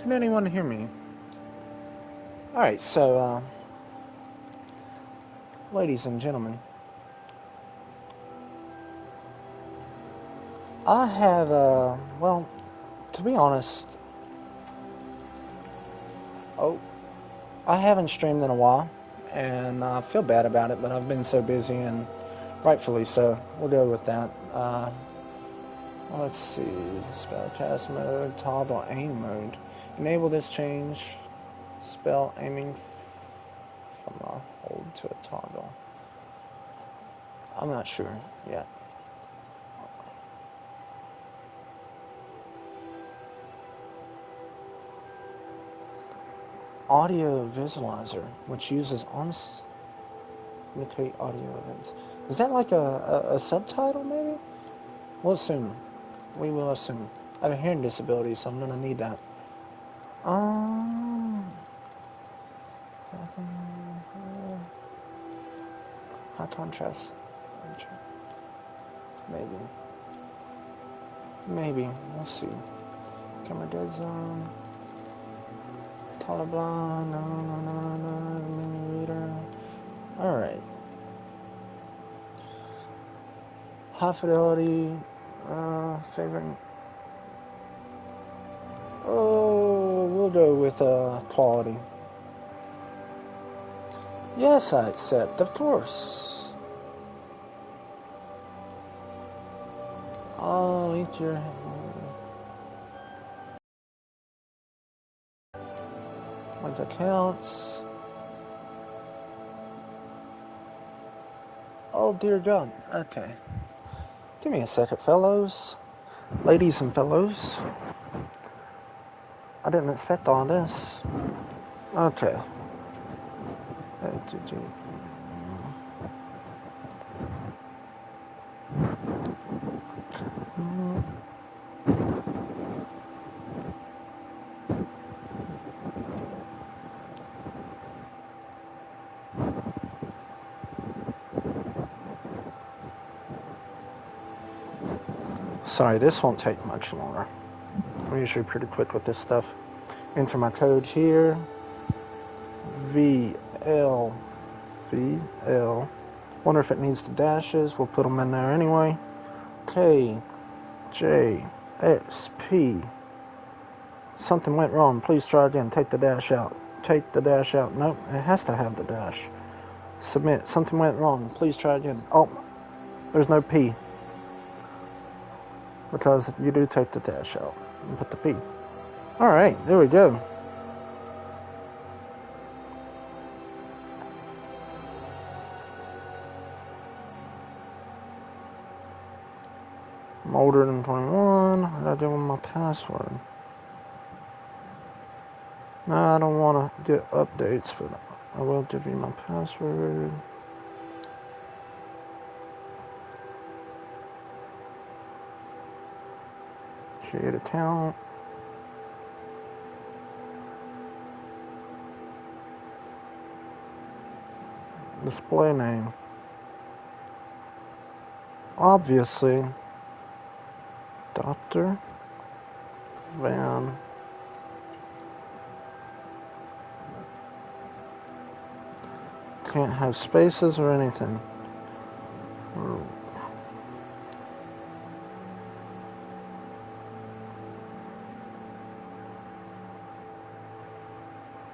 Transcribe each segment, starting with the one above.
Can anyone hear me? Alright, so, ladies and gentlemen, I have, well, to be honest, I haven't streamed in a while, and I feel bad about it, but I've been so busy, and rightfully so. We'll go with that. Let's see, spellcast mode, toggle aim mode. Enable this change, spell aiming from a hold to a toggle. I'm not sure yet. Audio visualizer, which uses imitate audio events. Is that like a subtitle, maybe? We'll assume. We will assume. I have a hearing disability, so I'm gonna need that. High contrast. Maybe. We'll see. Camera dead zone. Taller blind. No. Mini reader. Alright. High fidelity. Favorite. Oh, we'll go with quality. Yes, I accept, of course. I'll eat your like accounts. Oh dear God. Okay. Give me a second, fellows. Ladies and fellows. I didn't expect all this. Okay. Sorry, this won't take much longer. I'm usually pretty quick with this stuff. Enter my code here. VL. Wonder if it needs the dashes. We'll put them in there anyway. KJXP. Something went wrong. Please try again. Take the dash out. Take the dash out. Nope, it has to have the dash. Submit. Something went wrong. Please try again. Oh, there's no P. Because you do take the dash out and put the P. Alright, there we go. I'm older than 21. I gotta give them my password. No, I don't want to get updates, but I will give you my password. Create account. Display name. Obviously, Dr. Van. Can't have spaces or anything.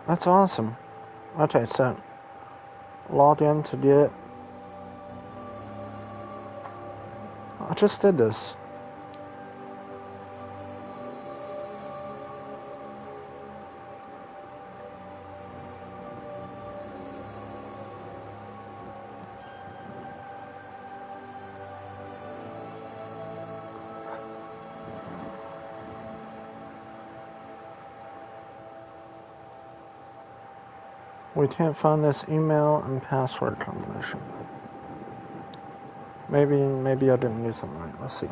That's awesome. Okay, so log in to get. I just did this. We can't find this email and password combination. Maybe I didn't do something right. Let's see.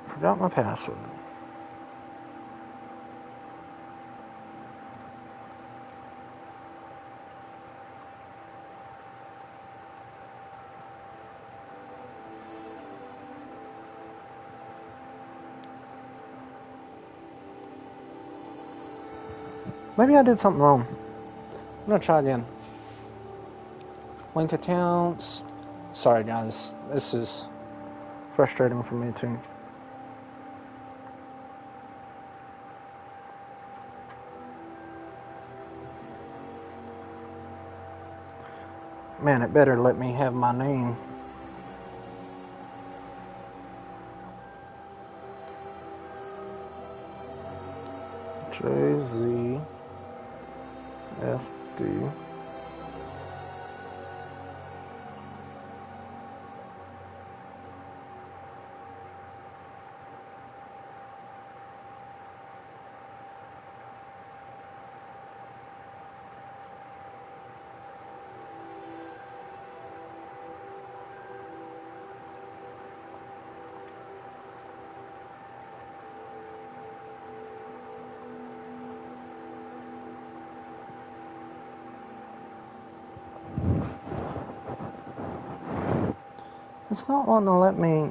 Forgot my password. Maybe I did something wrong. I'm gonna try again. Link accounts. Sorry guys, this is frustrating for me too. Man, it better let me have my name. JZFD. It's not wanting to let me.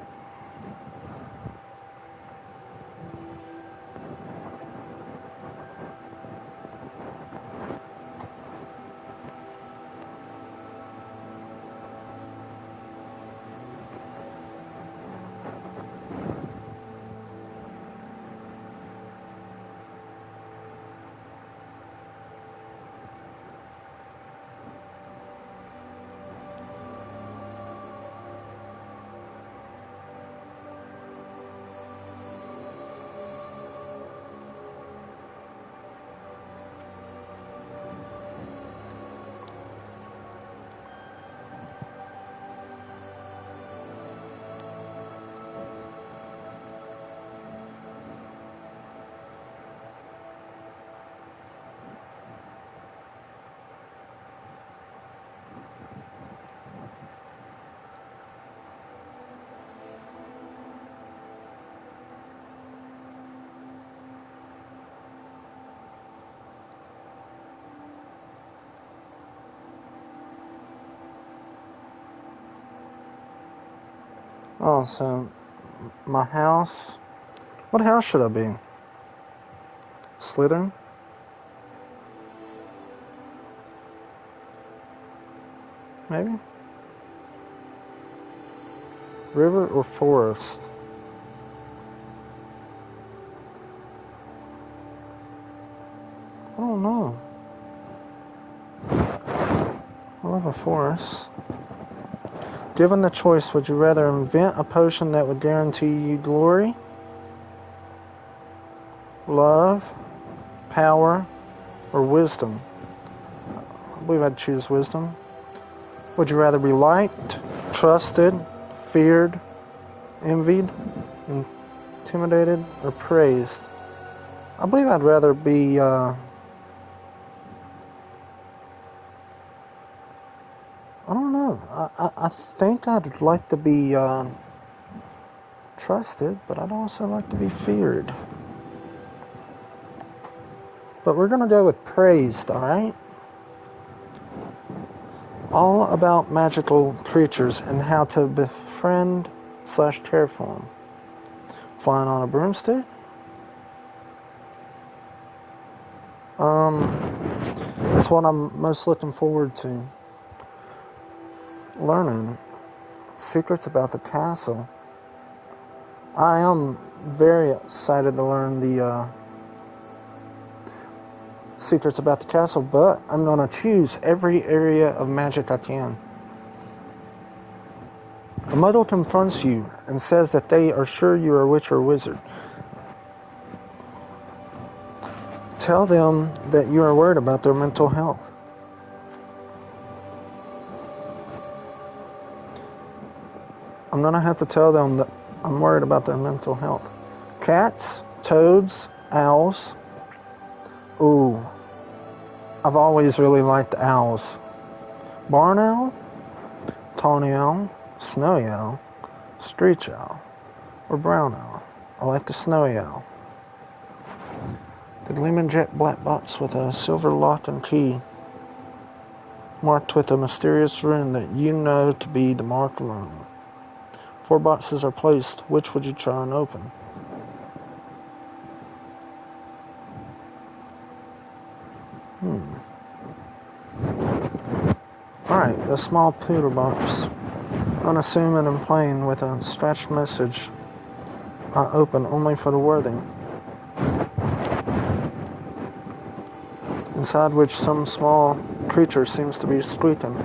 Oh, so my house. What house should I be? Slytherin? Maybe? River or forest? I don't know. I love a forest. Given the choice, would you rather invent a potion that would guarantee you glory, love, power, or wisdom? I believe I'd choose wisdom. Would you rather be liked, trusted, feared, envied, intimidated, or praised? I believe I'd rather be I don't know. I think I'd like to be trusted, but I'd also like to be feared. But we're going to go with praised, alright? All about magical creatures and how to befriend / care for them. Flying on a broomstick? It's what I'm most looking forward to. Learning secrets about the castle. I am very excited to learn the secrets about the castle, but I'm going to choose every area of magic I can. A muddle confronts you and says that they are sure you are a witch or a wizard. Tell them that you are worried about their mental health. I'm going to have to tell them that I'm worried about their mental health. Cats, toads, owls. Ooh, I've always really liked owls. Barn owl, tawny owl, snowy owl, screech owl, or brown owl. I like the snowy owl. The gleaming jet black box with a silver lock and key, marked with a mysterious rune that you know to be the marked room. 4 boxes are placed. Which would you try and open? Right, the small pewter box, unassuming and plain, with a stretched message I open only for the worthy, inside which some small creature seems to be squeaking.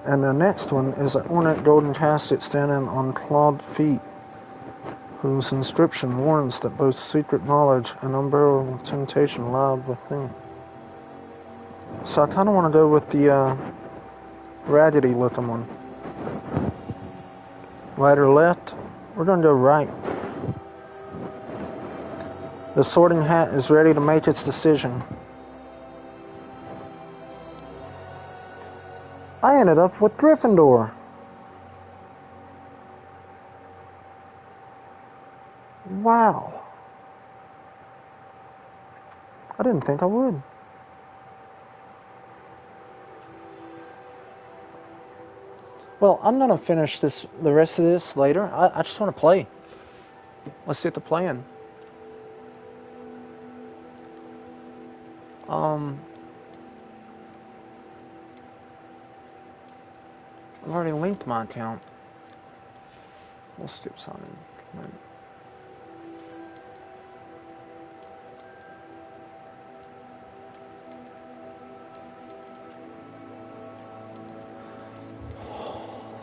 And the next one is an ornate golden casket standing on clawed feet, whose inscription warns that both secret knowledge and unbearable temptation lie within. So I kind of want to go with the raggedy looking one. Right or left? We're going to go right. The Sorting Hat is ready to make its decision. I ended up with Gryffindor. Wow. I didn't think I would. Well, I'm going to finish the rest of this later. I just want to play. Let's get to playing. I've already linked my account. We'll skip something.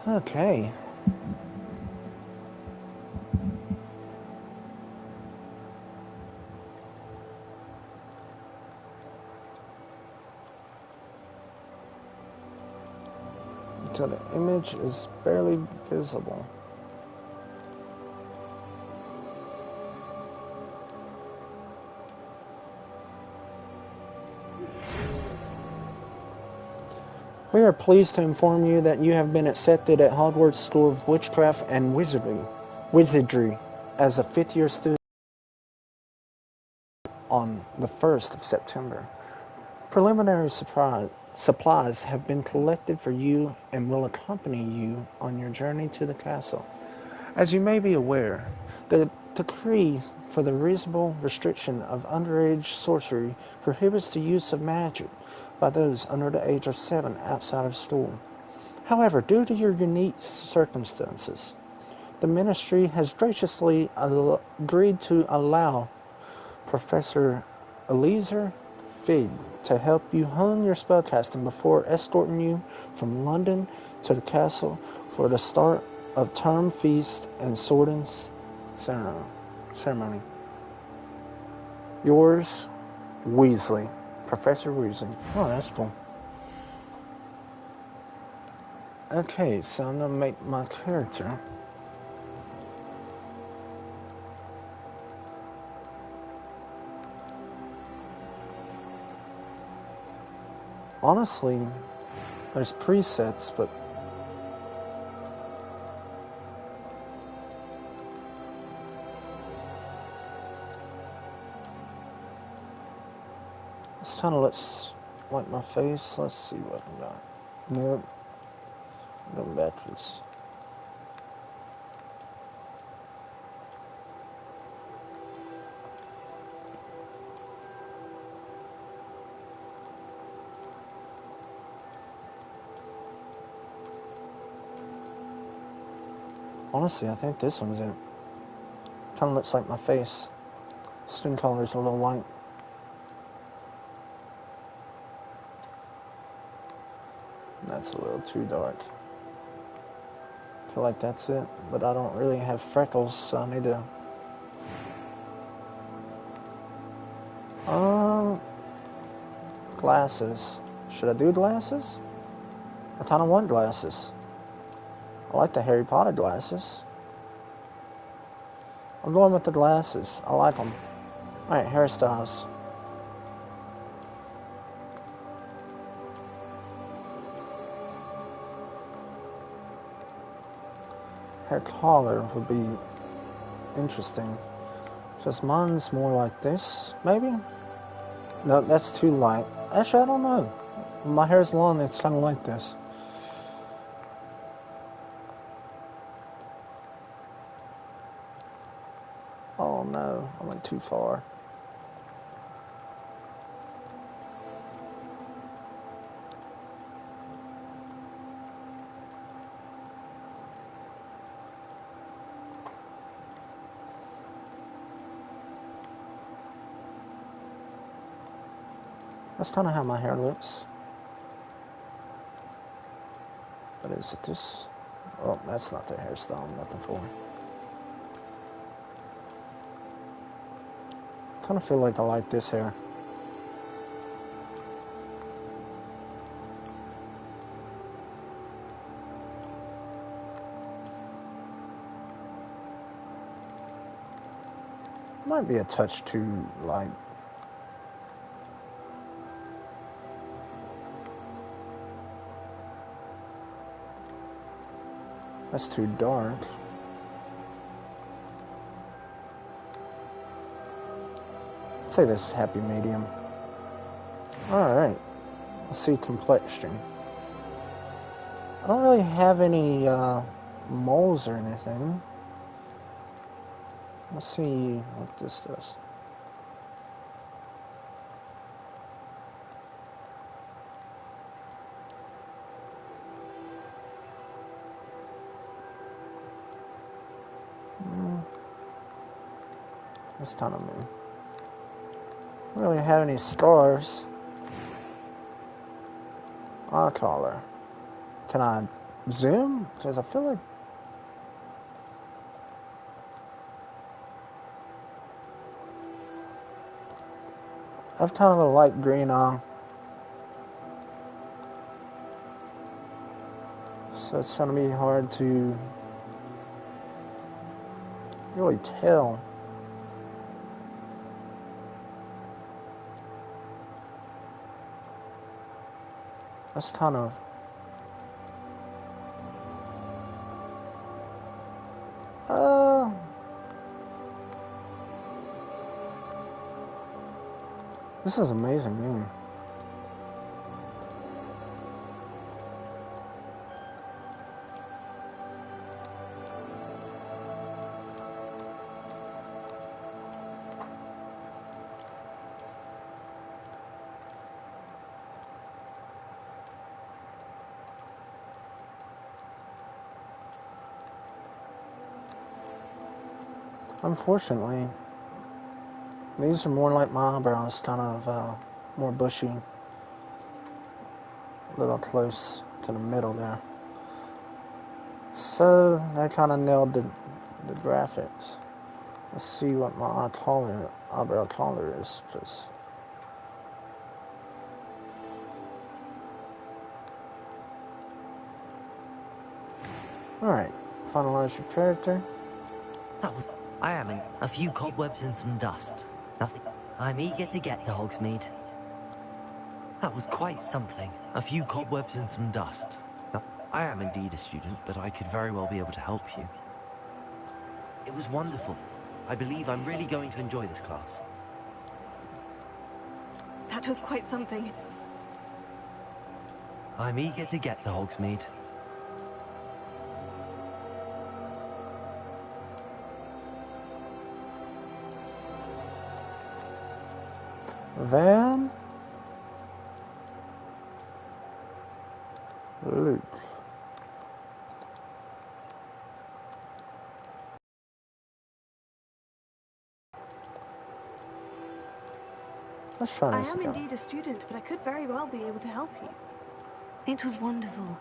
Okay. Until the image is barely visible. We are pleased to inform you that you have been accepted at Hogwarts School of Witchcraft and Wizardry as a fifth-year student on the 1st of September. Preliminary supplies have been collected for you and will accompany you on your journey to the castle. As you may be aware, the decree for the reasonable restriction of underage sorcery prohibits the use of magic by those under the age of 7 outside of school. However, due to your unique circumstances, the ministry has graciously agreed to allow Professor Eliezer Fig to help you hone your spellcasting before escorting you from London to the castle for the start of term feast and sorting ceremony. Yours, Weasley. Professor Weasley. Oh, that's cool. Okay, so I'm going to make my character. Honestly, there's presets, but this kind of looks like my face. Let's see what I got. Nope. Going backwards. Honestly, I think this one's it. Kind of looks like my face. Skin color's a little light. That's a little too dark. I feel like that's it, but I don't really have freckles, so I need to... Glasses. Should I do glasses? I kind of want glasses. I like the Harry Potter glasses. I'm going with the glasses. I like them. Alright, hairstyles. Hair color would be interesting. Just mine's more like this, maybe? No, that's too light. Actually, I don't know. My hair's long, it's kind of like this. Oh no, I went too far. That's kind of how my hair looks. But is it this? Oh, that's not the hairstyle I'm looking for. Kind of feel like I like this hair. Might be a touch too light. That's too dark. I'd say this is happy medium. Alright. Let's see complexion. I don't really have any moles or anything. Let's see what this does. That's kind of me. Don't really have any stars. Eye color. Can I zoom? Because I feel like I have kind of a light green eye. So it's going to be hard to really tell. That's kind of this is an amazing game. Unfortunately, these are more like my eyebrows, kind of more bushy, a little close to the middle there. So they kind of nailed the graphics. Let's see what my eyebrow color is. Just all right, finalize your character. That was. I am in a few cobwebs and some dust. Nothing. I'm eager to get to Hogsmeade. That was quite something. A few cobwebs and some dust. I am indeed a student, but I could very well be able to help you. It was wonderful. I believe I'm really going to enjoy this class. That was quite something. I'm eager to get to Hogsmeade. VanLuke. Let's try this again. I am indeed a student, but I could very well be able to help you. It was wonderful.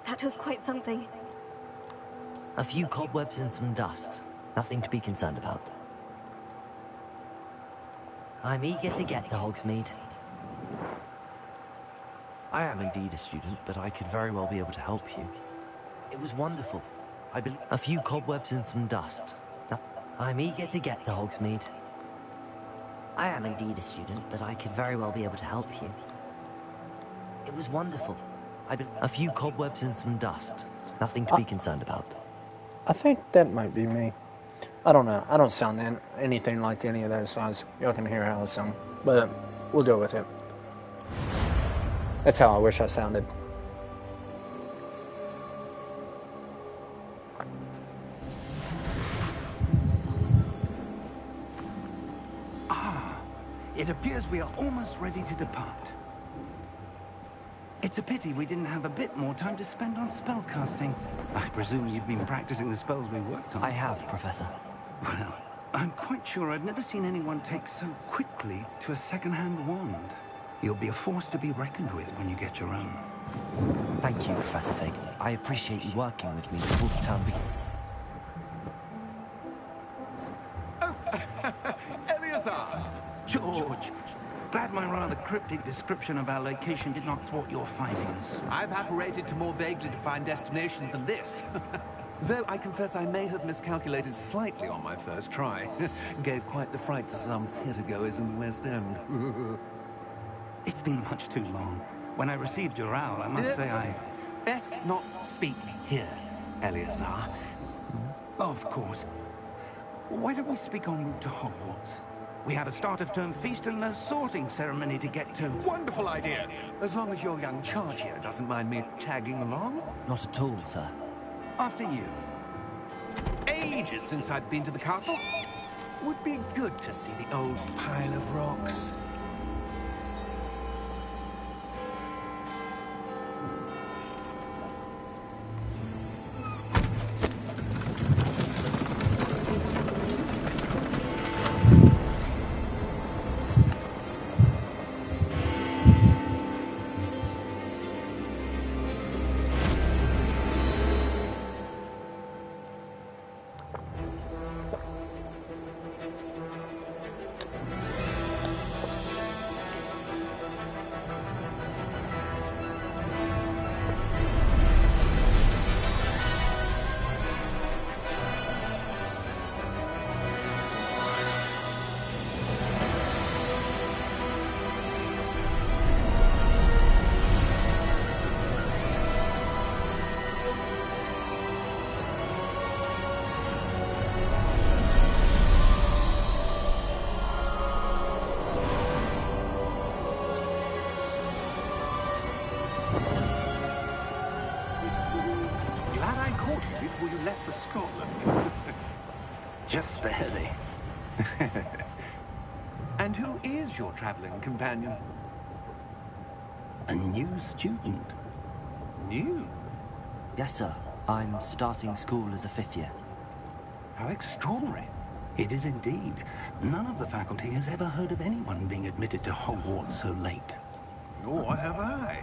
That was quite something. A few cobwebs and some dust. Nothing to be concerned about. I'm eager to get to Hogsmeade. I am indeed a student, but I could very well be able to help you. It was wonderful. I believe a few cobwebs and some dust. I'm eager to get to Hogsmeade. I am indeed a student, but I could very well be able to help you. It was wonderful. A few cobwebs and some dust. Nothing to be concerned about. I think that might be me. I don't know. I don't sound anything like any of those guys. Y'all can hear how I sound. But we'll go with it. That's how I wish I sounded. It appears we are almost ready to depart. It's a pity we didn't have a bit more time to spend on spellcasting. I presume you've been practicing the spells we worked on. I have, Professor. Well, I'm quite sure I've never seen anyone take so quickly to a second-hand wand. You'll be a force to be reckoned with when you get your own. Thank you, Professor Fig. I appreciate you working with me before the term begins. Eleazar! George! Glad my rather cryptic description of our location did not thwart your finding us. I've apparated to more vaguely defined destinations than this. Though I confess I may have miscalculated slightly on my first try. Gave quite the fright to some theatre-goers in the West End. It's been much too long. When I received your owl, I must say I... Best not speak here, Eleazar. Of course. Why don't we speak en route to Hogwarts? We have a start-of-term feast and a sorting ceremony to get to. Wonderful idea! As long as your young charge here doesn't mind me tagging along. Not at all, sir. After you. Ages since I've been to the castle. Would be good to see the old pile of rocks. Before you left for Scotland. Just barely. And who is your traveling companion? A new student. New? Yes, sir. I'm starting school as a 5th year. How extraordinary. It is indeed. None of the faculty has ever heard of anyone being admitted to Hogwarts so late. Nor have I.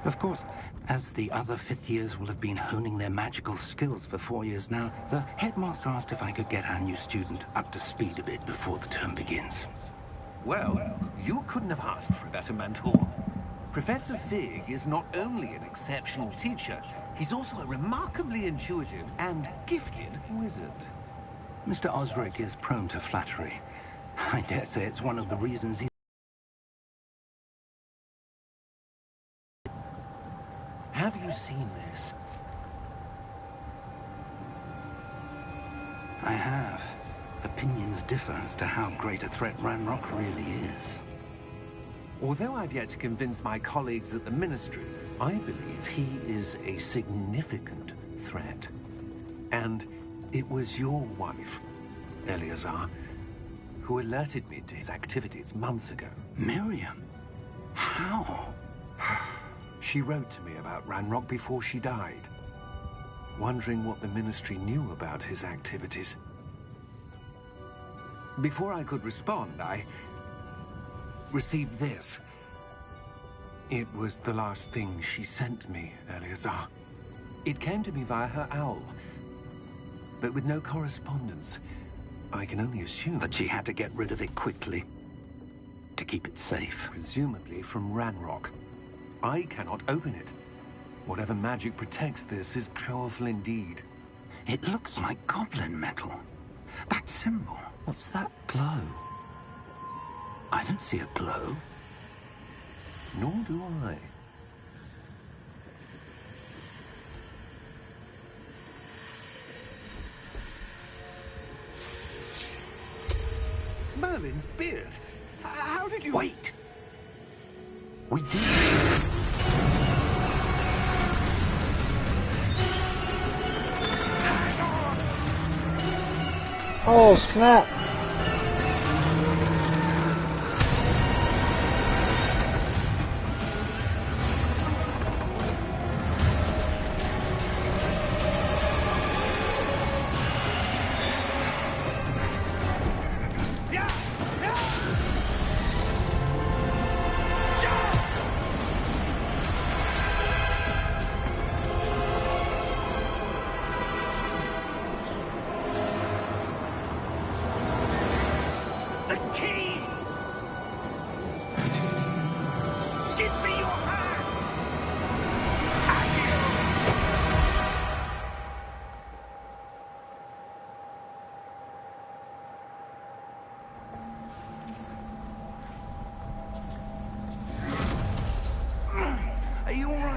Of course, as the other 5th years will have been honing their magical skills for 4 years now, the headmaster asked if I could get our new student up to speed a bit before the term begins. Well, you couldn't have asked for a better mentor. Professor Fig is not only an exceptional teacher, he's also a remarkably intuitive and gifted wizard. Mr. Osric is prone to flattery. I dare say it's one of the reasons he... Have you seen this? I have. Opinions differ as to how great a threat Ranrock really is. Although I've yet to convince my colleagues at the Ministry, I believe he is a significant threat. And it was your wife, Eleazar, who alerted me to his activities months ago. Miriam? How? She wrote to me about Ranrock before she died, wondering what the Ministry knew about his activities. Before I could respond, I received this. It was the last thing she sent me, Eleazar. It came to me via her owl, but with no correspondence. I can only assume that she had to get rid of it quickly, to keep it safe. Presumably from Ranrock. I cannot open it. Whatever magic protects this is powerful indeed. It looks like goblin metal. That symbol. What's that glow? I don't see a glow. Nor do I. Merlin's beard. How did you... Wait! We did. Oh, snap.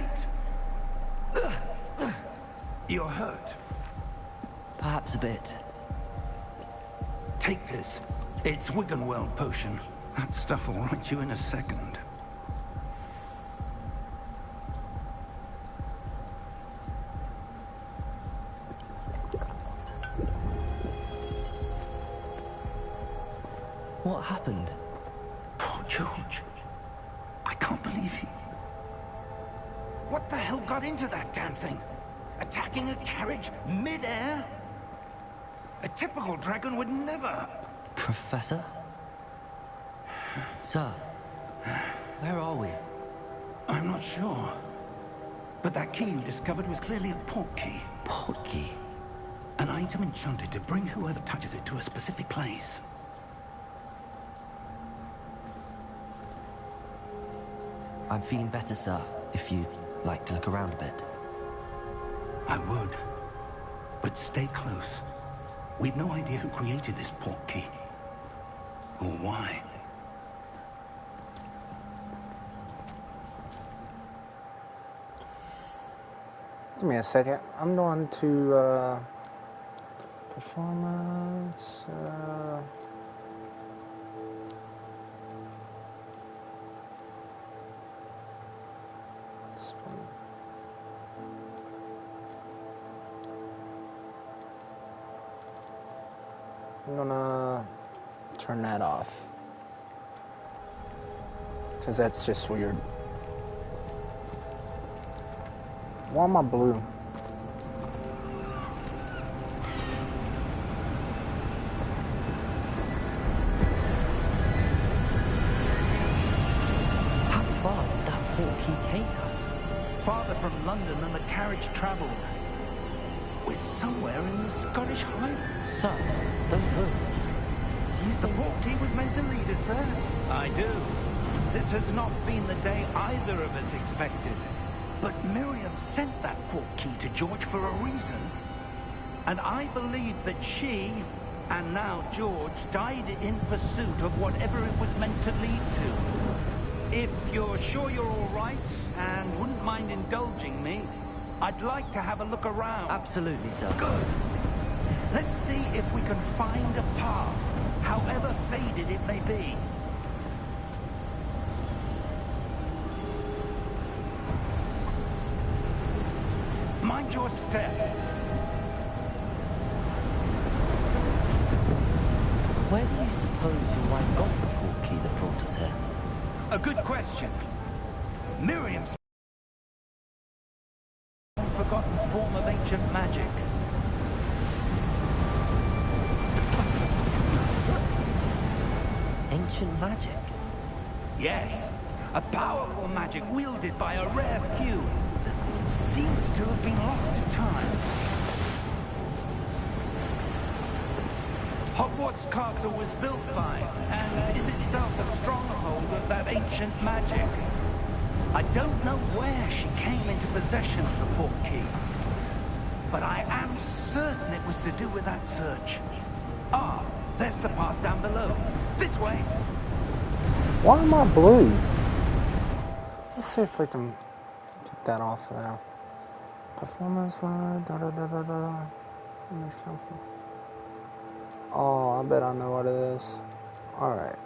right. You're hurt. Perhaps a bit. Take this. It's Wiggenweld potion. That stuff will right you in a second. What happened? Poor George. I can't believe he... What the hell got into that damn thing? Attacking a carriage mid-air? A typical dragon would never... Professor? Sir, where are we? I'm not sure. But that key you discovered was clearly a port key. Port key? An item enchanted to bring whoever touches it to a specific place. I'm feeling better, sir, if you'd like to look around a bit. I would. But stay close. We've no idea who created this port key. Or why. Give me a second. I'm going to performance. I'm gonna turn that off because that's just weird. Why am I blue? How far did that port key take us? Farther from London than the carriage travelled. We're somewhere in the Scottish Highlands. Sir, those ruins. Do you The think... port key was meant to lead us there? I do. This has not been the day either of us expected. But Miriam sent that port key to George for a reason. And I believe that she, and now George, died in pursuit of whatever it was meant to lead to. If you're sure you're all right, and wouldn't mind indulging me, I'd like to have a look around. Absolutely, sir. Good. Let's see if we can find a path, however faded it may be. Mind your step. Where do you suppose your wife got the port key that brought us here? A good question. Miriam's forgotten form of ancient magic. Ancient magic? Yes, a powerful magic wielded by a rare few that seems to have been lost to time. Hogwarts Castle was built by, and is itself a stronghold of that ancient magic. I don't know where she came into possession of the port key, but I am certain it was to do with that search. Ah, there's the path down below. This way. Why am I blue? Let's see if we can get that off of there. Performance mode, da da da da da. Oh, I bet I know what it is. Alright.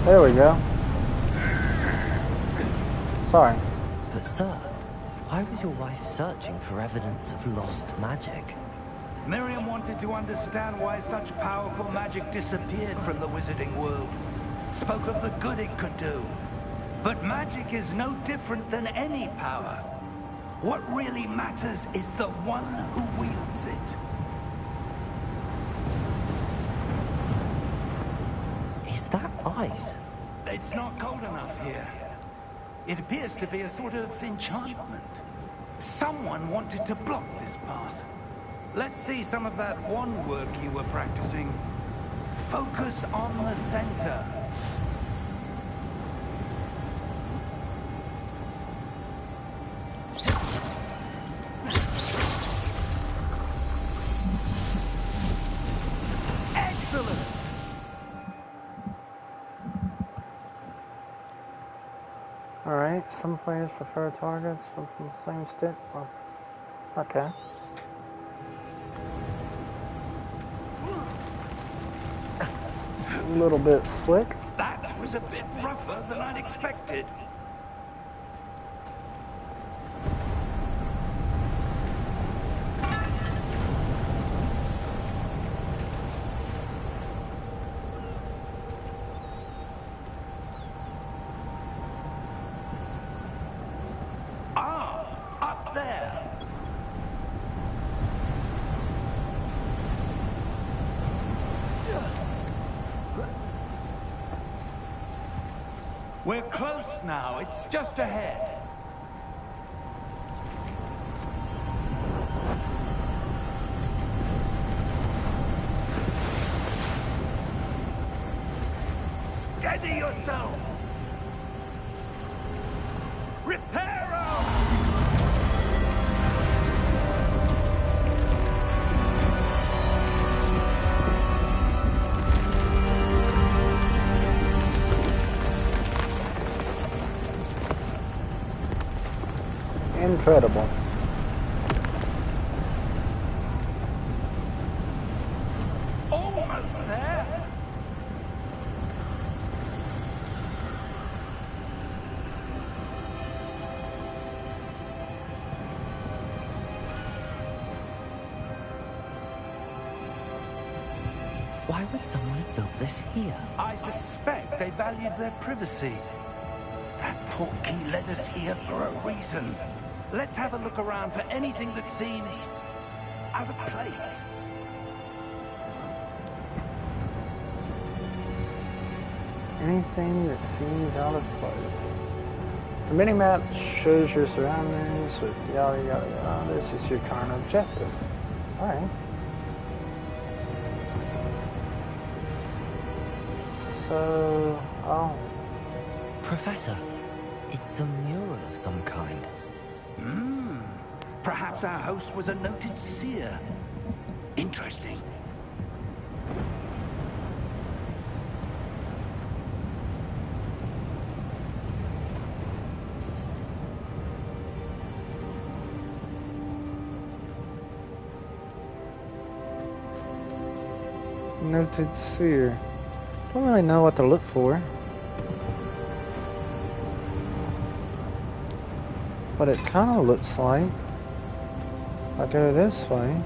There we go. Sorry. But sir, why was your wife searching for evidence of lost magic? Miriam wanted to understand why such powerful magic disappeared from the wizarding world. Spoke of the good it could do. But magic is no different than any power. What really matters is the one who wields it. Is that ice? It's not cold enough here. It appears to be a sort of enchantment. Someone wanted to block this path. Let's see some of that wand work you were practicing. Focus on the center. Some players prefer targets from the same stick. Well, okay. A little bit slick. That was a bit rougher than I'd expected. Up there. We're close now. It's just ahead. Steady yourself. Reparo! Incredible. Almost there. Why would someone have built this here? I suspect they valued their privacy. That portkey led us here for a reason. Let's have a look around for anything that seems out of place. Anything that seems out of place. The mini-map shows your surroundings with yada yada yada. This is your current objective. Alright. So, oh. Professor, it's a mural of some kind. Perhaps our host was a noted seer. Interesting. Noted seer. Don't really know what to look for. But it kind of looks like if I go this way,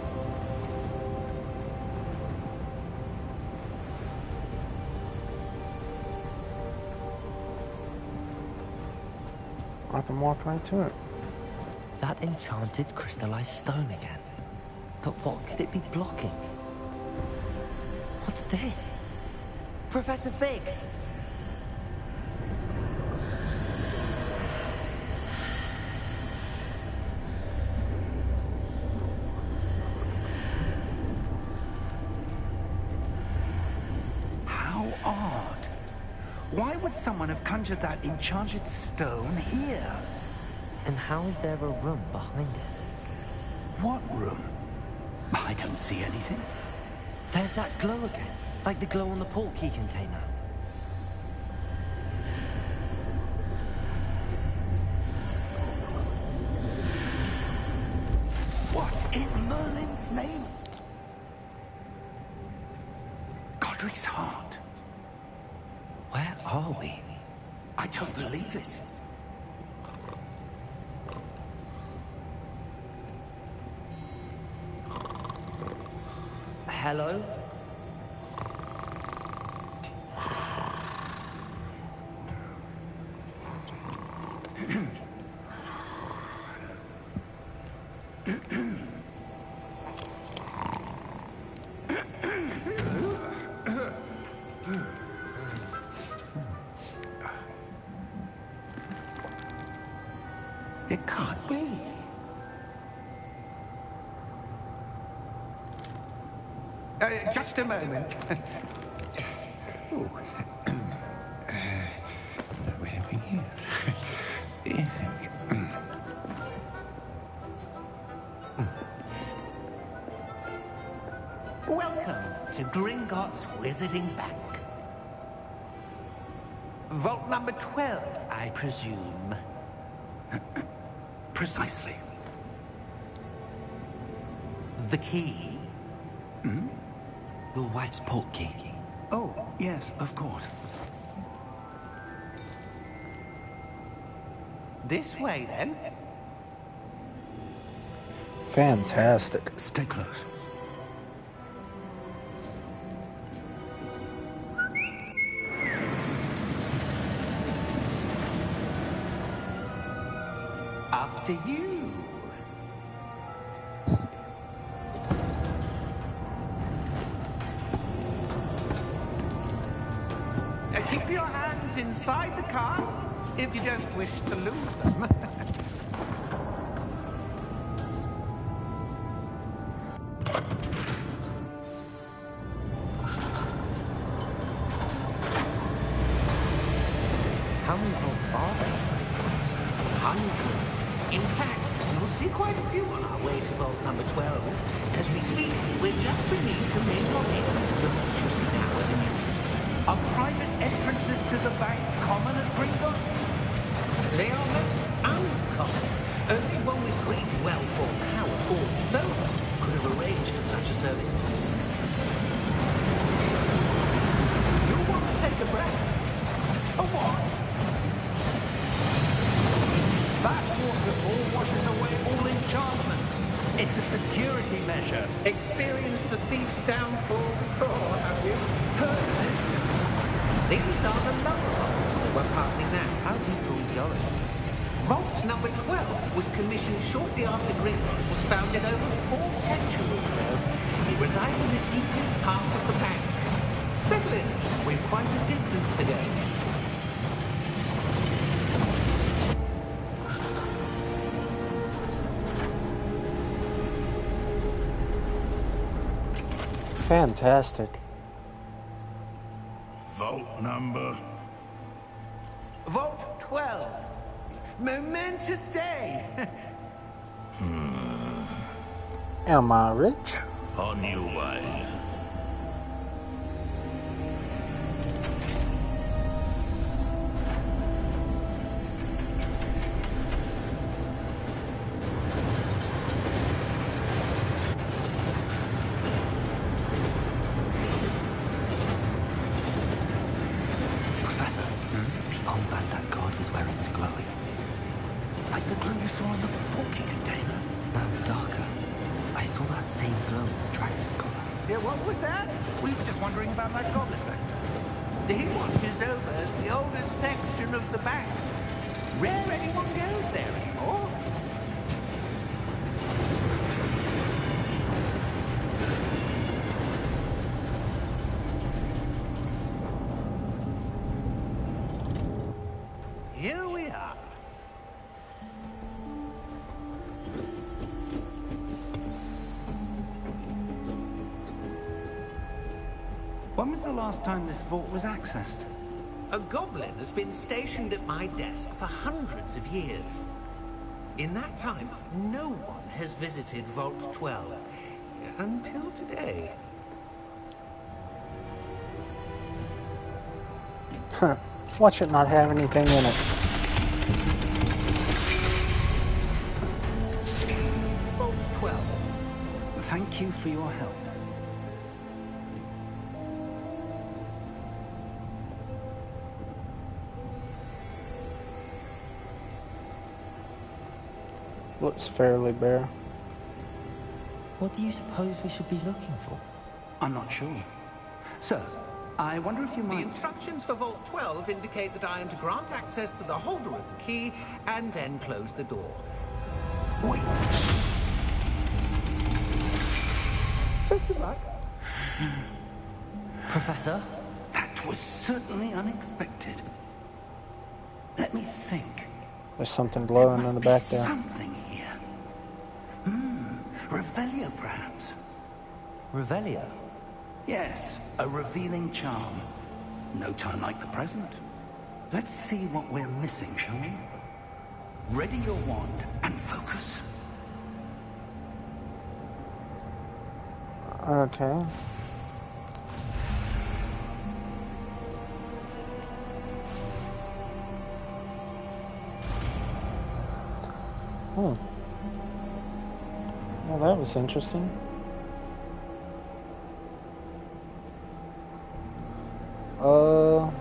I can walk right to it. That enchanted crystallized stone again. But what could it be blocking? What's this? Professor Fig! How odd. Why would someone have conjured that enchanted stone here? And how is there a room behind it? What room? I don't see anything. There's that glow again, like the glow on the portkey container. What in Merlin's name? Godric's heart. Where are we? I don't believe it. Hello? It can't be. Just a moment. Where are we here? Welcome to Gringotts Wizarding Bank. Vault number 12, I presume. Precisely. The key? Your wife's portkey. Oh, yes, of course. This way, then. Fantastic. Stay close. After you. Keep your hands inside the cart if you don't wish to lose them. How many vaults are there? Hundreds. In fact, you'll see quite a few on our way to vault number 12. As we speak, we're just beneath the main lobby. The vaults you see now are the newest. Are private entrances to the bank common at Gringotts? They are most uncommon. Only one with great wealth or power, or both, could have arranged for such a service. You'll want to take a breath. A what? That waterfall washes away all enchantments. It's a security measure. Experienced the thief's downfall before, have you? Heard of it? These are the lower vaults that we're passing now. How deep are we going? Vault number 12 was commissioned shortly after Gringotts was founded over 4 centuries ago. It resides in the deepest part of the bank. Settle in. We've quite a distance to go. Fantastic. Vault number. Vault 12. Momentous day. Am I rich? On your way. Professor, the armband that guard was wearing was glowing. Like the glue you saw in the porky container. No, darker. I saw that same glow in the dragon's collar. Yeah, what was that? We were just wondering about that goblin back there. He watches over the oldest section of the bank. Rare anyone goes there anymore. Here we are. When was the last time this vault was accessed? A goblin has been stationed at my desk for hundreds of years. In that time, no one has visited Vault 12. Until today. Huh. Watch it not have anything in it. Vault 12. Thank you for your help. Looks fairly bare. What do you suppose we should be looking for? I'm not sure. Sir, I wonder if you The might... instructions for Vault 12 indicate that I am to grant access to the holder of the key and then close the door. Wait! Professor? That was certainly unexpected. Let me think. There's something glowing There in the must back be there. something here. Revelio, perhaps. Revelio? Yes, a revealing charm. No time like the present. Let's see what we're missing, shall we? Ready your wand and focus. Okay. Well, that was interesting.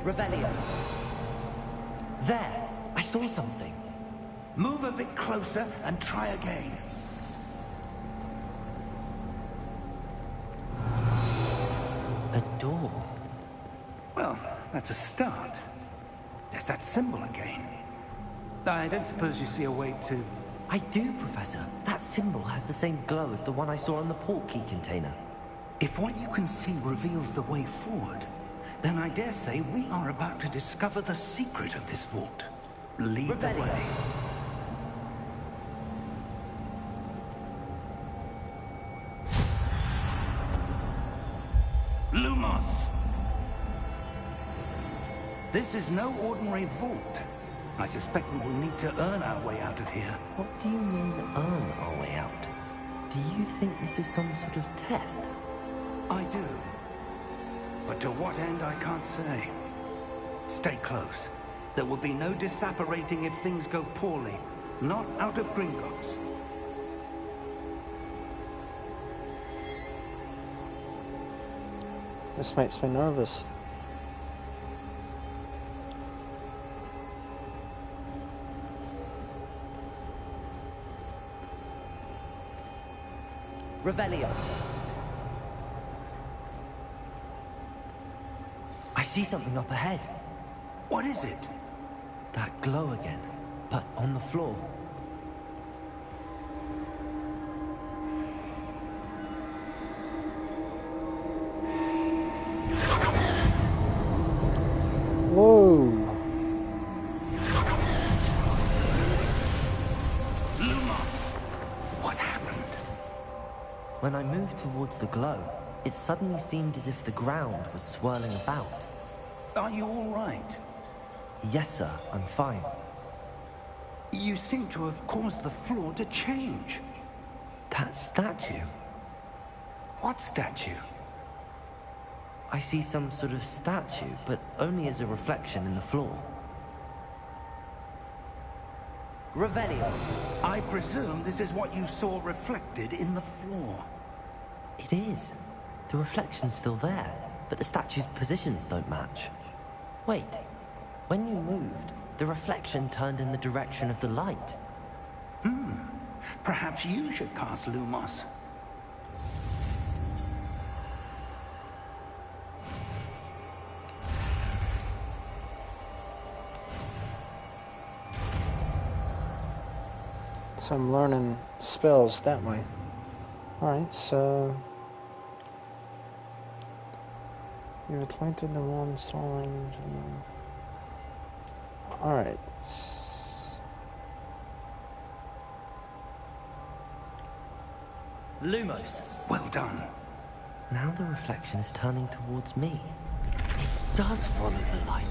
Revelio. There! I saw something. Move a bit closer and try again. A door. Well, that's a start. There's that symbol again. I don't suppose you see a way to... I do, Professor. That symbol has the same glow as the one I saw on the port key container. If what you can see reveals the way forward, then I dare say we are about to discover the secret of this vault. Lead the way. Lumos! This is no ordinary vault. I suspect we will need to earn our way out of here. What do you mean, earn our way out? Do you think this is some sort of test? I do. But to what end, I can't say. Stay close. There will be no disapparating if things go poorly. Not out of Gringotts. This makes me nervous. Revelio. I see something up ahead. What is it? That glow again, but on the floor. Whoa! Lumos! What happened? When I moved towards the glow, it suddenly seemed as if the ground was swirling about. Are you all right? Yes, sir, I'm fine. You seem to have caused the floor to change. That statue? What statue? I see some sort of statue, but only as a reflection in the floor. Revelio. I presume this is what you saw reflected in the floor. It is. The reflection's still there, but the statue's positions don't match. Wait. When you moved, the reflection turned in the direction of the light. Perhaps you should cast Lumos. So I'm learning spells that way. Alright, so... You're acquainted the one installing... Alright. Lumos. Well done. Now the reflection is turning towards me. It does follow the light.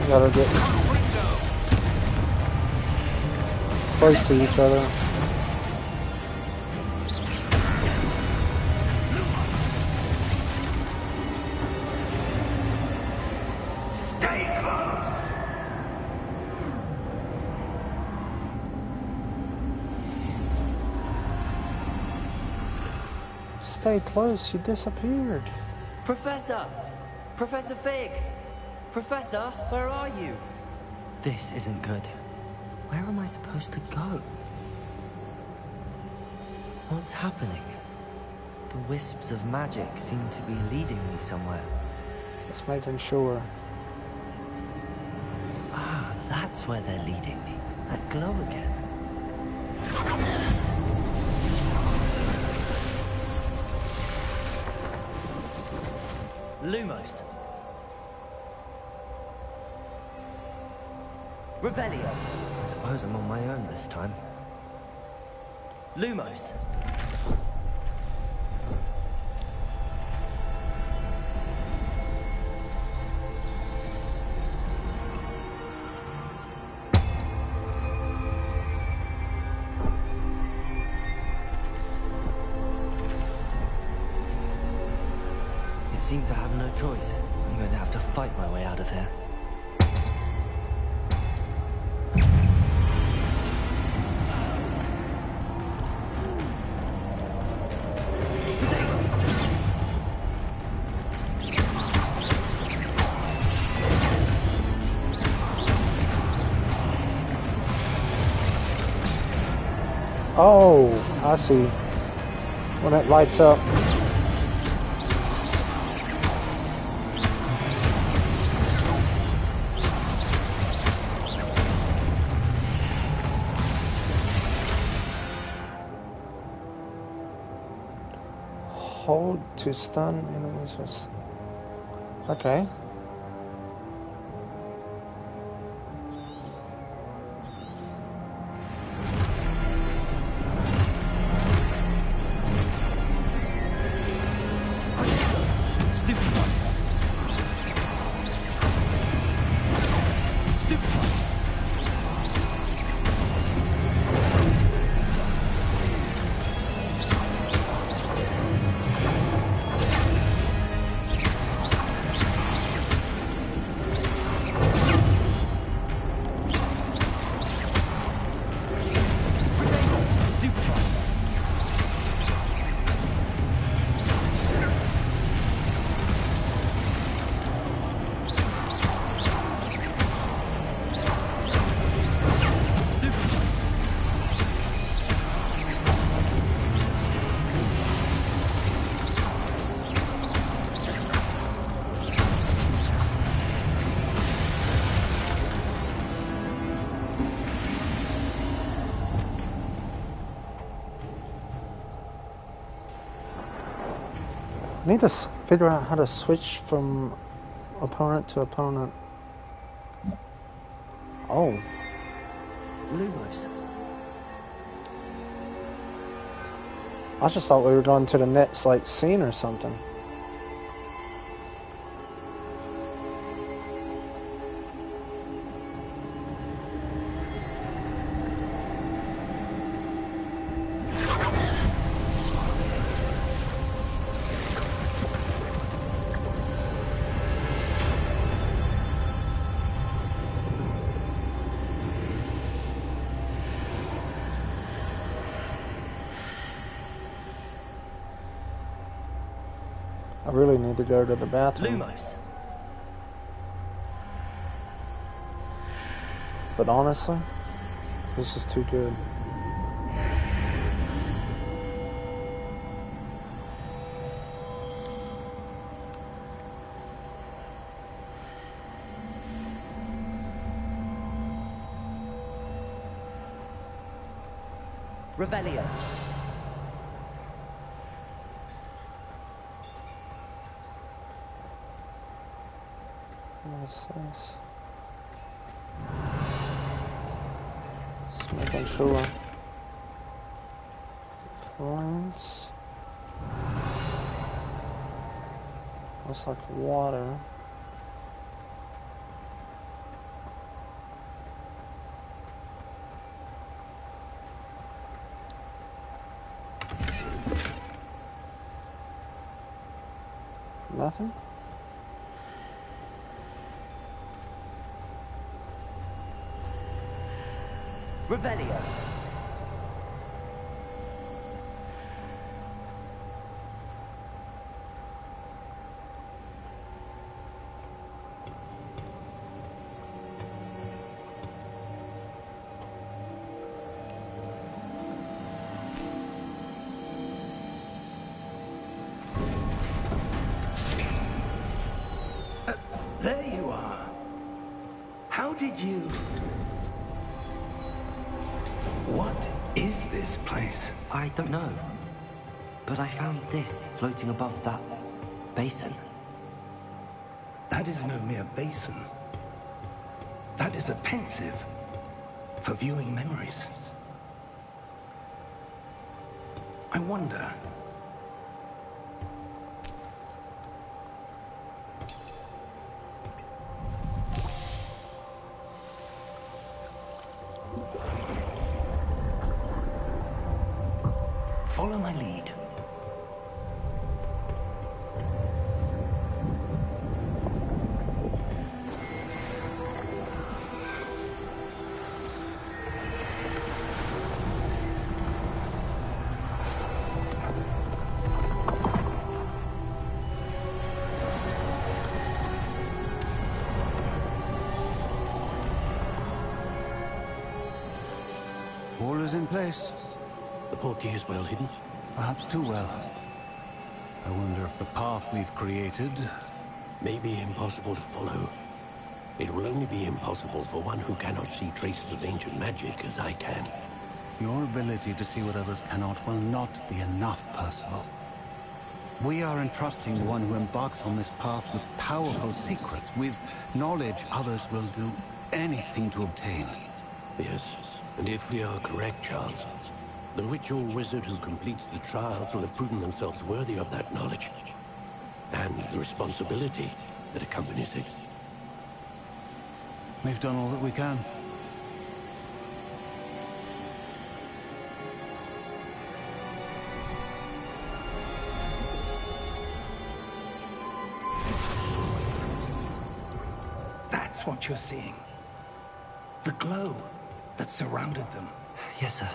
Gotta get close to each other. Stay close. Stay close, you disappeared. Professor! Professor Fig! Professor, where are you? This isn't good. Where am I supposed to go? What's happening? The wisps of magic seem to be leading me somewhere. Just making sure. Ah, that's where they're leading me. That glow again. Lumos. Revelio. I suppose I'm on my own this time. Lumos. It seems I have no choice. I'm going to have to fight my way out of here. Oh, I see. When it lights up. Hold to stun enemies. Okay. I need to figure out how to switch from opponent to opponent. Oh. Lumos. I just thought we were going to the next, like, scene or something. I really need to go to the bathroom. Lumos. But honestly, this is too good. Revelio. What's this? Just making sure. Points. Looks like water. Nothing? Revelio. did you... What is this place? I don't know. But I found this floating above that basin. That is no mere basin. That is a pensive for viewing memories. I wonder... Follow my lead. All is in place. The portkey is well hidden. Perhaps too well. I wonder if the path we've created... May be impossible to follow. It will only be impossible for one who cannot see traces of ancient magic as I can. Your ability to see what others cannot will not be enough, Percival. We are entrusting the one who embarks on this path with powerful secrets, with knowledge others will do anything to obtain. Yes, and if we are correct, Charles, the ritual wizard who completes the trials will have proven themselves worthy of that knowledge, and the responsibility that accompanies it. We've done all that we can. That's what you're seeing. The glow that surrounded them. Yes, sir.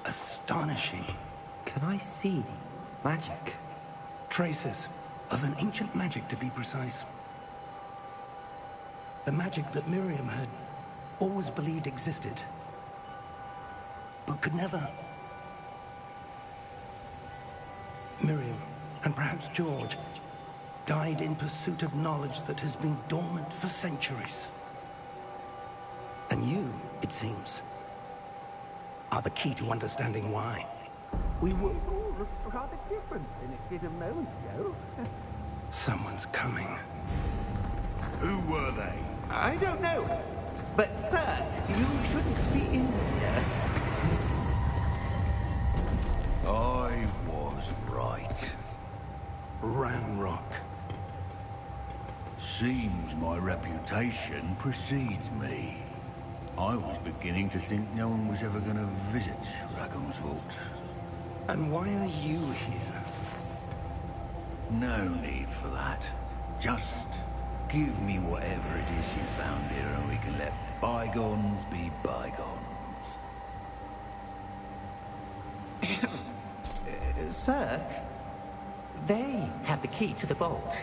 Astonishing. Can I see magic? Traces of an ancient magic, to be precise. The magic that Miriam had always believed existed, but could never. Miriam, and perhaps George, died in pursuit of knowledge that has been dormant for centuries. And you, it seems, are the key to understanding why. We were all rather different than it did a moment ago. Someone's coming. Who were they? I don't know. But, sir, you shouldn't be in here. I was right. Ranrock. Seems my reputation precedes me. I was beginning to think no one was ever going to visit Rackham's vault. And why are you here? No need for that. Just give me whatever it is you found here and we can let bygones be bygones. Sir, they have the key to the vault.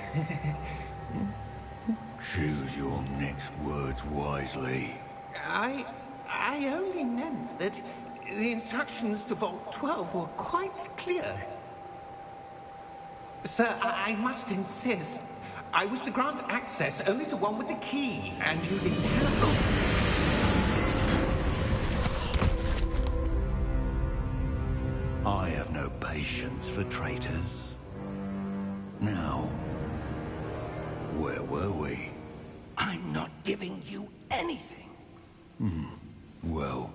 Choose your next words wisely. I only meant that the instructions to Vault 12 were quite clear. Sir, I must insist. I was to grant access only to one with the key, and you didn't have I have no patience for traitors. Now, where were we? I'm not giving you anything. Well,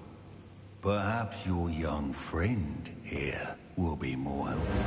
perhaps your young friend here will be more helpful.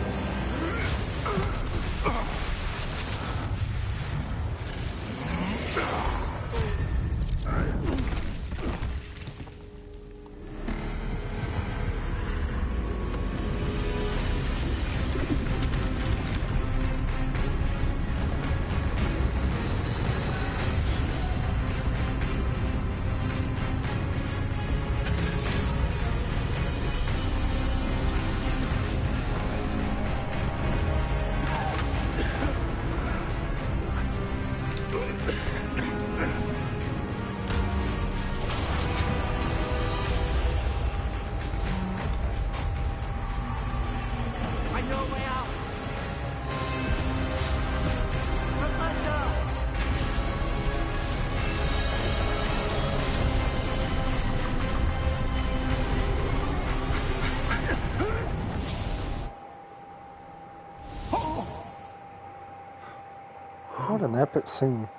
epic scene.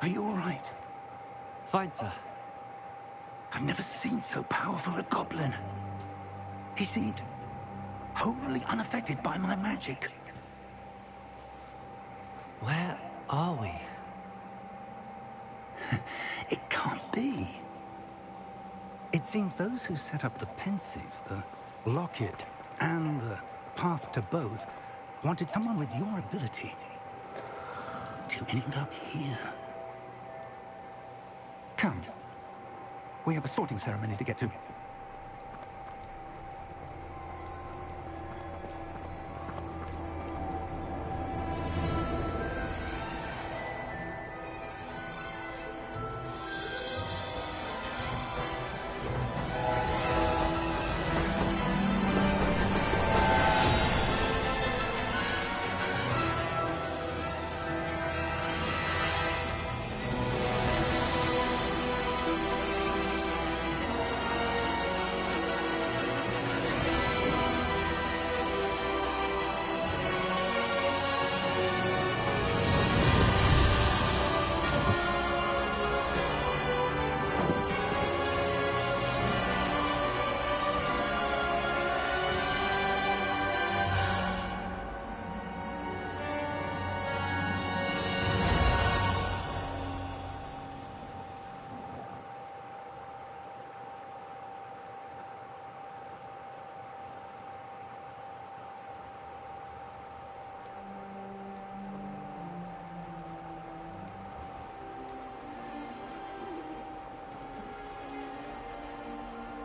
Are you all right? Fine, sir. I've never seen so powerful a goblin. He seemed wholly unaffected by my magic. Where are we? It can't be. It seems those who set up the pensive, the locket, and the path to both wanted someone with your ability to end up here. Come. We have a sorting ceremony to get to.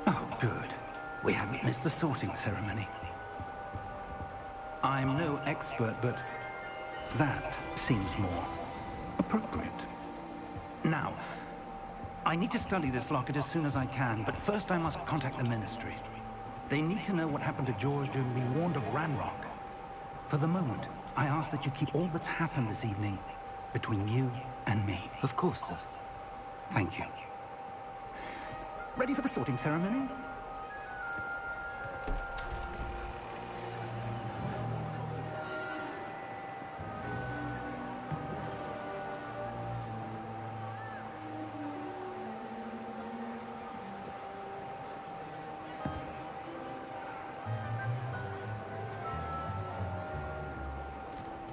Oh, good. We haven't missed the sorting ceremony. I'm no expert, but that seems more appropriate. Now, I need to study this locket as soon as I can, but first I must contact the Ministry. They need to know what happened to George and be warned of Ranrock. For the moment, I ask that you keep all that's happened this evening between you and me. Of course, sir. Thank you. Ready for the sorting ceremony?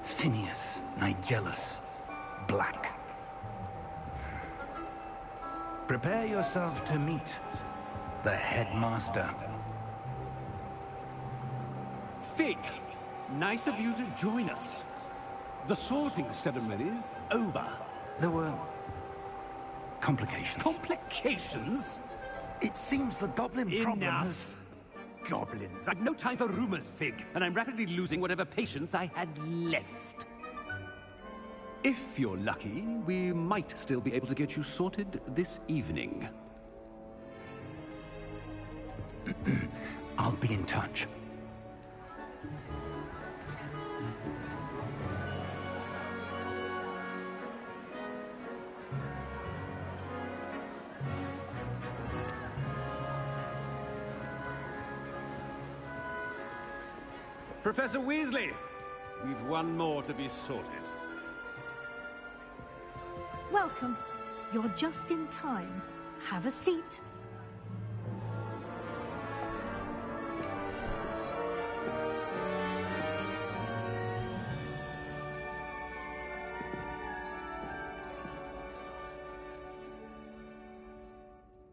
Phineas, Nigellus, Black. Prepare yourself to meet the headmaster. Fig, nice of you to join us. The sorting ceremony's over. There were complications. Complications? It seems the goblin problem has... Enough. Goblins. I've no time for rumors, Fig, and I'm rapidly losing whatever patience I had left. If you're lucky, we might still be able to get you sorted this evening. I'll be in touch. Professor Weasley, we've one more to be sorted. Welcome. You're just in time. Have a seat.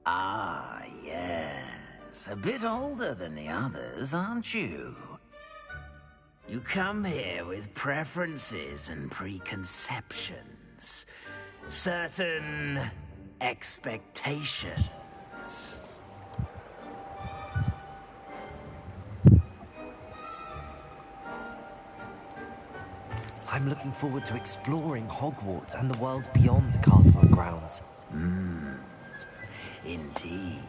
Ah, yes. A bit older than the others, aren't you? You come here with preferences and preconceptions. Certain expectations. I'm looking forward to exploring Hogwarts and the world beyond the castle grounds. Indeed.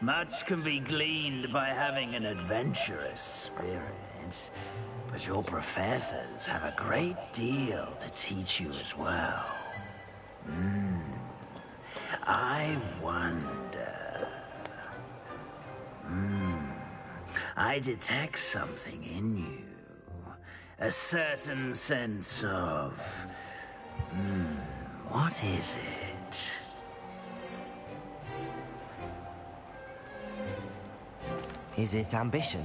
Much can be gleaned by having an adventurous spirit. But your professors have a great deal to teach you as well. I wonder... I detect something in you. A certain sense of... what is it? Is it ambition?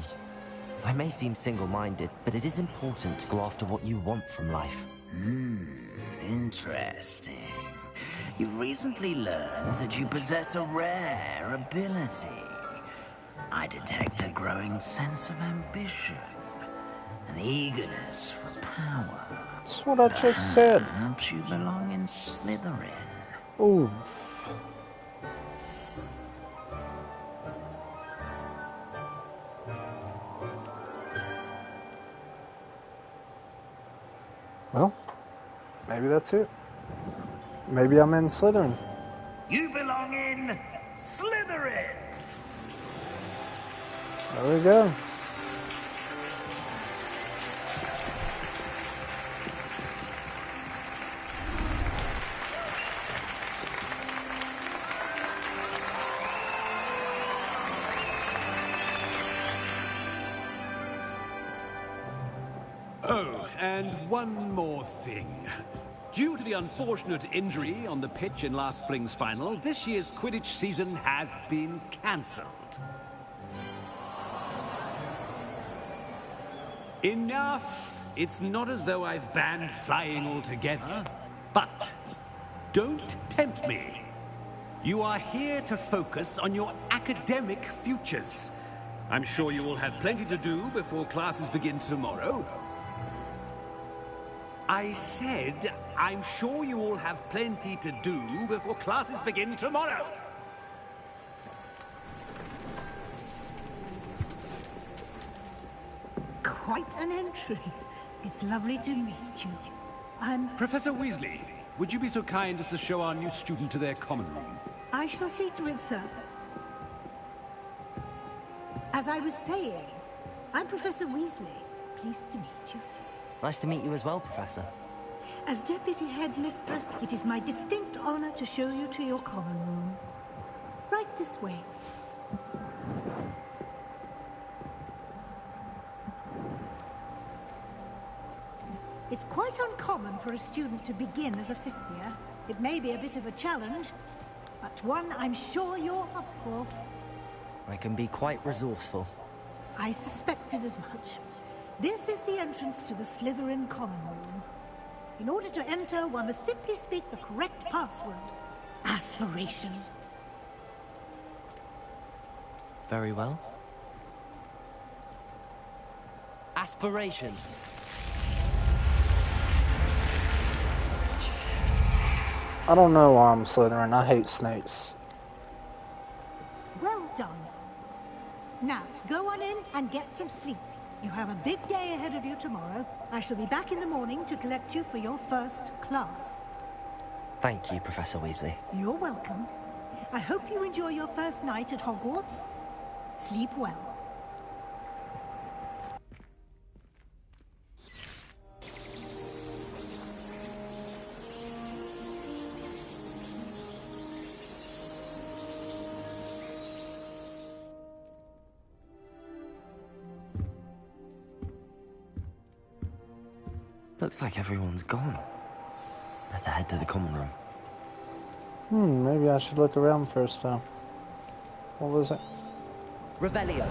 I may seem single-minded, but it is important to go after what you want from life. Interesting. You've recently learned that you possess a rare ability. I detect a growing sense of ambition, an eagerness for power. That's what I just said. Perhaps you belong in Slytherin. Ooh. Well, maybe that's it. Maybe I'm in Slytherin. You belong in Slytherin! There we go. Oh, and one more thing. Due to the unfortunate injury on the pitch in last spring's final, this year's Quidditch season has been cancelled. Enough! It's not as though I've banned flying altogether, but don't tempt me. You are here to focus on your academic futures. I'm sure you will have plenty to do before classes begin tomorrow. I said, I'm sure you all have plenty to do before classes begin tomorrow. Quite an entrance. It's lovely to meet you. I'm... Professor Weasley, would you be so kind as to show our new student to their common room? I shall see to it, sir. As I was saying, I'm Professor Weasley. Pleased to meet you. Nice to meet you as well, Professor. As Deputy Headmistress, it is my distinct honor to show you to your common room. Right this way. It's quite uncommon for a student to begin as a fifth year. It may be a bit of a challenge, but one I'm sure you're up for. I can be quite resourceful. I suspected as much. This is the entrance to the Slytherin common room. In order to enter, one must simply speak the correct password. Aspiration. Very well. Aspiration. I don't know why I'm Slytherin. I hate snakes. Well done. Now, go on in and get some sleep. You have a big day ahead of you tomorrow. I shall be back in the morning to collect you for your first class. Thank you, Professor Weasley. You're welcome. I hope you enjoy your first night at Hogwarts. Sleep well. Looks like everyone's gone. Better head to the common room. Maybe I should look around first, though. What was it? Revelio.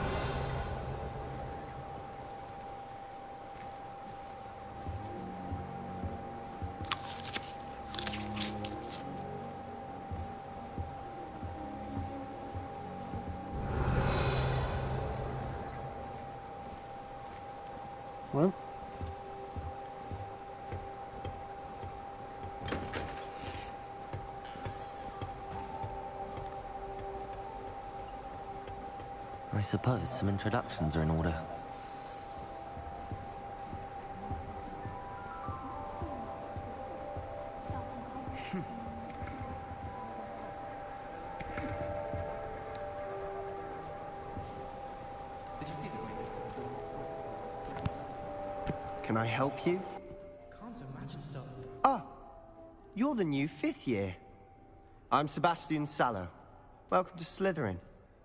Well. I suppose some introductions are in order. Can I help you? Can't imagine stuff. Ah, you're the new fifth year. I'm Sebastian Sallow. Welcome to Slytherin.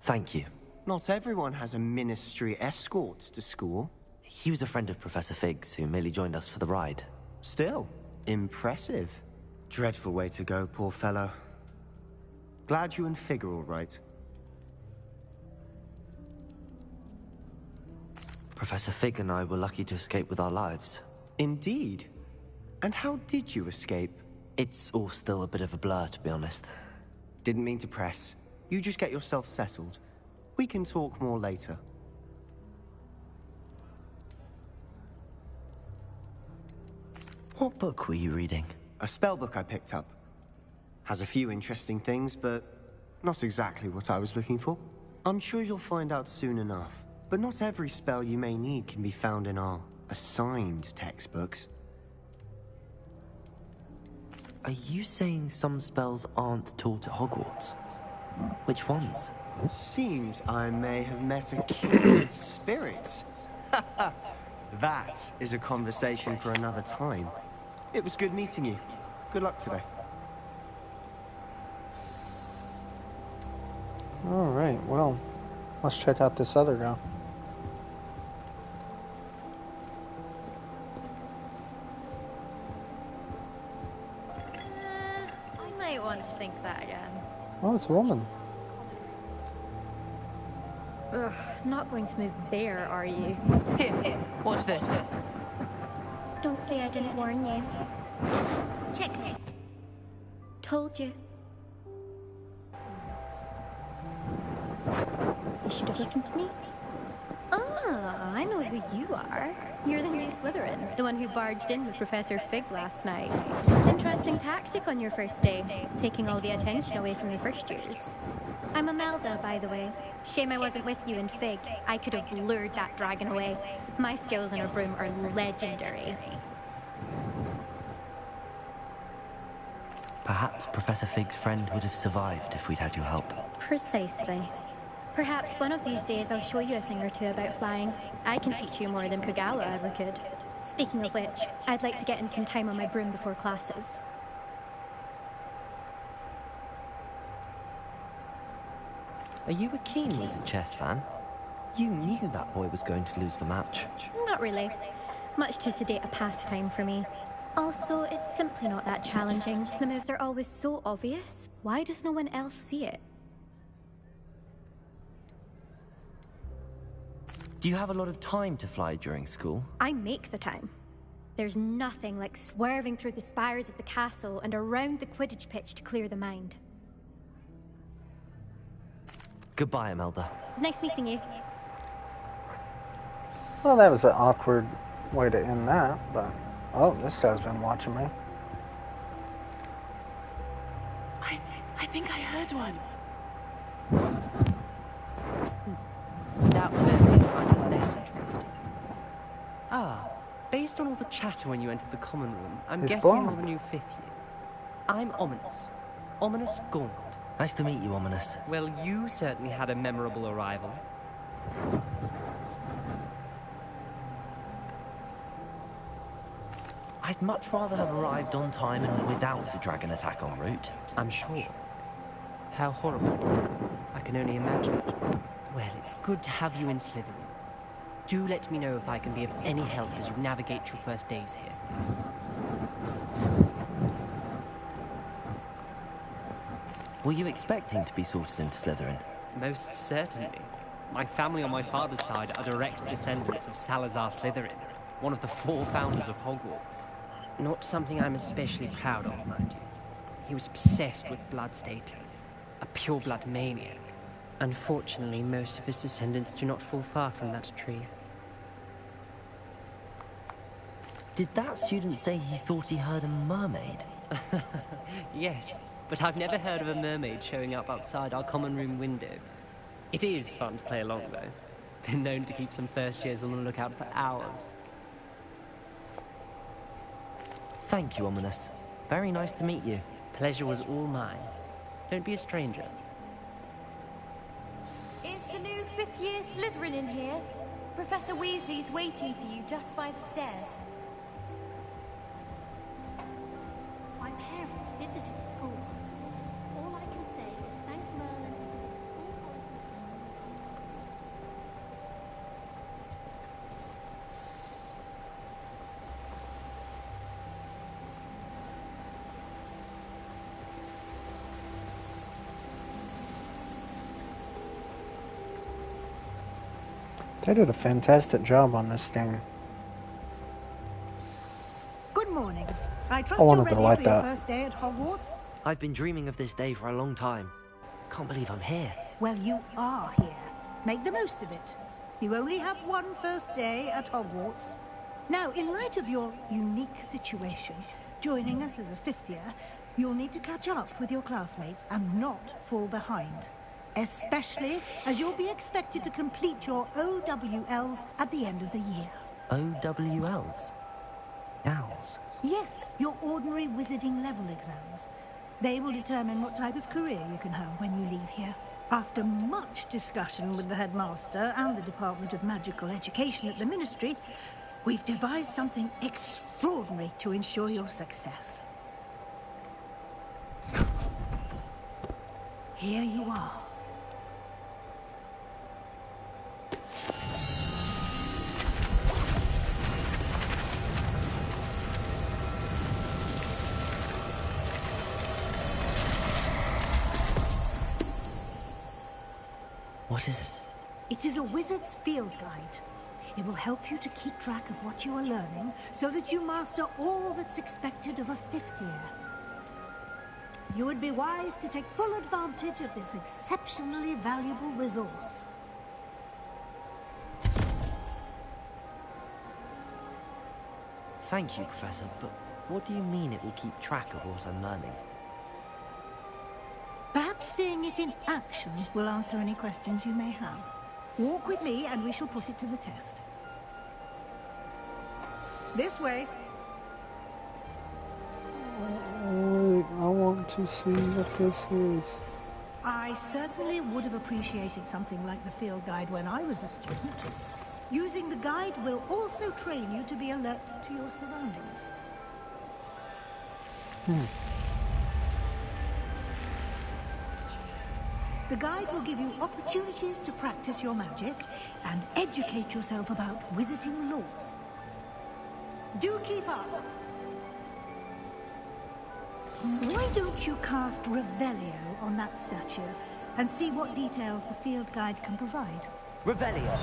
Thank you. Not everyone has a ministry escort to school. He was a friend of Professor Fig's who merely joined us for the ride. Still, impressive. Dreadful way to go, poor fellow. Glad you and Fig are all right. Professor Fig and I were lucky to escape with our lives. Indeed. And how did you escape? It's all still a bit of a blur, to be honest. Didn't mean to press. You just get yourself settled. We can talk more later. What book were you reading? A spell book I picked up. Has a few interesting things, but not exactly what I was looking for. I'm sure you'll find out soon enough. But not every spell you may need can be found in our assigned textbooks. Are you saying some spells aren't taught at Hogwarts? Which ones? Seems I may have met a kindred spirit. That is a conversation for another time. It was good meeting you. Good luck today. Alright, well, let's check out this other guy. I might want to think that again. Oh, it's a woman. Ugh, not going to move there, are you? Here, watch this. Don't say I didn't warn you. Checkmate. Told you. You should have listened to me. Ah, I know who you are. You're the new Slytherin, the one who barged in with Professor Fig last night. Interesting tactic on your first day, taking all the attention away from the first years. I'm Imelda, by the way. Shame I wasn't with you in Fig. I could have lured that dragon away. My skills in a broom are legendary. Perhaps Professor Fig's friend would have survived if we'd had your help. Precisely. Perhaps one of these days I'll show you a thing or two about flying. I can teach you more than Kogawa ever could. Speaking of which, I'd like to get in some time on my broom before classes. Are you a keen Wizard Chess fan? You knew that boy was going to lose the match. Not really. Much too sedate a pastime for me. Also, it's simply not that challenging. The moves are always so obvious. Why does no one else see it? Do you have a lot of time to fly during school? I make the time. There's nothing like swerving through the spires of the castle and around the Quidditch pitch to clear the mind. Goodbye, Imelda. Nice meeting you. Well, that was an awkward way to end that, but... Oh, this guy's been watching me. I think I heard one. That was find us that interesting. Ah, based on all the chatter when you entered the common room, I'm He's guessing blonde. you're the new 5th year. I'm Ominous. Ominous Gaunt. Nice to meet you, Ominous. Well, you certainly had a memorable arrival. I'd much rather have arrived on time and without a dragon attack en route. I'm sure. How horrible. I can only imagine. Well, it's good to have you in Slytherin. Do let me know if I can be of any help as you navigate your first days here. Were you expecting to be sorted into Slytherin? Most certainly. My family on my father's side are direct descendants of Salazar Slytherin, one of the 4 founders of Hogwarts. Not something I'm especially proud of, mind you. He was obsessed with blood status, a pure-blood maniac. Unfortunately, most of his descendants do not fall far from that tree. Did that student say he thought he heard a mermaid? Yes, but I've never heard of a mermaid showing up outside our common room window. It is fun to play along, though. Been known to keep some first years on the lookout for hours. Thank you, Ominous. Very nice to meet you. Pleasure was all mine. Don't be a stranger. Is the new 5th year Slytherin in here? Professor Weasley's waiting for you just by the stairs. My parents visited the school once. All I can say is thank Merlin. They did a fantastic job on this game. Good morning. I trust I you're wanted to ready like for your that. first day at Hogwarts? I've been dreaming of this day for a long time. Can't believe I'm here. Well, you are here. Make the most of it. You only have one first day at Hogwarts. Now, in light of your unique situation, joining us as a fifth year, you'll need to catch up with your classmates and not fall behind. Especially as you'll be expected to complete your OWLs at the end of the year. OWLs? Owls? Yes, your ordinary wizarding level exams. They will determine what type of career you can have when you leave here. After much discussion with the headmaster and the Department of Magical Education at the Ministry, we've devised something extraordinary to ensure your success. Here you are. What is it? It is a wizard's field guide. It will help you to keep track of what you are learning so that you master all that's expected of a fifth year. You would be wise to take full advantage of this exceptionally valuable resource. Thank you, Professor, but what do you mean it will keep track of what I'm learning? Perhaps seeing it in action will answer any questions you may have. Walk with me and we shall put it to the test. This way. I want to see what this is. I certainly would have appreciated something like the field guide when I was a student. Using the guide will also train you to be alert to your surroundings. The guide will give you opportunities to practice your magic and educate yourself about wizarding lore. Do keep up! Why don't you cast Revelio on that statue and see what details the field guide can provide? Revelio!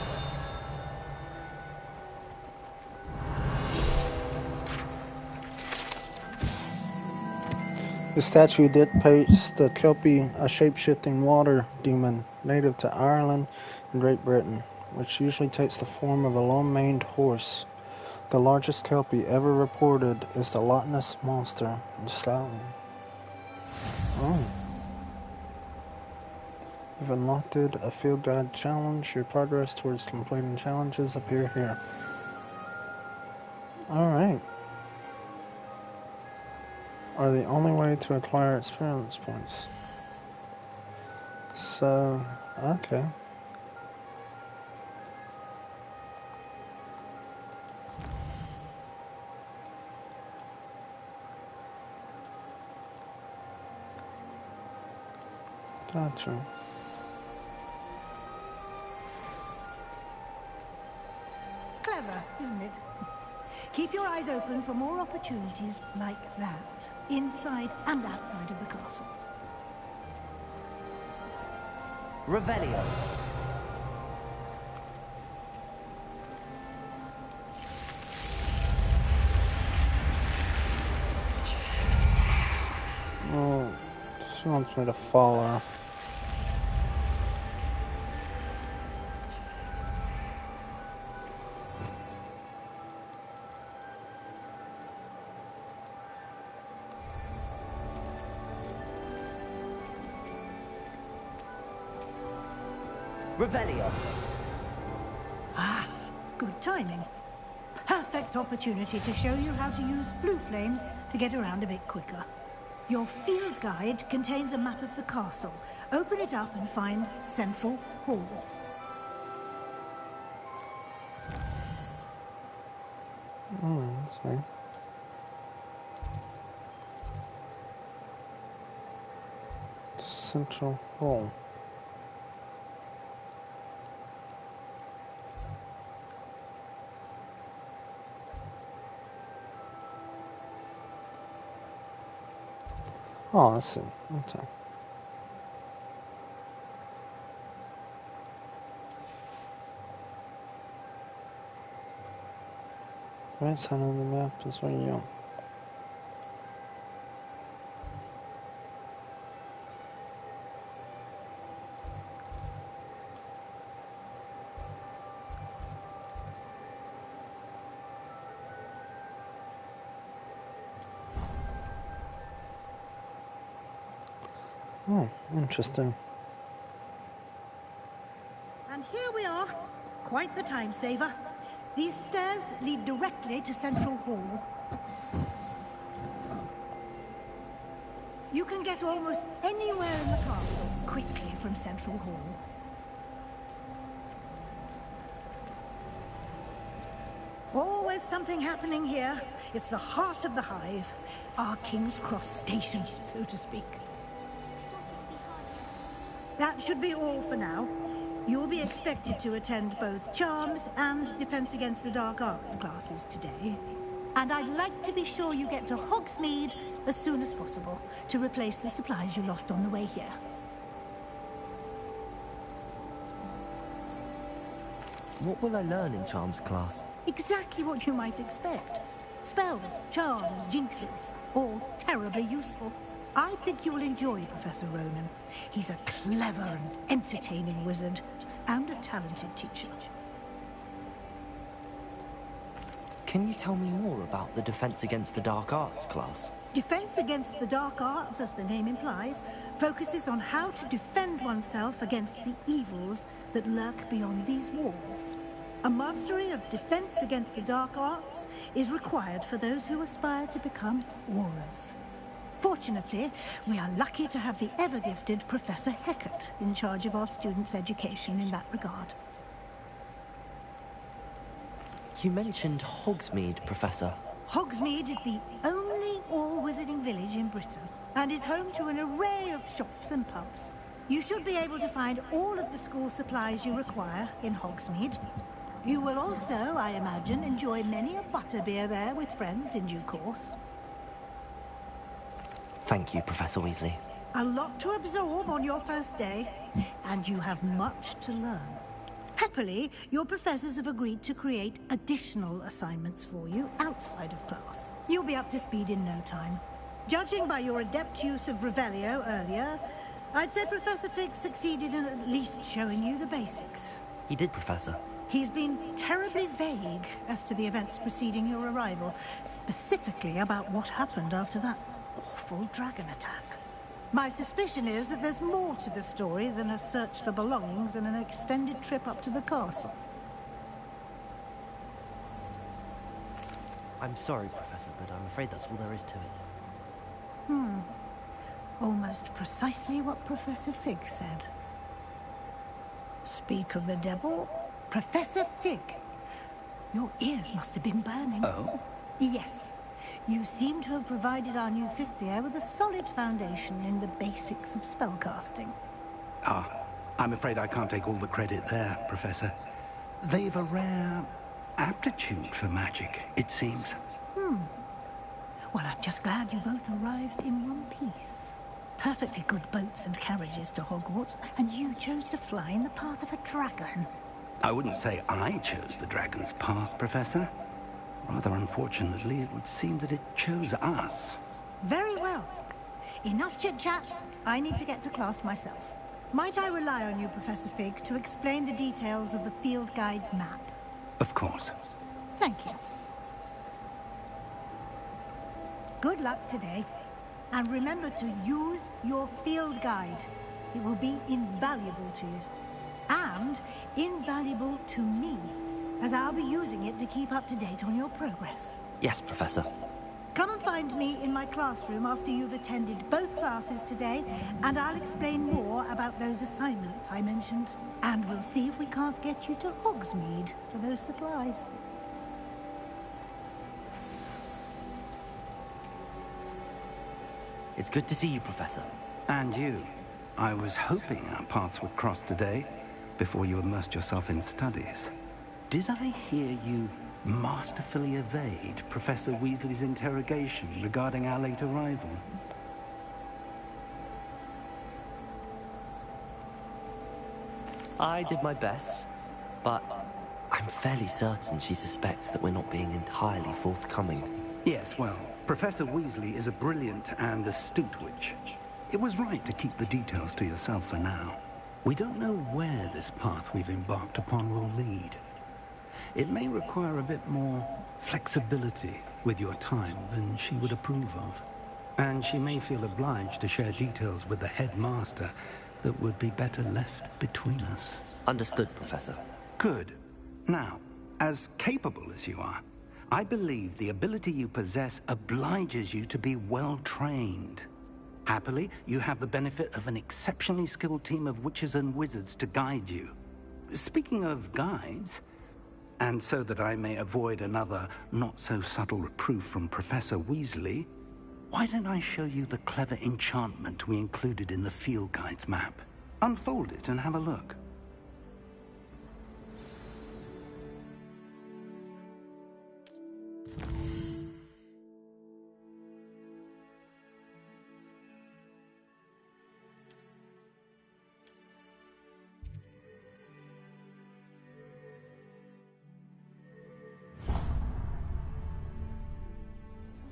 The statue depicts the Kelpie, a shape-shifting water demon native to Ireland and Great Britain, which usually takes the form of a long-maned horse. The largest Kelpie ever reported is the Loch Ness Monster in Scotland. Oh. You've unlocked a field guide challenge. Your progress towards completing challenges appear here. Alright. Are the only way to acquire experience points. So, okay. Gotcha. Clever, isn't it? Keep your eyes open for more opportunities like that, inside and outside of the castle. Revelio. Well, she wants me to follow her. Revelio. Ah, good timing. Perfect opportunity to show you how to use blue flames to get around a bit quicker. Your field guide contains a map of the castle. Open it up and find Central Hall. Okay. Central Hall. Oh, I see. Okay. Right side on the map is where you... Oh, interesting. And here we are. Quite the time saver. These stairs lead directly to Central Hall. You can get almost anywhere in the castle quickly from Central Hall. Always something happening here. It's the heart of the hive. Our King's Cross station, so to speak. That should be all for now. You'll be expected to attend both Charms and Defense Against the Dark Arts classes today. And I'd like to be sure you get to Hogsmeade as soon as possible to replace the supplies you lost on the way here. What will I learn in Charms class? Exactly what you might expect. Spells, charms, jinxes, all terribly useful. I think you will enjoy Professor Ronan. He's a clever and entertaining wizard, and a talented teacher. Can you tell me more about the Defense Against the Dark Arts class? Defense Against the Dark Arts, as the name implies, focuses on how to defend oneself against the evils that lurk beyond these walls. A mastery of Defense Against the Dark Arts is required for those who aspire to become Aurors. Fortunately, we are lucky to have the ever-gifted Professor Hecat in charge of our students' education in that regard. You mentioned Hogsmeade, Professor. Hogsmeade is the only all-wizarding village in Britain, and is home to an array of shops and pubs. You should be able to find all of the school supplies you require in Hogsmeade. You will also, I imagine, enjoy many a butterbeer there with friends in due course. Thank you, Professor Weasley. A lot to absorb on your first day, and you have much to learn. Happily, your professors have agreed to create additional assignments for you outside of class. You'll be up to speed in no time. Judging by your adept use of Revelio earlier, I'd say Professor Fig succeeded in at least showing you the basics. He did, Professor. He's been terribly vague as to the events preceding your arrival, specifically about what happened after that awful dragon attack. My suspicion is that there's more to the story than a search for belongings and an extended trip up to the castle. I'm sorry, Professor, but I'm afraid that's all there is to it. Almost precisely what Professor Fig said. Speak of the devil, Professor Fig. Your ears must have been burning. Oh? Yes. You seem to have provided our new fifth year with a solid foundation in the basics of spellcasting. I'm afraid I can't take all the credit there, Professor. They've a rare aptitude for magic, it seems. Well, I'm just glad you both arrived in one piece. Perfectly good boats and carriages to Hogwarts, and you chose to fly in the path of a dragon. I wouldn't say I chose the dragon's path, Professor. Rather unfortunately, it would seem that it chose us. Very well. Enough chit-chat. I need to get to class myself. Might I rely on you, Professor Fig, to explain the details of the field guide's map? Of course. Thank you. Good luck today. And remember to use your field guide. It will be invaluable to you. And invaluable to me, as I'll be using it to keep up to date on your progress. Yes, Professor. Come and find me in my classroom after you've attended both classes today, and I'll explain more about those assignments I mentioned. And we'll see if we can't get you to Hogsmeade for those supplies. It's good to see you, Professor. And you. I was hoping our paths would cross today, before you immersed yourself in studies. Did I hear you masterfully evade Professor Weasley's interrogation regarding our late arrival? I did my best, but I'm fairly certain she suspects that we're not being entirely forthcoming. Yes, well, Professor Weasley is a brilliant and astute witch. It was right to keep the details to yourself for now. We don't know where this path we've embarked upon will lead. It may require a bit more flexibility with your time than she would approve of. And she may feel obliged to share details with the headmaster that would be better left between us. Understood, Professor. Good. Now, as capable as you are, I believe the ability you possess obliges you to be well trained. Happily, you have the benefit of an exceptionally skilled team of witches and wizards to guide you. Speaking of guides, and so that I may avoid another not-so-subtle reproof from Professor Weasley, why don't I show you the clever enchantment we included in the field guide's map? Unfold it and have a look.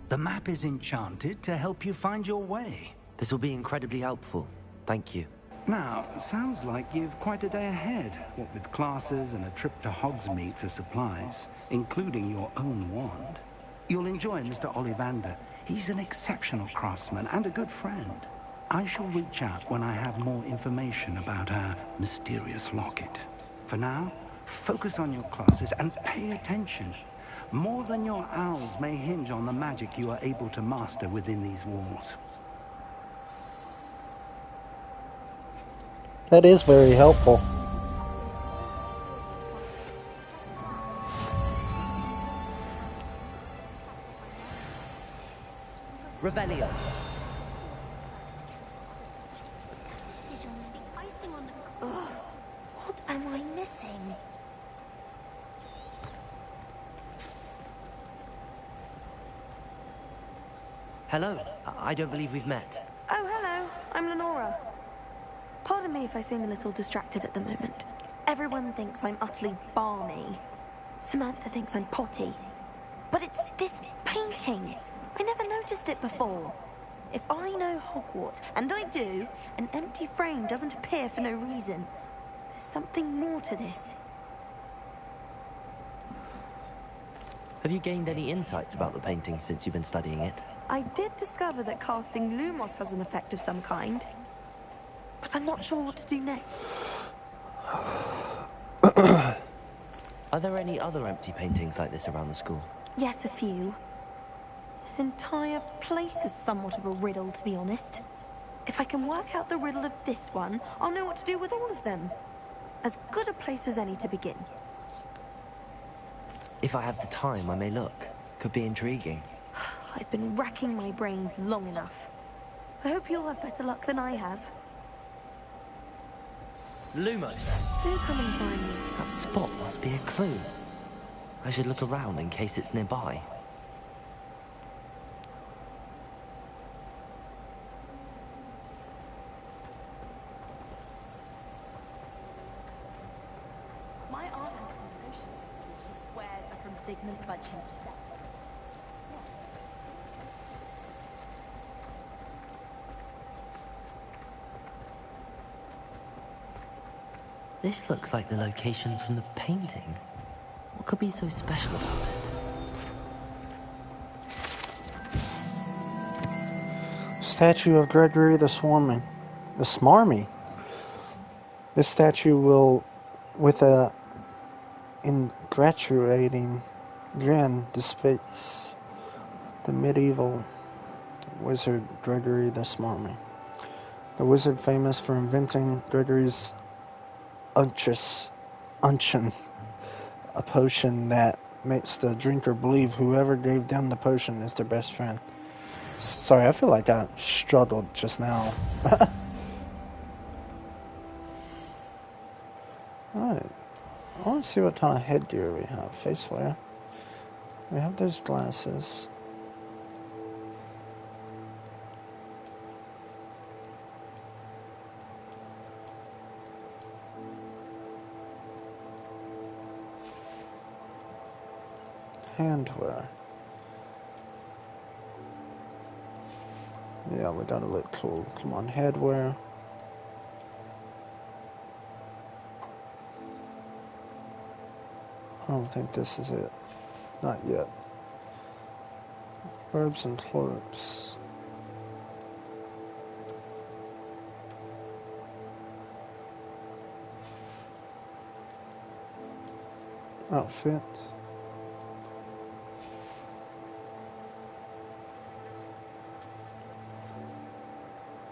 The map is enchanted to help you find your way. This will be incredibly helpful. Thank you. Now, sounds like you've quite a day ahead, what with classes and a trip to Hogsmeade for supplies, including your own wand. You'll enjoy Mr. Ollivander. He's an exceptional craftsman and a good friend. I shall reach out when I have more information about our mysterious locket. For now, focus on your classes and pay attention. More than your owls may hinge on the magic you are able to master within these walls. That is very helpful. Revelio. What am I missing? Hello. I don't believe we've met. Oh, hello. I'm Lenora. Pardon me if I seem a little distracted at the moment. Everyone thinks I'm utterly balmy. Samantha thinks I'm potty. But it's this painting. I never noticed it before. If I know Hogwarts, and I do, an empty frame doesn't appear for no reason. There's something more to this. Have you gained any insights about the painting since you've been studying it? I did discover that casting Lumos has an effect of some kind. But I'm not sure what to do next. Are there any other empty paintings like this around the school? Yes, a few. This entire place is somewhat of a riddle, to be honest. If I can work out the riddle of this one, I'll know what to do with all of them. As good a place as any to begin. If I have the time, I may look. Could be intriguing. I've been racking my brains long enough. I hope you'll have better luck than I have. Lumos. Do come and find me. That spot must be a clue. I should look around in case it's nearby. My aunt and promotions recipes she swears are from Sigmund Budgeon. This looks like the location from the painting. What could be so special about it? Statue of Gregory the Smarmy. This statue will, with a ingratiating grin, displays the medieval wizard Gregory the Smarmy. The wizard famous for inventing Gregory's unction, a potion that makes the drinker believe whoever gave them the potion is their best friend. Sorry, I feel like I struggled just now. Alright, I want to see what kind of headgear we have. Face wear. We have those glasses. Handwear. Yeah, we gotta look cool. Come on, headwear. I don't think this is it. Not yet. Robes and cloaks. Outfit.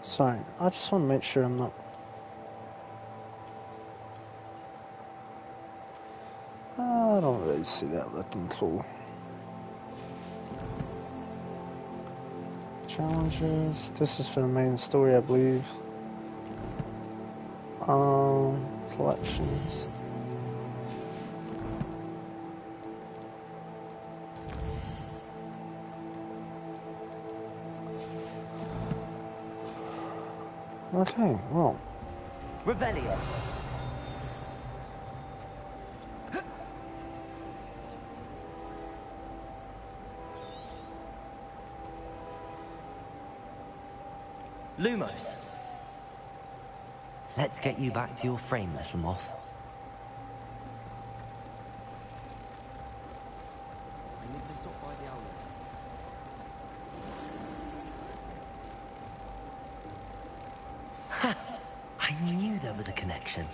Sorry, I just want to make sure I'm not... I don't really see that looking cool. Challenges. This is for the main story, I believe. Collections. Okay, well. Revelio. Lumos. Let's get you back to your frame, little moth. I need to stop by the outlet. Ha! I knew there was a connection.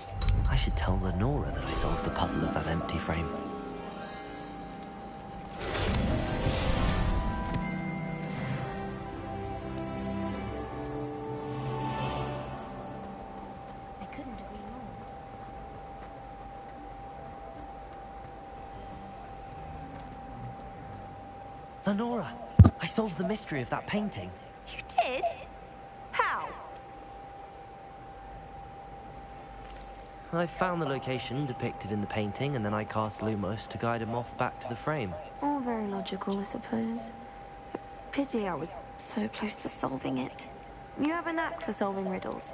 I should tell Lenora that I solved the puzzle of that empty frame. I couldn't agree more. Lenora, I solved the mystery of that painting. You did? How? I found the location depicted in the painting, and then I cast Lumos to guide a moth back to the frame. All very logical, I suppose. Pity I was so close to solving it. You have a knack for solving riddles.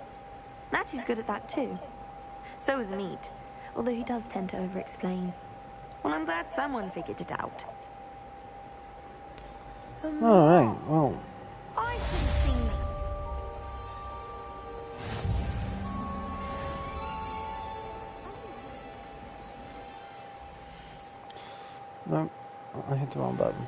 Natty's good at that too. So is Meat, although he does tend to over-explain. Well, I'm glad someone figured it out. Alright, well. I should have seen that. Nope, I hit the wrong button.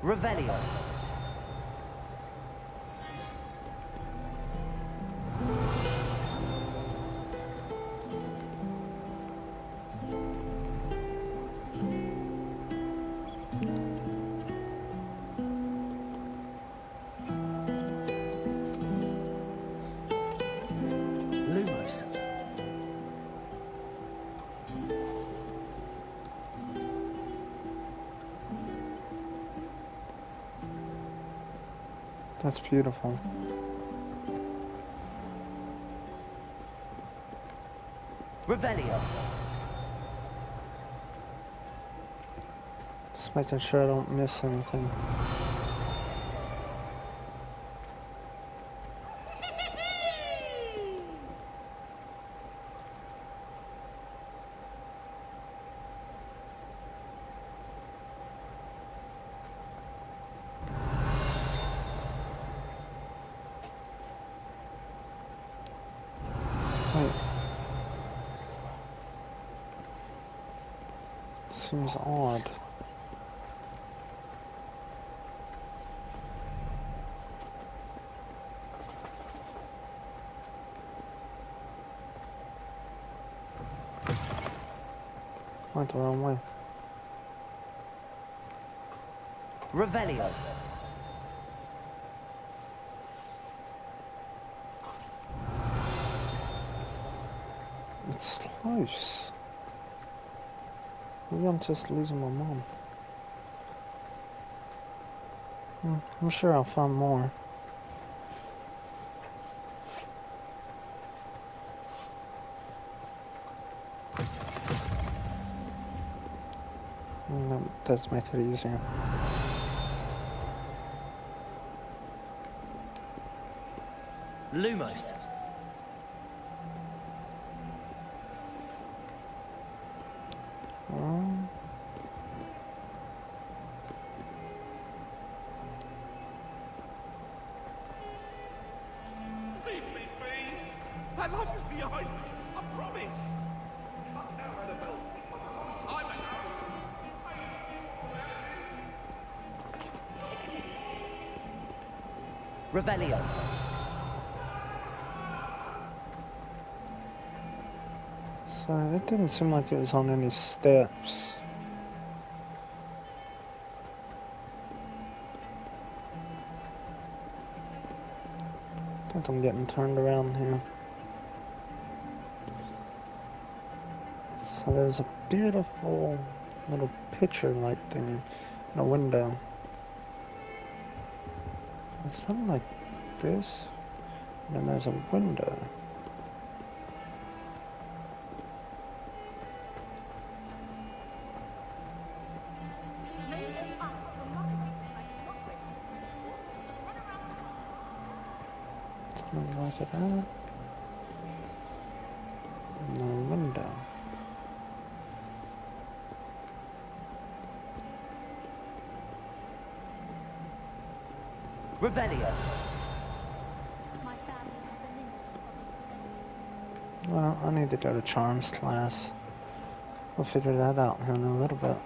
Revelio. Lumos. That's beautiful. Revelio. Just making sure I don't miss anything. Seems odd. Went the wrong way. Revelio. It's close. Maybe I'm just losing my mom. I'm sure I'll find more. That does make it easier. Lumos. Leave me be! That light is behind me, I promise! Cut down Annabelle. I'm a... Revelio. So it didn't seem like it was on any steps. I think I'm getting turned around here. So there's a beautiful little picture light thing in a window. It's something like this, and then there's a window. Something like that. And then a window. Revelio. Well, I need to go to Charms class. We'll figure that out here in a little bit.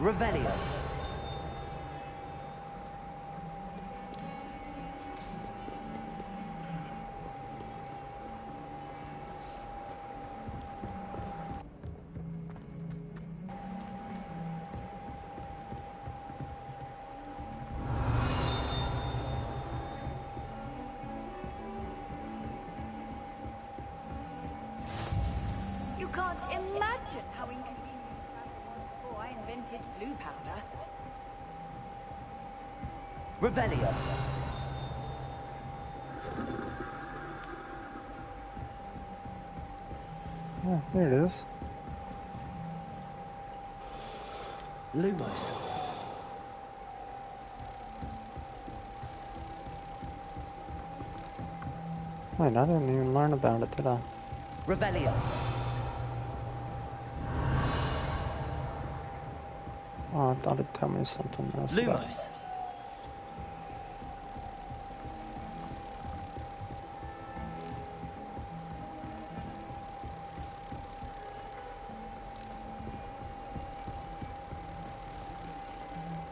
Revelio. You can't imagine how inconvenient travel was before I invented flu powder. Revelio. Yeah, there it is. Lumos. Wait, I didn't even learn about it, did I? Revelio. Oh, I thought it'd tell me something else. Lumos.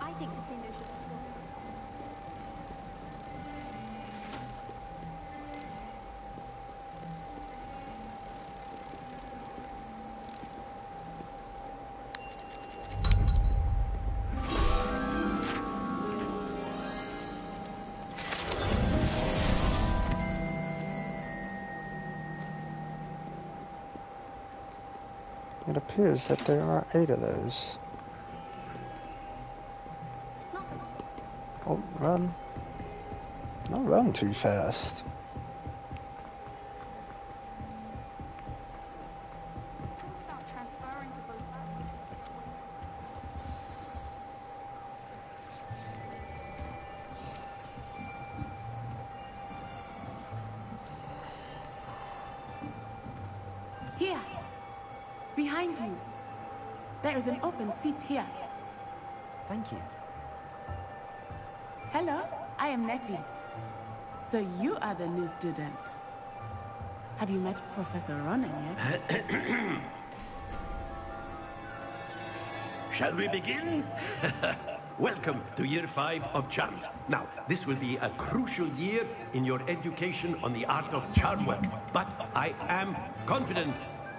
I think the thing is... It appears that there are 8 of those. Oh, run. Don't run too fast. Here! Behind you! There is an open seat here. Thank you. Hello, I am Nettie. So you are the new student. Have you met Professor Ronan yet? Shall we begin? Welcome to Year 5 of Charms. Now, this will be a crucial year in your education on the art of charm work, but I am confident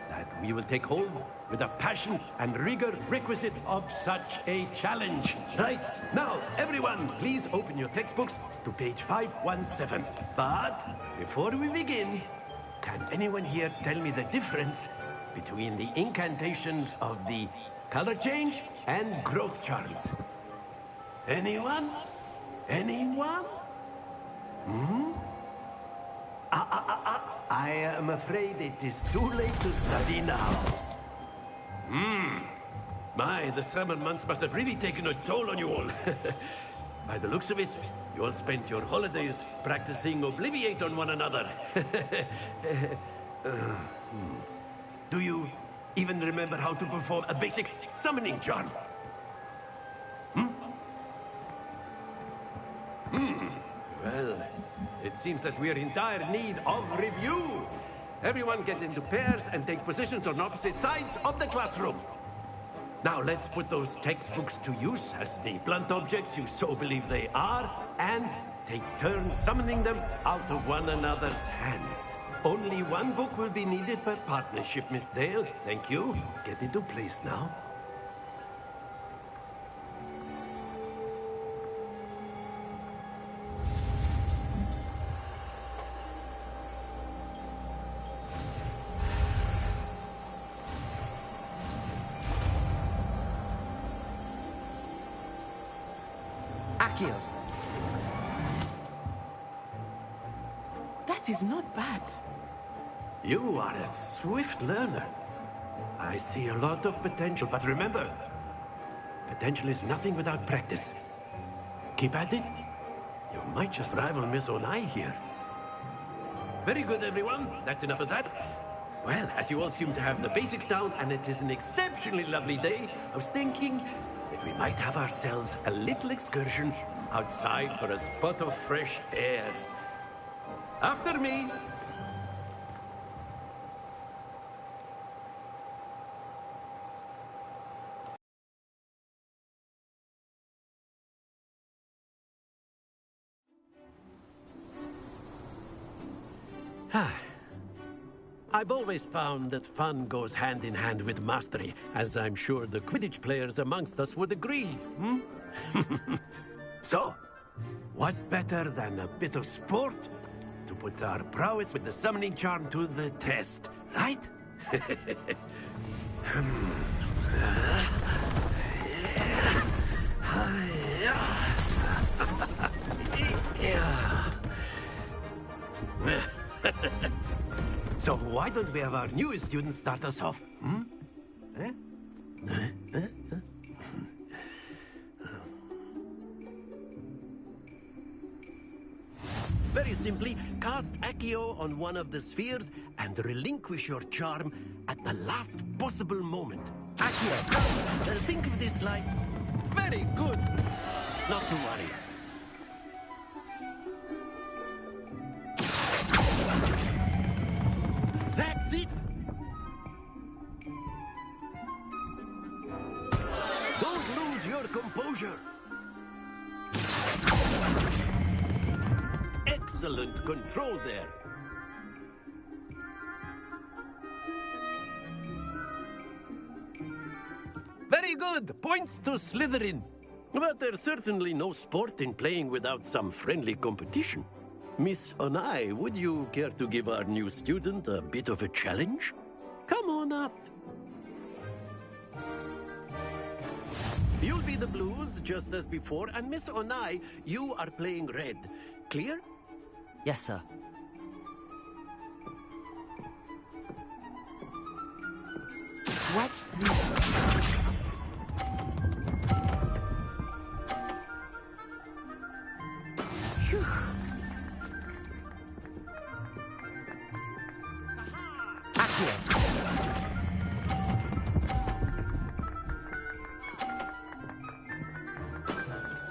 that we will take hold with the passion and rigor requisite of such a challenge. Right, now, everyone, please open your textbooks to page 517. But before we begin, can anyone here tell me the difference between the incantations of the color change and growth charms? Anyone? Anyone? Hmm? I am afraid it is too late to study now. My, the summer months must have really taken a toll on you all. By the looks of it, you all spent your holidays practicing Obliviate on one another. Do you even remember how to perform a basic summoning charm? Well, it seems that we are in dire need of review. Everyone get into pairs and take positions on opposite sides of the classroom. Now let's put those textbooks to use as the blunt objects you so believe they are, and take turns summoning them out of one another's hands. Only one book will be needed per partnership, Miss Dale. Thank you. Get into place now. Accio. That is not bad. You are a swift learner. I see a lot of potential, but remember, potential is nothing without practice. Keep at it. You might just rival Miss Onai here. Very good, everyone. That's enough of that. Well, as you all seem to have the basics down, and it is an exceptionally lovely day, I was thinking that we might have ourselves a little excursion outside for a spot of fresh air. After me. I've always found that fun goes hand in hand with mastery, as I'm sure the Quidditch players amongst us would agree, So, what better than a bit of sport to put our prowess with the summoning charm to the test, right? So why don't we have our newest student start us off? Very simply, cast Accio on one of the spheres and relinquish your charm at the last possible moment. Accio, think of this like... Very good. Not to worry. That's it! Don't lose your composure. Excellent control there. Very good. Points to Slytherin. But there's certainly no sport in playing without some friendly competition. Miss Onai, would you care to give our new student a bit of a challenge? Come on up. You'll be the blues, just as before, and Miss Onai, you are playing red. Clear? Yes, sir. Watch this. Phew.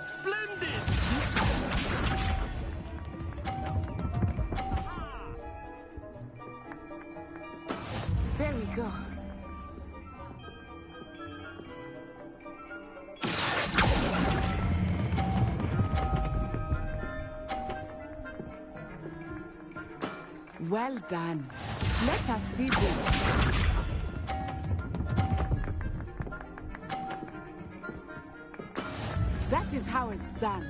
Splendid! There we go. Well done. Let us see this. how it's done.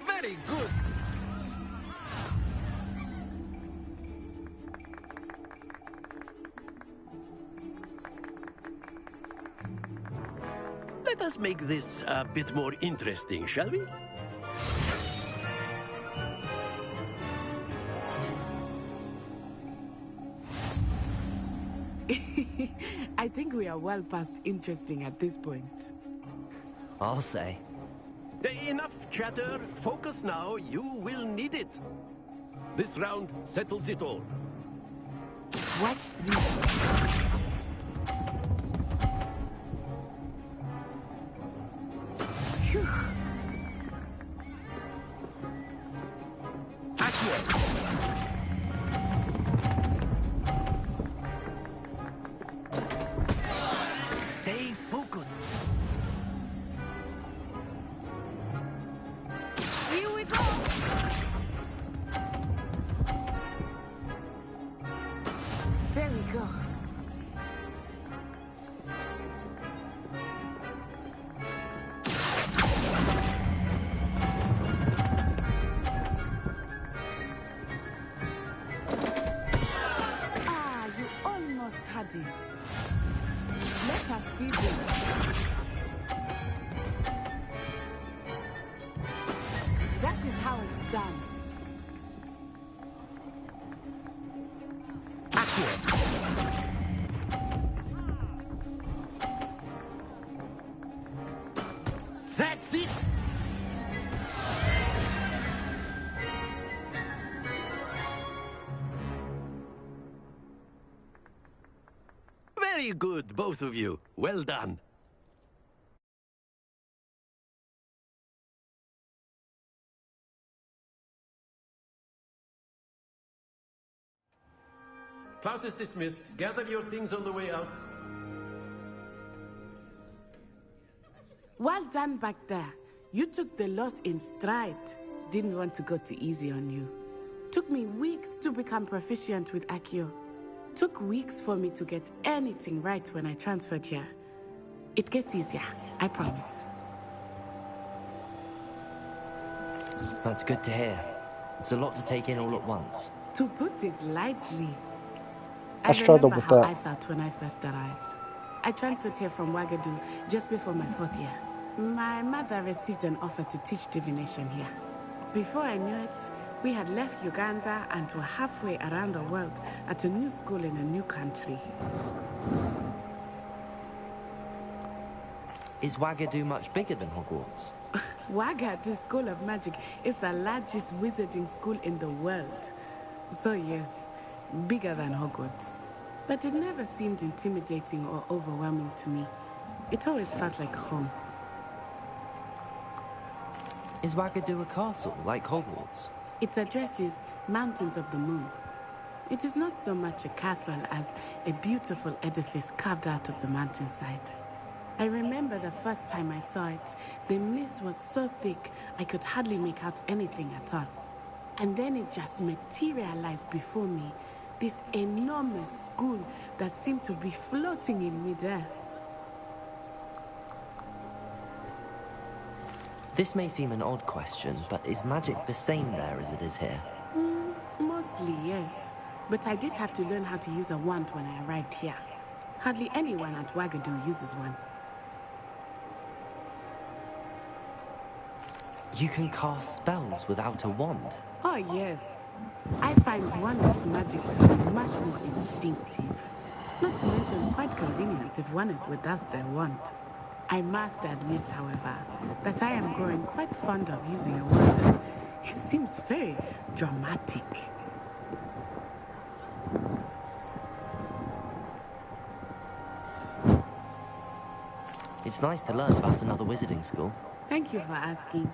Very good. Let us make this a bit more interesting, shall we? I think we are well past interesting at this point. I'll say. Enough chatter. Focus now. You will need it. This round settles it all. Watch this. Phew. Stay focused. Here we go. There we go. Ah, you almost had it. Let us see this. That is how it's done. That's it. Very good, both of you. Well done. Class is dismissed. Gather your things on the way out. Well done back there. You took the loss in stride. Didn't want to go too easy on you. Took me weeks to become proficient with Accio. Took weeks for me to get anything right when I transferred here. It gets easier, I promise. That's good to hear. It's a lot to take in all at once. To put it lightly, I struggled with how that. I felt when I first arrived. I transferred here from Wagadu just before my 4th year. My mother received an offer to teach divination here. Before I knew it, we had left Uganda and were halfway around the world at a new school in a new country. Is Wagadu much bigger than Hogwarts? Wagadu School of Magic is the largest wizarding school in the world. So yes, bigger than Hogwarts. But it never seemed intimidating or overwhelming to me. It always felt like home. Is Wagadu a castle, like Hogwarts? Its address is Mountains of the Moon. It is not so much a castle as a beautiful edifice carved out of the mountainside. I remember the first time I saw it, the mist was so thick I could hardly make out anything at all. And then it just materialized before me, this enormous school that seemed to be floating in midair. This may seem an odd question, but is magic the same there as it is here? Mostly, yes. But I did have to learn how to use a wand when I arrived here. Hardly anyone at Wagadu uses one. You can cast spells without a wand? Oh, yes. I find wandless magic to be much more instinctive. Not to mention quite convenient if one is without their wand. I must admit, however, that I am growing quite fond of using a wand. It seems very dramatic. It's nice to learn about another wizarding school. Thank you for asking.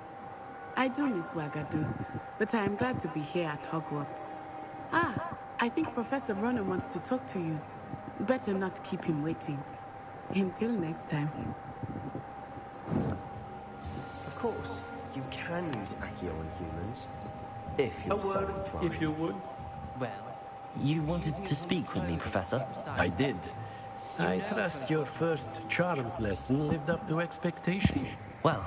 I do miss Wagadu, but I am glad to be here at Hogwarts. Ah, I think Professor Ronan wants to talk to you. Better not keep him waiting. Until next time. Of course, you can use Accio on humans. If A you're so word, inclined. if you would. Well, You wanted to speak with me, Professor? I did. I trust your first charms lesson lived up to expectation. Well,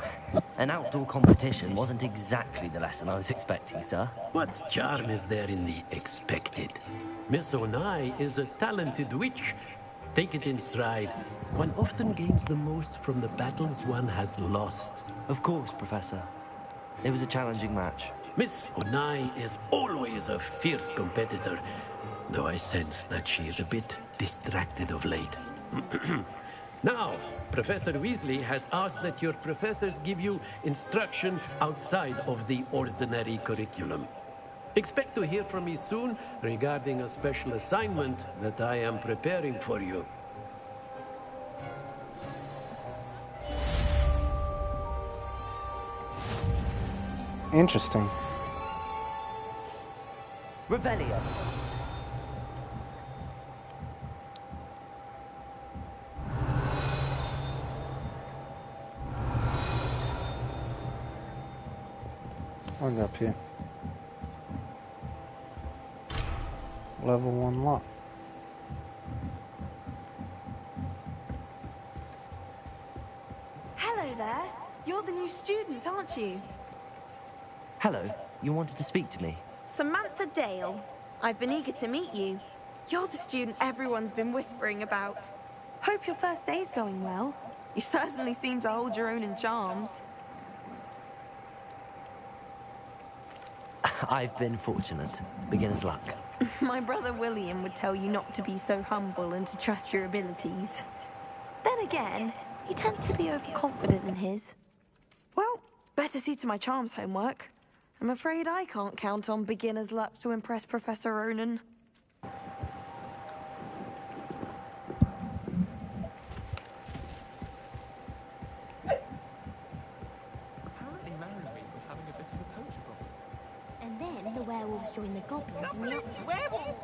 an outdoor competition wasn't exactly the lesson I was expecting, sir. What charm is there in the expected? Miss Onai is a talented witch. Take it in stride. One often gains the most from the battles one has lost. Of course, Professor. It was a challenging match. Miss Onai is always a fierce competitor, though I sense that she is a bit distracted of late. Now, Professor Weasley has asked that your professors give you instruction outside of the ordinary curriculum. Expect to hear from me soon regarding a special assignment that I am preparing for you. Interesting. Revelio. I'll go up here. Level 1 lock. Hello there. You're the new student, aren't you? Hello. You wanted to speak to me? Samantha Dale. I've been eager to meet you. You're the student everyone's been whispering about. Hope your first day's going well. You certainly seem to hold your own in charms. I've been fortunate. Beginner's luck. My brother William would tell you not to be so humble and to trust your abilities. Then again, he tends to be overconfident in his. Well, better see to my charms homework. I'm afraid I can't count on beginner's luck to impress Professor Ronan. Apparently Merrywig was having a bit of a poacher problem. And then the werewolves joined the goblins in the opposite.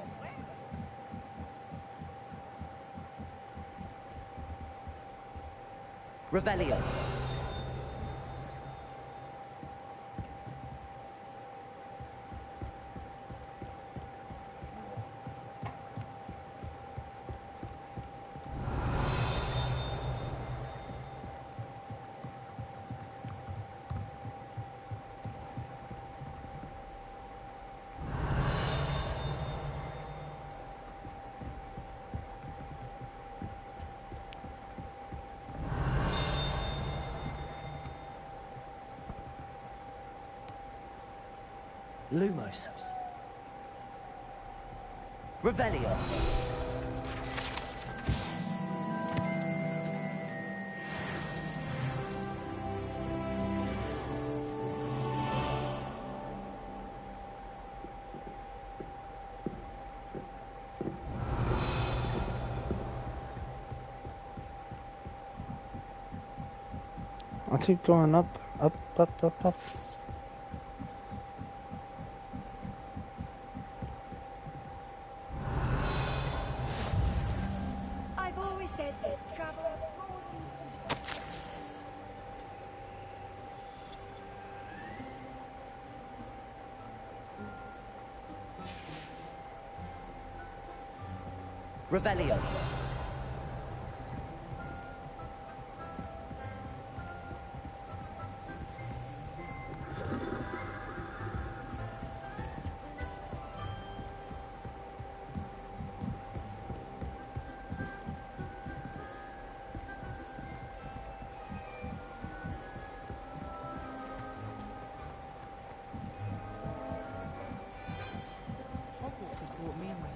Revelio. Lumos. Revelio. I'll keep going up, up, up, up, up. I've always said that travel... Revelio. Hogwarts has brought me and my...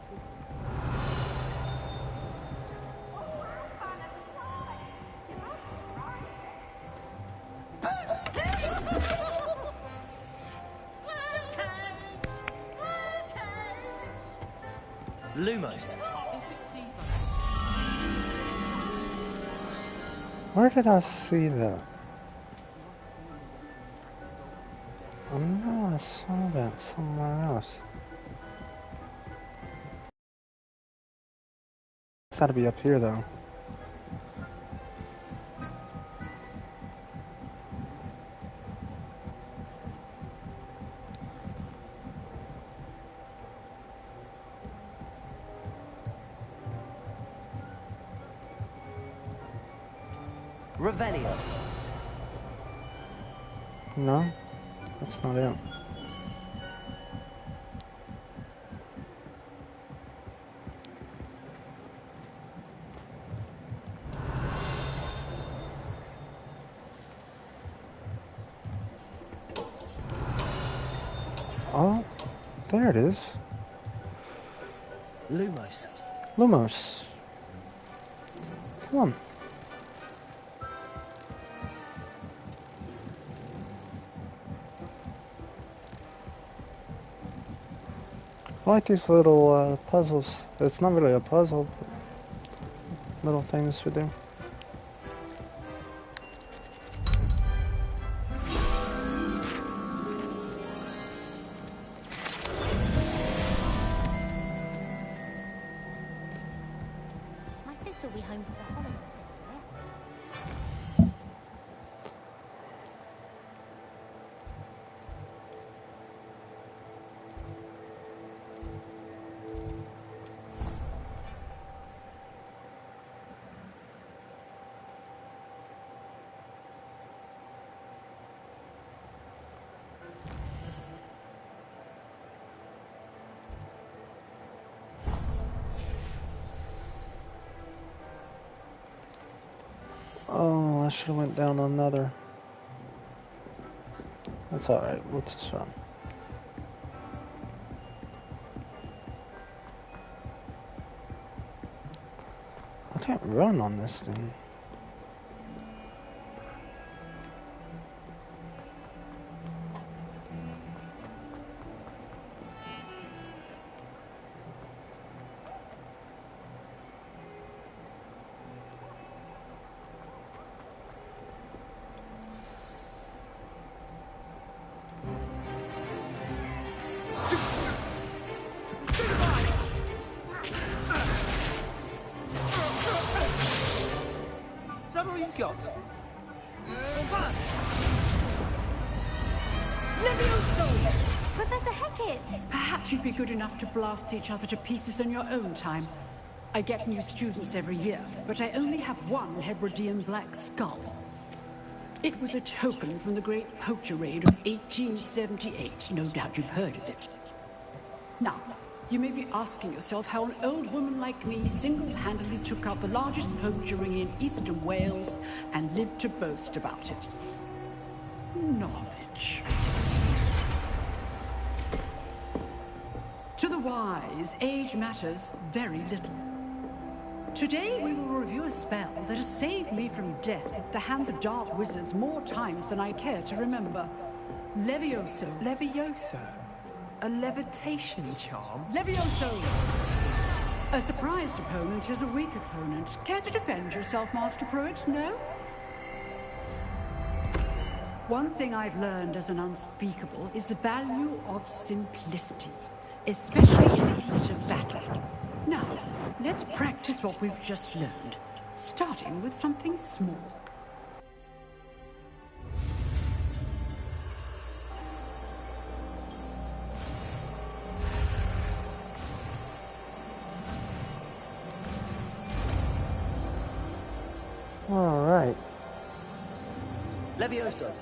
Lumos. Where did I see that? I know I saw that somewhere else. It's gotta be up here though. Revelio. No, that's not it. Oh, there it is. Lumos. Lumos. Come on. I like these little puzzles. It's not really a puzzle, but little things to do. My sister will be home for the holidays. Oh, I should have went down another. That's alright, we'll just run. I can't run on this thing. Is that all you've got? Levioso! Professor Hecat! Perhaps you'd be good enough to blast each other to pieces on your own time. I get new students every year, but I only have one Hebridean black skull. It was a token from the Great Poacher Raid of 1878. No doubt you've heard of it. Now, you may be asking yourself how an old woman like me single-handedly took out the largest poacher ring in eastern Wales and lived to boast about it. Knowledge. To the wise, age matters very little. Today we will review a spell that has saved me from death at the hands of dark wizards more times than I care to remember. Levioso. Levioso? A levitation charm? Levioso! A surprised opponent is a weak opponent. Care to defend yourself, Master Pruitt? No? One thing I've learned as an unspeakable is the value of simplicity, especially in the heat of battle. Now, let's practice what we've just learned, starting with something small. All right. Levioso.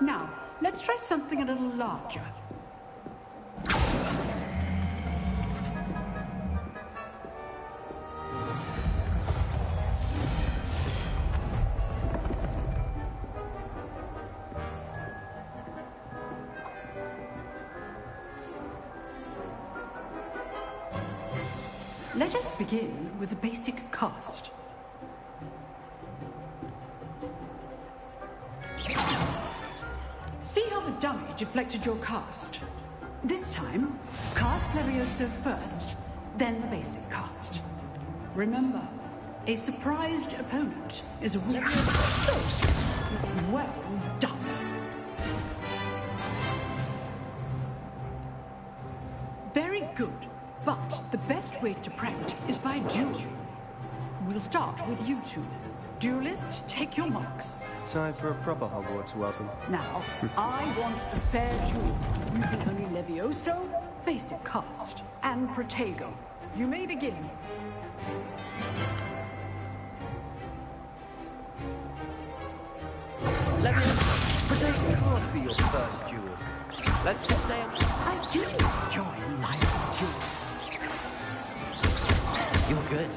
Now, let's try something a little larger. Let us begin with a basic cast. See how the dummy deflected your cast? This time, cast Levioso first, then the basic cast. Remember, a surprised opponent is a weak... Well done. Very good, but the best way to practice is by duel. We'll start with you two. Duelists, take your marks. Time for a proper Hogwarts welcome. Now, I want a fair duel, using only Levioso, basic cast, and Protego. You may begin. Protego can't be your first duel. Let's just say I do enjoy live duels. you're good.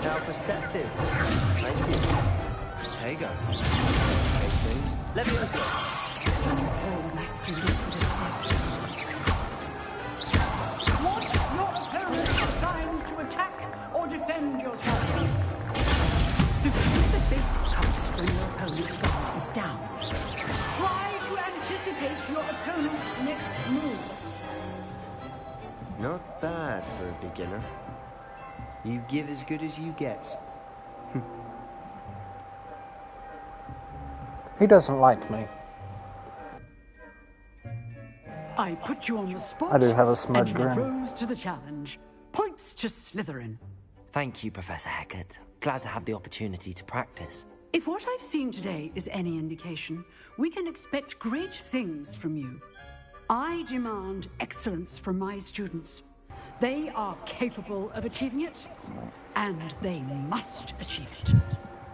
How perceptive. Thank you. Protego. Levioso. Oh, my students would have said. Want your opponent assigned to attack or defend yourselves? So use the basic cast when your opponent's guard is down. Try to anticipate your opponent's next move. Not bad for a beginner. You give as good as you get. He doesn't like me. I put you on the spot. I do have a smug and grin. you rose to the challenge. Points to Slytherin. Thank you, Professor Hecat. Glad to have the opportunity to practice. If what I've seen today is any indication, we can expect great things from you. I demand excellence from my students. They are capable of achieving it, and they must achieve it.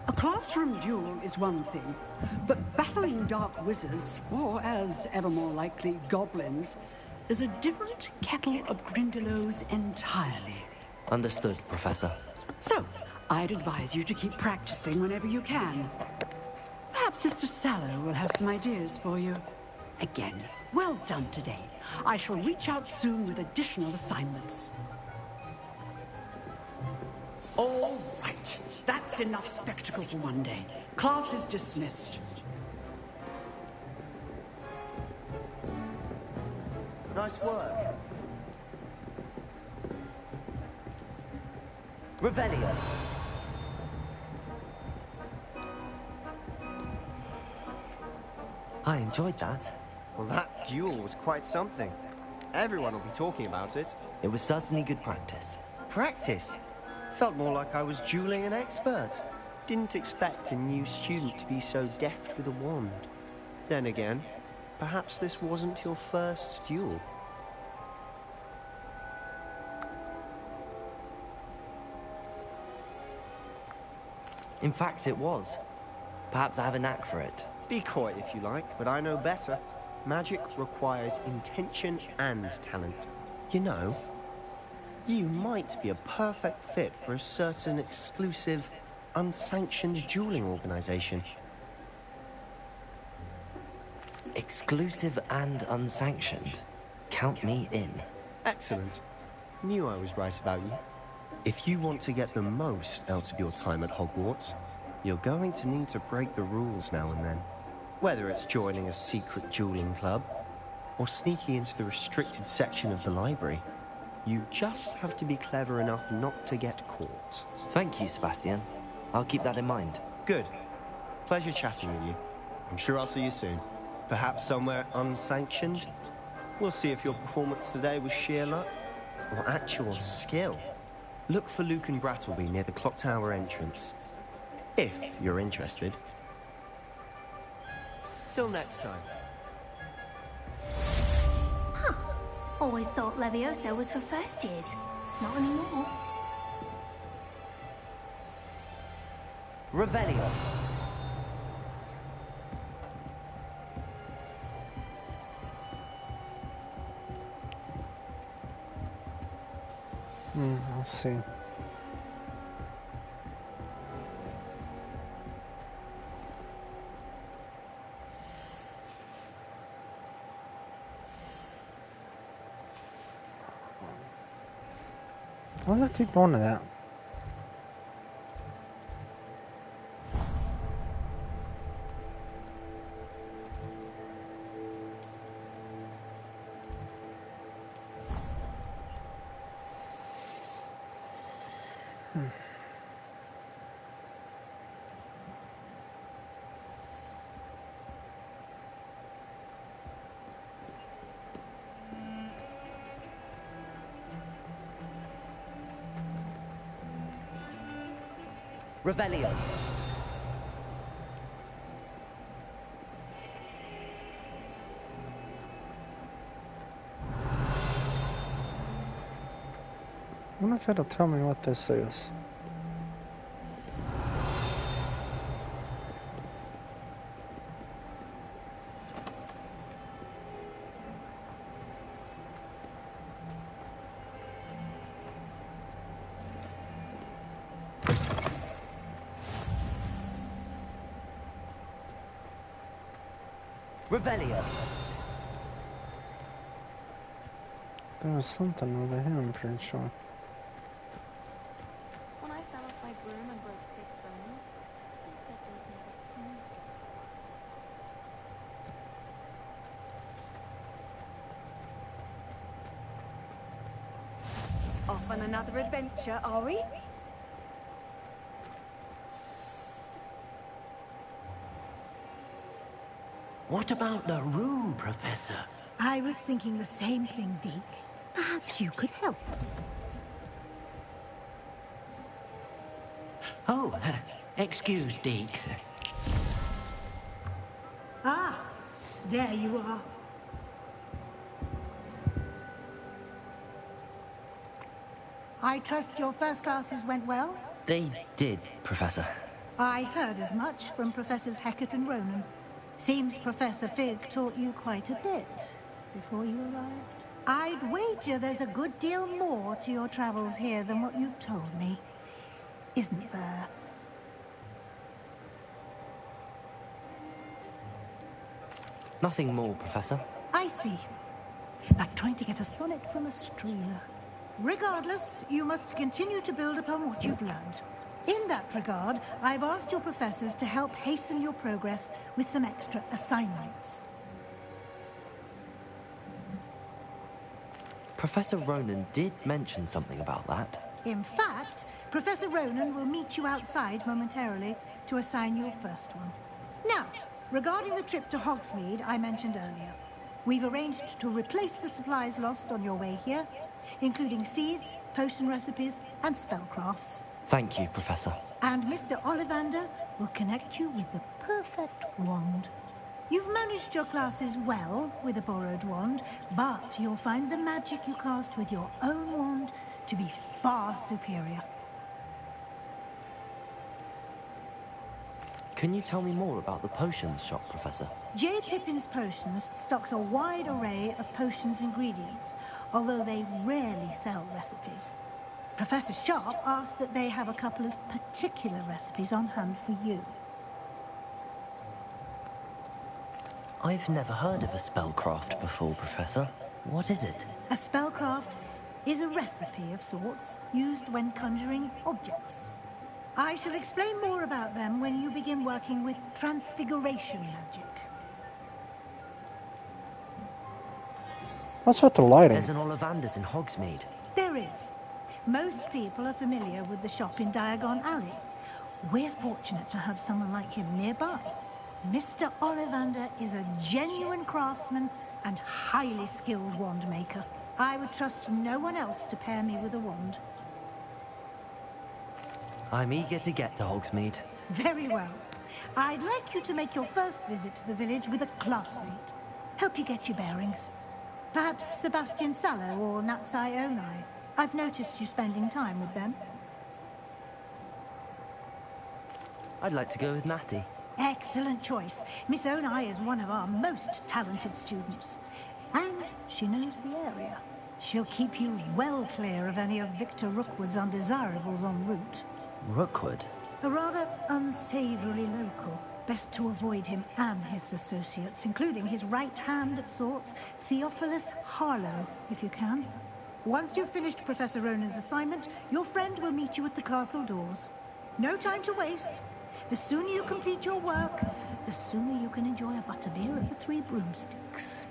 A classroom duel is one thing, but battling dark wizards, or as ever more likely, goblins, is a different kettle of Grindylows entirely. Understood, Professor. So, I'd advise you to keep practicing whenever you can. Perhaps Mr. Sallow will have some ideas for you. Again, well done today. I shall reach out soon with additional assignments. All right. That's enough spectacle for one day. Class is dismissed. Nice work. Revelio. I enjoyed that. Well, that duel was quite something. Everyone will be talking about it. It was certainly good practice. Practice? Felt more like I was dueling an expert. Didn't expect a new student to be so deft with a wand. Then again, perhaps this wasn't your first duel. In fact, it was. Perhaps I have a knack for it. Be coy if you like, but I know better. Magic requires intention and talent. You know, you might be a perfect fit for a certain exclusive, unsanctioned dueling organization. Exclusive and unsanctioned. Count me in. Excellent. Knew I was right about you. If you want to get the most out of your time at Hogwarts, you're going to need to break the rules now and then. Whether it's joining a secret dueling club, or sneaking into the restricted section of the library, you just have to be clever enough not to get caught. Thank you, Sebastian. I'll keep that in mind. Good. Pleasure chatting with you. I'm sure I'll see you soon. Perhaps somewhere unsanctioned? We'll see if your performance today was sheer luck, or actual skill. Look for Luke and Brattleby near the Clock Tower entrance. If you're interested. Till next time. Huh. Always thought Levioso was for first years. Not anymore. Revelio. Let's see. Why does I keep doing that? Revelio. wonder if it'll tell me what this is. Revelio. There was something over here, I'm pretty sure. When I fell off my broom and broke 6 bones, they said they'd never seen something. Off on another adventure, are we? What about the room, Professor? I was thinking the same thing, Deke. Perhaps you could help. Oh, excuse, Deke. Ah, there you are. I trust your first classes went well? They did, Professor. I heard as much from Professors Hecat and Ronan. Seems Professor Fig taught you quite a bit before you arrived. I'd wager there's a good deal more to your travels here than what you've told me. Isn't there? Nothing more, Professor. I see. Like trying to get a sonnet from a streamer. Regardless, you must continue to build upon what you've learned. In that regard, I've asked your professors to help hasten your progress with some extra assignments. Professor Ronan did mention something about that. In fact, Professor Ronan will meet you outside momentarily to assign your first one. Now, regarding the trip to Hogsmeade I mentioned earlier, we've arranged to replace the supplies lost on your way here, including seeds, potion recipes, and spellcrafts. Thank you, Professor. And Mr. Ollivander will connect you with the perfect wand. You've managed your classes well with a borrowed wand, but you'll find the magic you cast with your own wand to be far superior. Can you tell me more about the potions shop, Professor? J. Pippin's Potions stocks a wide array of potions ingredients, although they rarely sell recipes. Professor Sharp asked that they have a couple of particular recipes on hand for you. I've never heard of a spellcraft before, Professor. What is it? A spellcraft is a recipe of sorts used when conjuring objects. I shall explain more about them when you begin working with transfiguration magic. What's with the lighting? There's an Ollivander's in Hogsmeade. There is. Most people are familiar with the shop in Diagon Alley. We're fortunate to have someone like him nearby. Mr. Ollivander is a genuine craftsman and highly skilled wand maker. I would trust no one else to pair me with a wand. I'm eager to get to Hogsmeade. Very well. I'd like you to make your first visit to the village with a classmate. Help you get your bearings. Perhaps Sebastian Sallow or Natsai Onai. I've noticed you spending time with them. I'd like to go with Natty. Excellent choice. Miss Onai is one of our most talented students. And she knows the area. She'll keep you well clear of any of Victor Rookwood's undesirables en route. Rookwood? A rather unsavory local. Best to avoid him and his associates, including his right hand of sorts, Theophilus Harlow, if you can. Once you've finished Professor Ronan's assignment, your friend will meet you at the castle doors. No time to waste. The sooner you complete your work, the sooner you can enjoy a butterbeer at the Three Broomsticks.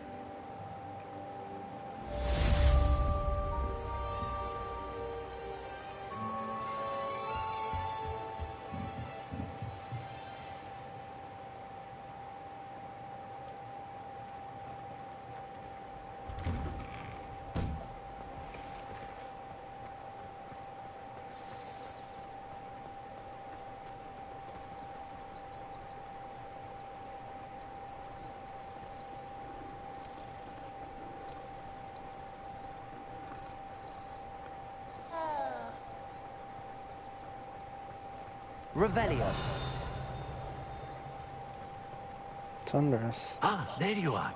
Revelio. Thunderous. Ah, there you are.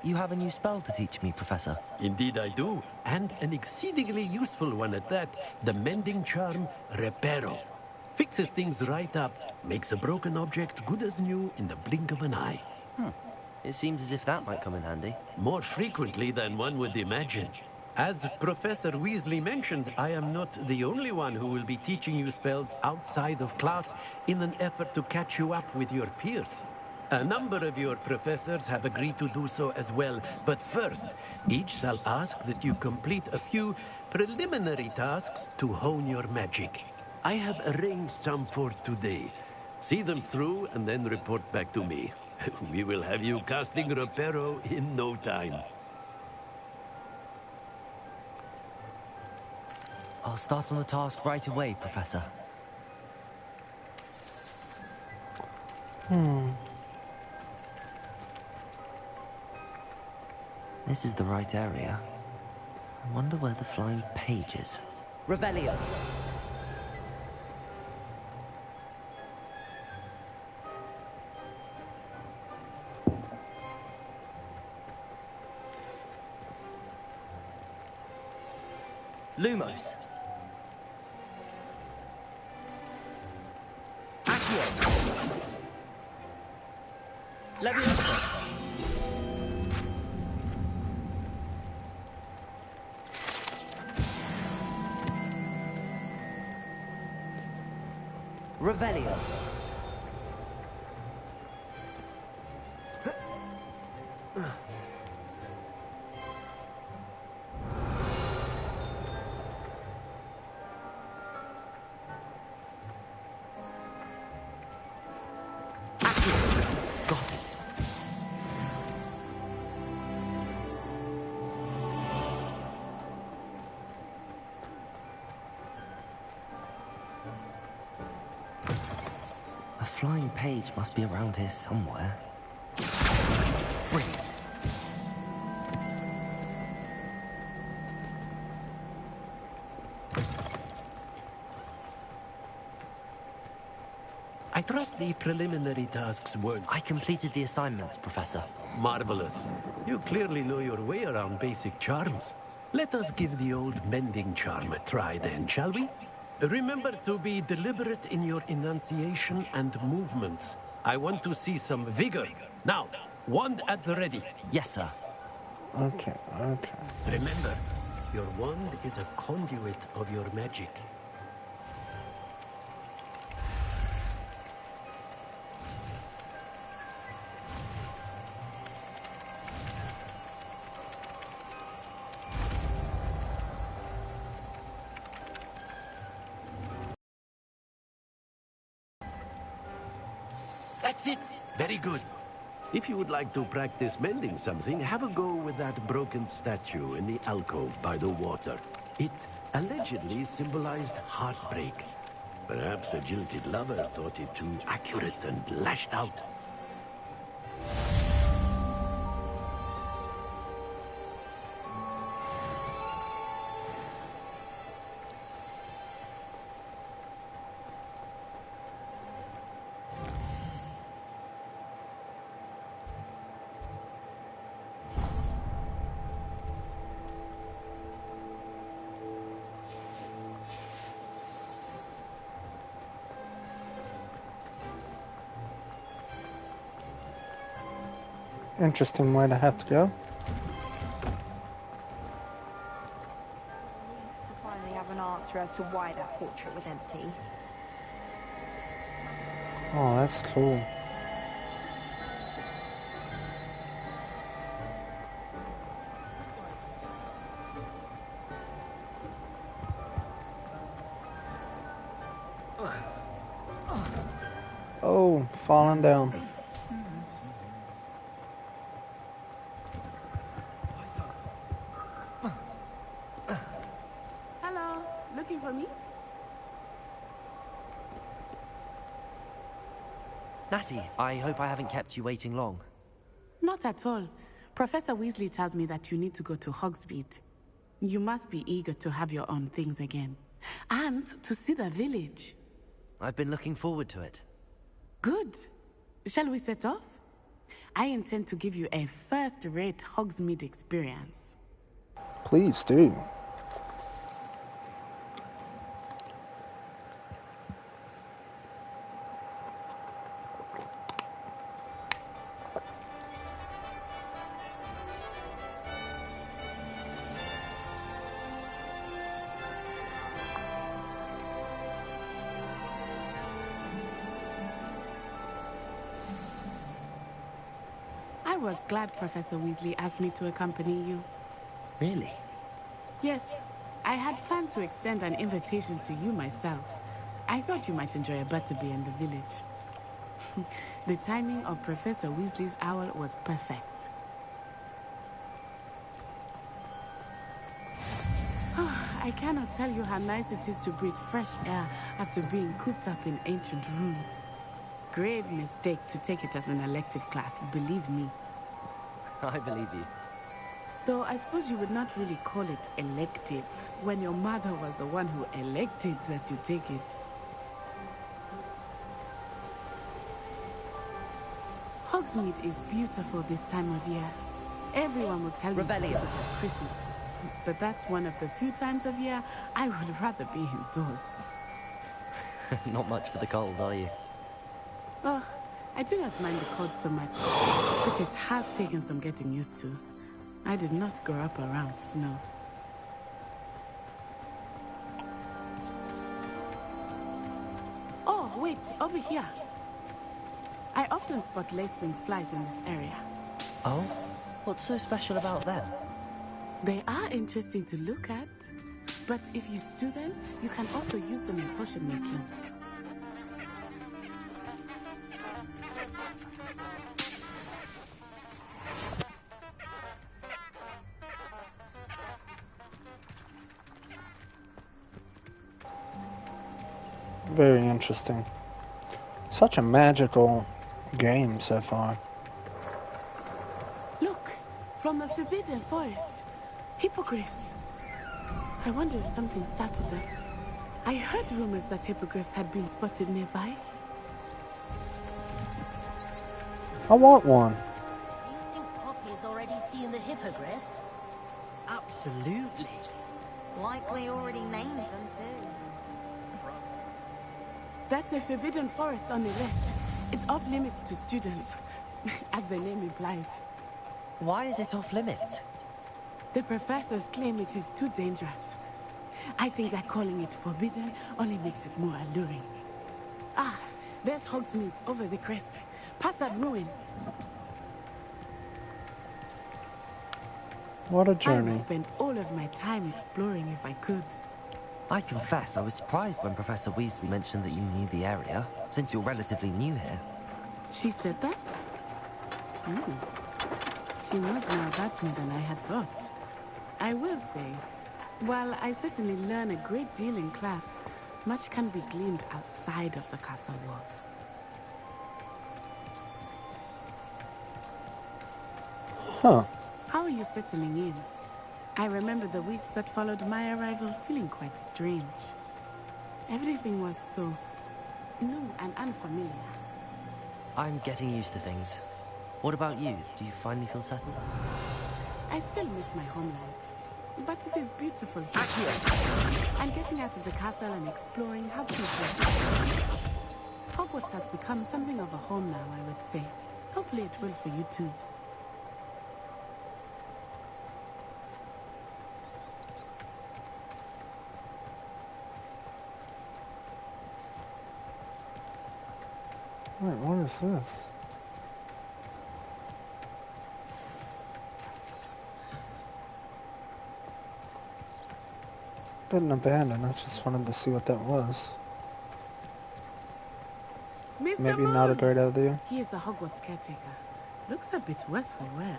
You have a new spell to teach me, Professor. Indeed I do, and an exceedingly useful one at that. The mending charm, Reparo. Fixes things right up, makes a broken object good as new in the blink of an eye. It seems as if that might come in handy. More frequently than one would imagine. As Professor Weasley mentioned, I am not the only one who will be teaching you spells outside of class in an effort to catch you up with your peers. A number of your professors have agreed to do so as well, but first, each shall ask that you complete a few preliminary tasks to hone your magic. I have arranged some for today. See them through and then report back to me. We will have you casting Reparo in no time. I'll start on the task right away, Professor. This is the right area. I wonder where the flying page is. Revelio. Lumos. Accio. Leviosa. Revelio. Got it. A flying page must be around here somewhere. Brilliant. I trust the preliminary tasks weren't... I completed the assignments, Professor. Marvelous. You clearly know your way around basic charms. Let us give the old mending charm a try then, shall we? Remember to be deliberate in your enunciation and movements. I want to see some vigor. Now, wand at the ready. Yes, sir. Okay. Remember, your wand is a conduit of your magic. That's it. Very good. If you would like to practice mending something, have a go with that broken statue in the alcove by the water. It allegedly symbolized heartbreak. Perhaps a jilted lover thought it too accurate and lashed out. Interesting where they have to go. To finally have an answer as to why that portrait was empty. Oh, that's cool. Oh, falling down. Hello, looking for me? Natty, I hope I haven't kept you waiting long. Not at all. Professor Weasley tells me that you need to go to Hogsmeade. You must be eager to have your own things again. And to see the village. I've been looking forward to it. Good. Shall we set off? I intend to give you a first-rate Hogsmeade experience. Please do. I was glad Professor Weasley asked me to accompany you. Really? Yes, I had planned to extend an invitation to you myself. I thought you might enjoy a butterbeer in the village. The timing of Professor Weasley's owl was perfect. I cannot tell you how nice it is to breathe fresh air after being cooped up in ancient rooms. Grave mistake to take it as an elective class, believe me. I believe you. Though I suppose you would not really call it elective when your mother was the one who elected that you take it. Hogsmeade is beautiful this time of year. Everyone will tell you to visit at Christmas. But that's one of the few times of year I would rather be indoors. Not much for the cold, are you? Oh, I do not mind the cold so much, but it has taken some getting used to. I did not grow up around snow. Oh, wait, over here. I often spot lacewing flies in this area. Oh? What's so special about them? They are interesting to look at, but if you stew them, you can also use them in potion making. Very interesting. Such a magical game so far. Look, from the Forbidden Forest. Hippogriffs. I wonder if something started them. I heard rumors that hippogriffs had been spotted nearby. I want one. Do you think Poppy's already seen the hippogriffs? Absolutely. Likely already named them too. That's the Forbidden Forest on the left. It's off limits to students, as the name implies. Why is it off limits? The professors claim it is too dangerous. I think that calling it forbidden only makes it more alluring. Ah, there's Hogsmeade over the crest. Past that ruin. What a I journey. would spend all of my time exploring if I could. I confess I was surprised when Professor Weasley mentioned that you knew the area, since you're relatively new here. She said that? She knows more about me than I had thought. I will say, while I certainly learn a great deal in class, much can be gleaned outside of the castle walls. Huh. How are you settling in? I remember the weeks that followed my arrival feeling quite strange. Everything was so new and unfamiliar. I'm getting used to things. What about you? Do you finally feel settled? I still miss my homeland, but it is beautiful here. And getting out of the castle and exploring helps me feel. Hogwarts has become something of a home now, I would say. Hopefully it will for you too. Wait, what is this? Didn't abandon, I just wanted to see what that was. Mr. Maybe Moon! not a great idea. He is the Hogwarts caretaker. Looks a bit worse for wear.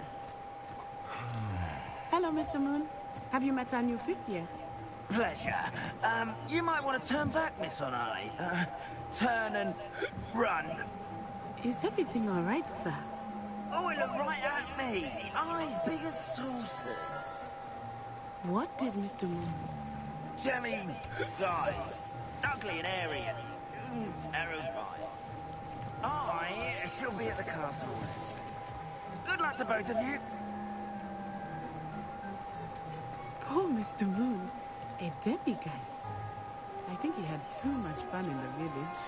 Hello, Mr. Moon. Have you met our new fifth year? Pleasure. You might want to turn back, Miss Onali. Turn and run. Is everything all right, sir? Oh, it looked right at me. Eyes big as saucers. What did Mr. Moon? Jemmy guys. Ugly and airy. I'm terrified. I shall be at the castle very soon. Good luck to both of you. Poor Mr. Moon, a demiguise. I think he had too much fun in the village.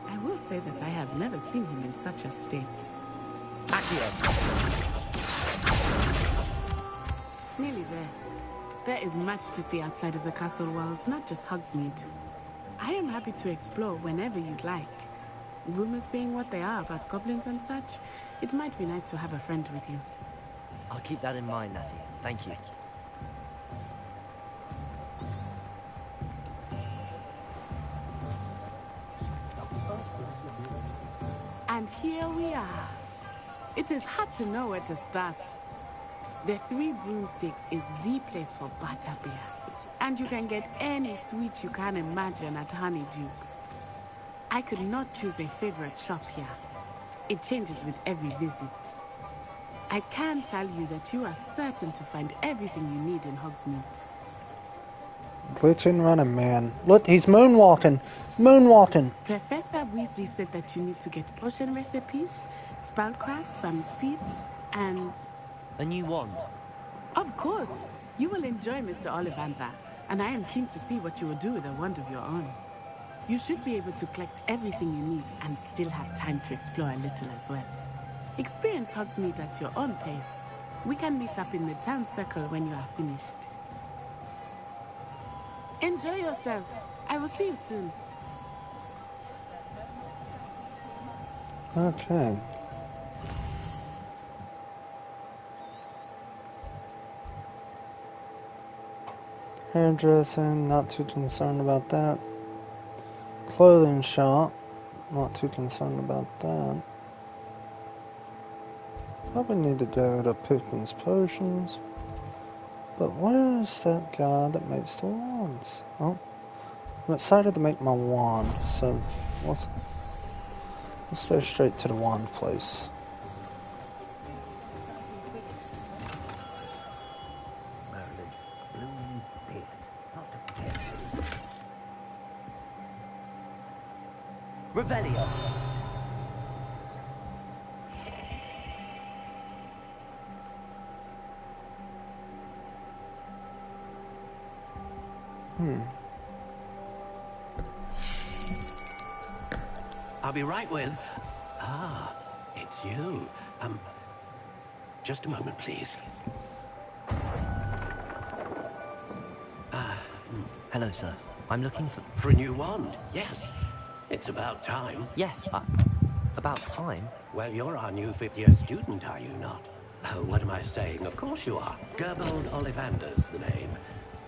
I will say that I have never seen him in such a state. Nearly there. There is much to see outside of the castle walls, not just Hogsmeade. I am happy to explore whenever you'd like. Rumors being what they are about goblins and such, it might be nice to have a friend with you. I'll keep that in mind, Natty. Thank you. And here we are. It is hard to know where to start. The Three Broomsticks is the place for butterbeer. And you can get any sweet you can imagine at Honeydukes. I could not choose a favorite shop here. It changes with every visit. I can tell you that you are certain to find everything you need in Hogsmeade. Glitching running man. Look, he's moonwalking. Moonwalking. Professor Weasley said that you need to get potion recipes, spellcraft, some seeds, and... a new wand. Of course. You will enjoy Mr. Ollivander, and I am keen to see what you will do with a wand of your own. You should be able to collect everything you need and still have time to explore a little as well. Experience Hogsmeade at your own pace. We can meet up in the town circle when you are finished. Enjoy yourself. I will see you soon. Okay. Hairdressing, not too concerned about that. Clothing shop, not too concerned about that. Probably need to go to Pippin's Potions. But where's that guy that makes the wands? Oh, I'm excited to make my wand, so let's go straight to the wand place. Revelio. I'll be right with... Ah, it's you. Just a moment, please. Hello, sir. I'm looking for... For a new wand, yes. It's about time. Yes, about time? Well, you're our new fifth-year student, are you not? Oh, what am I saying? Of course you are. Gerbold Ollivander's the name.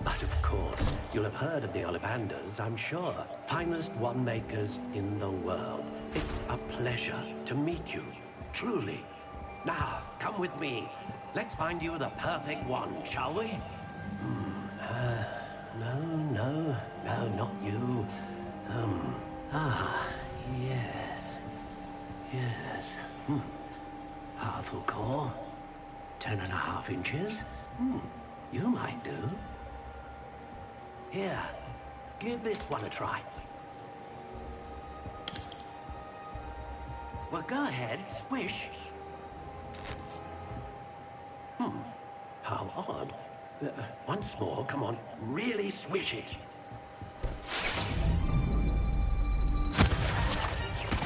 But of course, you'll have heard of the Ollivanders, I'm sure. Finest wand makers in the world. It's a pleasure to meet you, truly. Now, come with me. Let's find you the perfect wand, shall we? No, not you. Yes. Powerful core. 10.5 inches. You might do. Here, give this one a try. Well, go ahead, swish. How odd. Once more, come on, really swish it.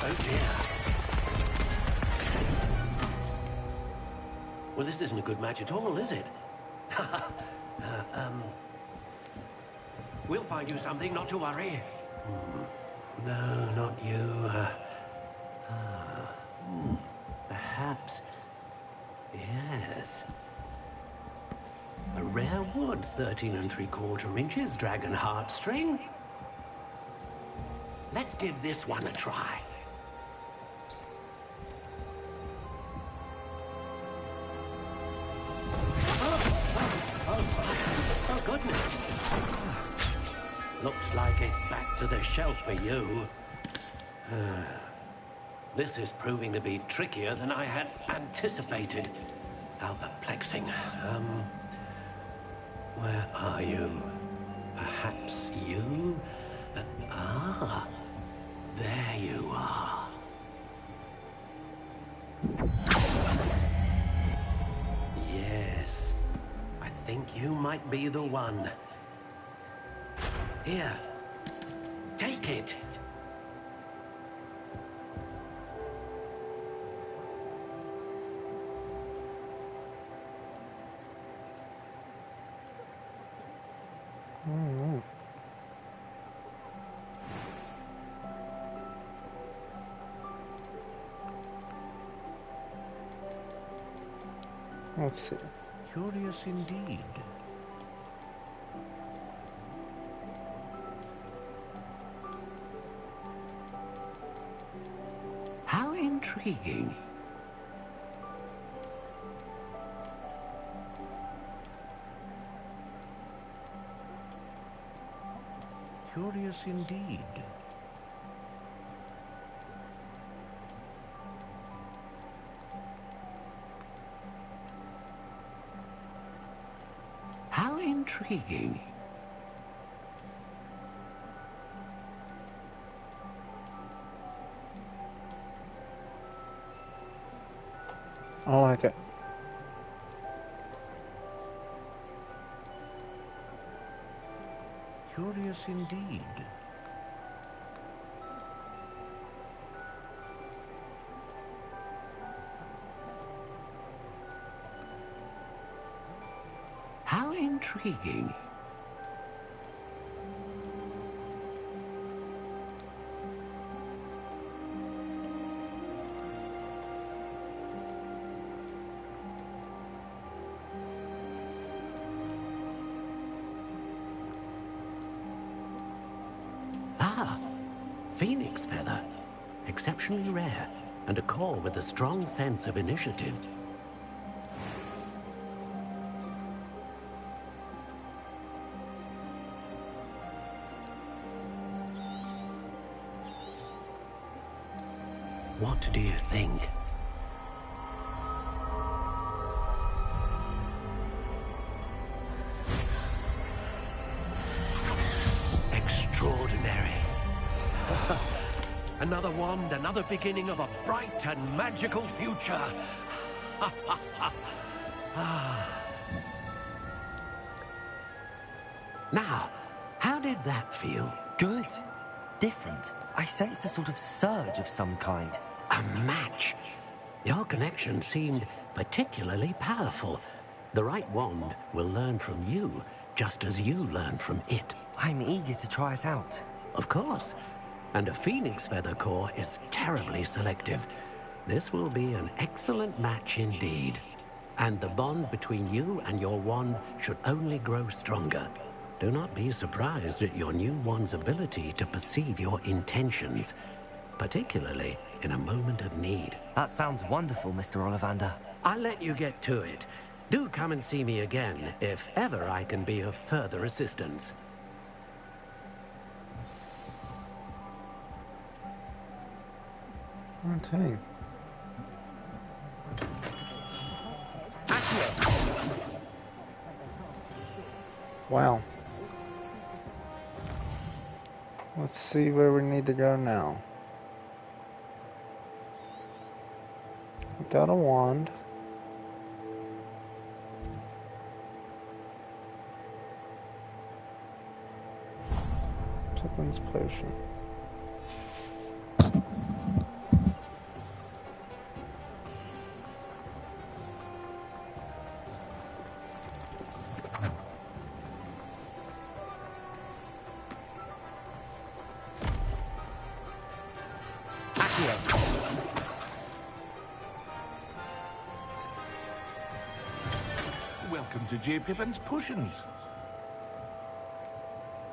Oh dear. Well, this isn't a good match at all, is it? We'll find you something, not to worry. No, not you. Perhaps... yes. A rare wood, 13 3/4 inches, dragon heartstring. Let's give this one a try. Oh goodness. Looks like it's back to the shelf for you. This is proving to be trickier than I had anticipated. How perplexing. Where are you? Perhaps you? There you are. Yes. I think you might be the one. Here. Take it. Mm-hmm. Let's see. Curious indeed. How intriguing. Curious indeed. How intriguing. I like it. Curious indeed. How intriguing. Ah, phoenix feather. Exceptionally rare, and a core with a strong sense of initiative. What do you think? Extraordinary. Another wand, another beginning of a bright and magical future. Now, how did that feel? Good. Different. I sensed a sort of surge of some kind. A match. Your connection seemed particularly powerful. The right wand will learn from you, just as you learn from it. I'm eager to try it out. Of course. And a phoenix feather core is terribly selective. This will be an excellent match indeed. And the bond between you and your wand should only grow stronger. Do not be surprised at your new wand's ability to perceive your intentions, particularly in a moment of need. That sounds wonderful, Mr. Ollivander. I'll let you get to it. Do come and see me again if ever I can be of further assistance. Okay. Wow. Let's see where we need to go now. Got a wand. Pippin's potion. Welcome to J. Pippin's Potions.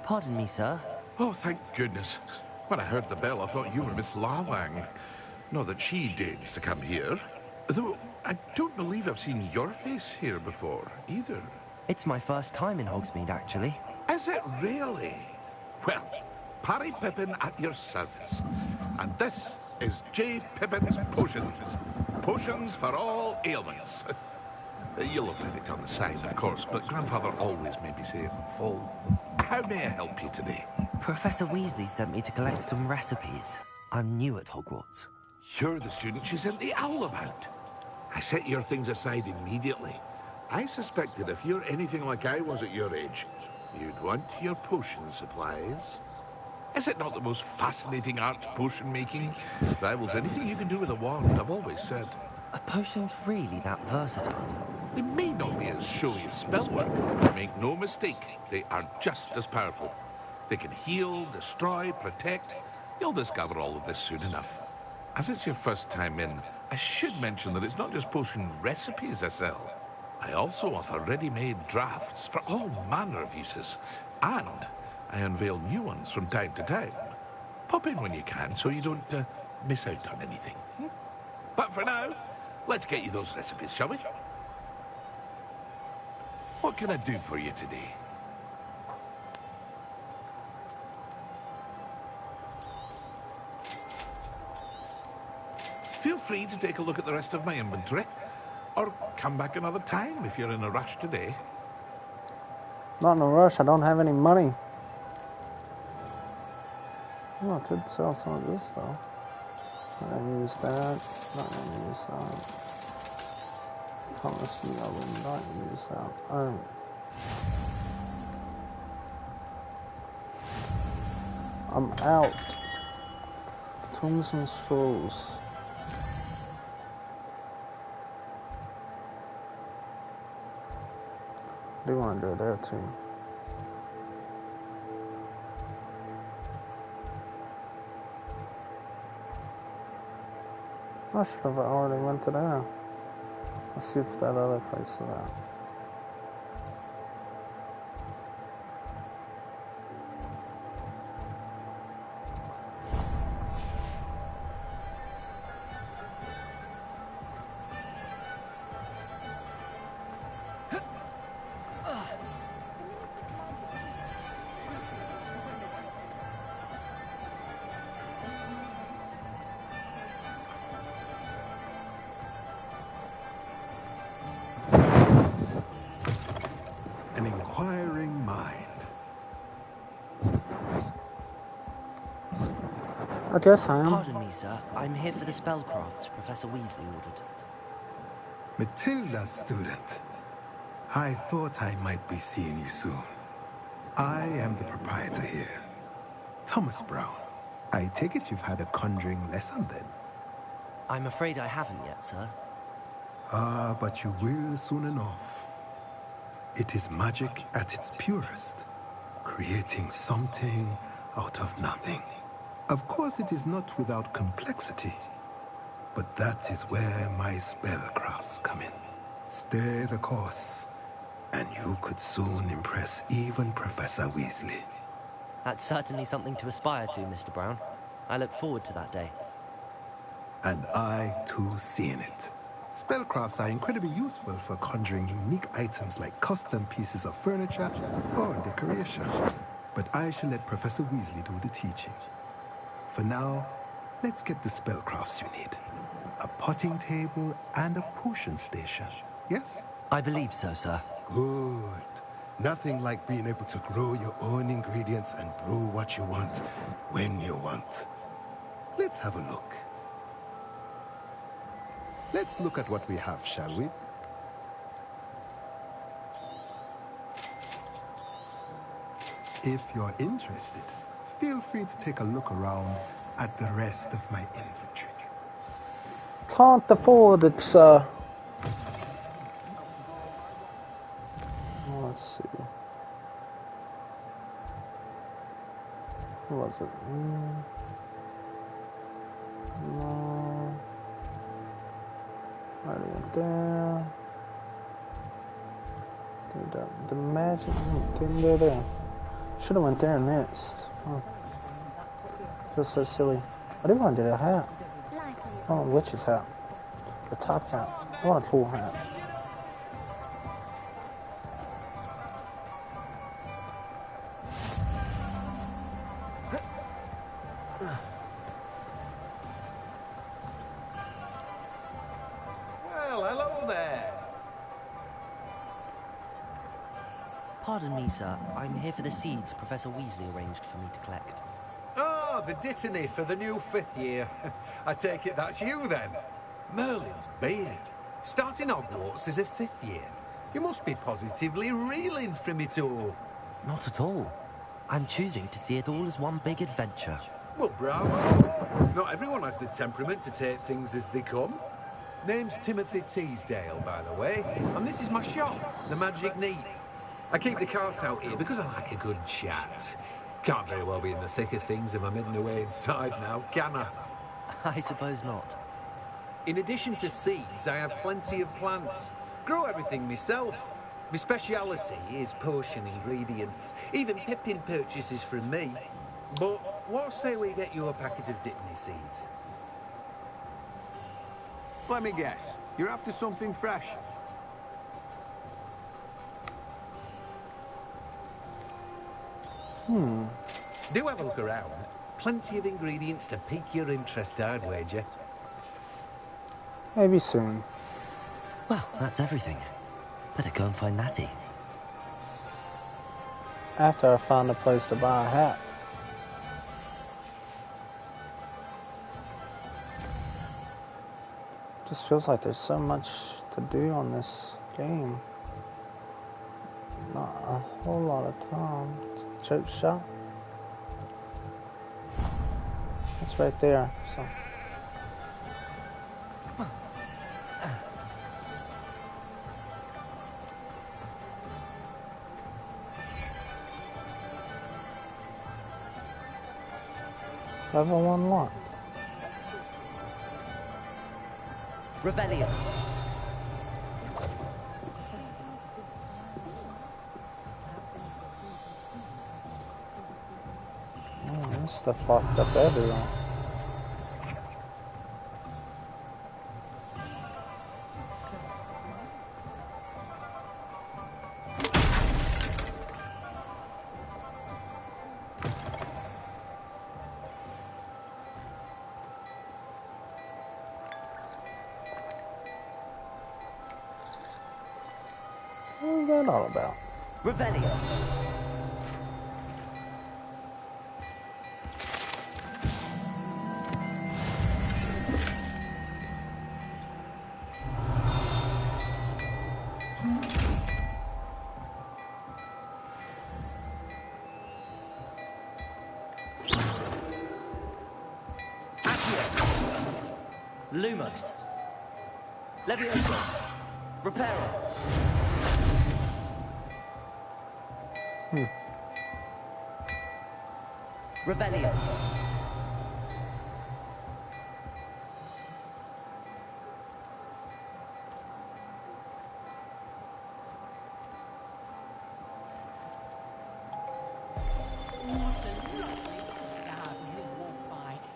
Pardon me, sir. Oh, thank goodness. When I heard the bell, I thought you were Miss Lawang. Not that she deigns to come here. Though, I don't believe I've seen your face here before, either. It's my first time in Hogsmeade, actually. Is it really? Well, Parry Pippin at your service. And this is J. Pippin's Potions. Potions for all ailments. You'll have read it on the side, of course, but Grandfather always made me say it in full. How may I help you today? Professor Weasley sent me to collect some recipes. I'm new at Hogwarts. You're the student she sent the owl about. I set your things aside immediately. I suspected if you're anything like I was at your age, you'd want your potion supplies. Is it not the most fascinating art, potion making? Rivals anything you can do with a wand, I've always said. Are potions really that versatile? They may not be as showy as spellwork, but make no mistake, they are just as powerful. They can heal, destroy, protect. You'll discover all of this soon enough. As it's your first time in, I should mention that it's not just potion recipes I sell. I also offer ready-made drafts for all manner of uses, and I unveil new ones from time to time. Pop in when you can so you don't miss out on anything. But for now, let's get you those recipes, shall we? What can I do for you today? Feel free to take a look at the rest of my inventory, or come back another time if you're in a rush today. Not in a rush, I don't have any money. Oh, I could sell some of this though. Not gonna use that. Not gonna use that. Promise you I will not use that. I'm out. Tombs and Scrolls. What do you want to do there too? I should have already went to there. Let's see if that other place is there. An inquiring mind. I guess I am. Pardon me, sir. I'm here for the spellcrafts Professor Weasley ordered. Matilda's student. I thought I might be seeing you soon. I am the proprietor here, Thomas Brown. I take it you've had a conjuring lesson then? I'm afraid I haven't yet, sir. Ah, but you will soon enough. It is magic at its purest, creating something out of nothing. Of course, it is not without complexity, but that is where my spellcrafts come in. Stay the course, and you could soon impress even Professor Weasley. That's certainly something to aspire to, Mr. Brown. I look forward to that day. And I, too, seeing it. Spellcrafts are incredibly useful for conjuring unique items like custom pieces of furniture or decoration. But I shall let Professor Weasley do the teaching. For now, let's get the spellcrafts you need. A potting table and a potion station, yes? I believe so, sir. Good. Nothing like being able to grow your own ingredients and brew what you want, when you want. Let's have a look. Let's look at what we have, shall we? If you're interested, feel free to take a look around at the rest of my inventory. Can't afford it, sir. Let's see. Who was it? No. Right there. The magic didn't go there. Should have went there and missed. Oh. Feels so silly. I didn't want to do the hat. I want a witch's hat. The top hat. I want a cool hat. Well, hello there. Pardon me, sir. I'm here for the seeds Professor Weasley arranged for me to collect. Oh, the dittany for the new 5th year. I take it that's you then. Merlin's beard. Starting Hogwarts as a 5th year. You must be positively reeling from it all. Not at all. I'm choosing to see it all as one big adventure. Well, bravo. Not everyone has the temperament to take things as they come. Name's Timothy Teasdale, by the way, and this is my shop, the Magic Neat. I keep the cart out here because I like a good chat. Can't very well be in the thick of things if I'm hidden away inside now, can I? I suppose not. In addition to seeds, I have plenty of plants. Grow everything myself. My speciality is potion ingredients. Even Pippin purchases from me. But what say we get you a packet of dittany seeds? Let me guess. You're after something fresh. Do have a look around. Plenty of ingredients to pique your interest, I'd wager. Maybe soon. Well, that's everything. Better go and find Natty. After I find a place to buy a hat. Just feels like there's so much to do on this game. Not a whole lot of time. Choke shop. It's right there, so. It's level 1 locked. Revelio. Oh, this stuff locked up everywhere. What is that all about? Revelio. Lumos. Levioso. Reparo. Revelio.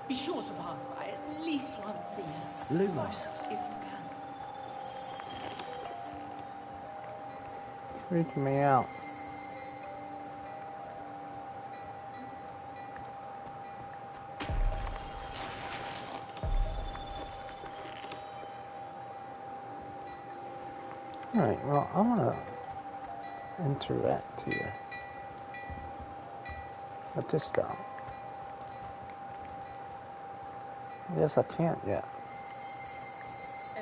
Be sure to pass by at least once a year. Lumos. If you can. Freaking me out. Alright, well, I want to interact here with this guy. I guess I can't yet. Oh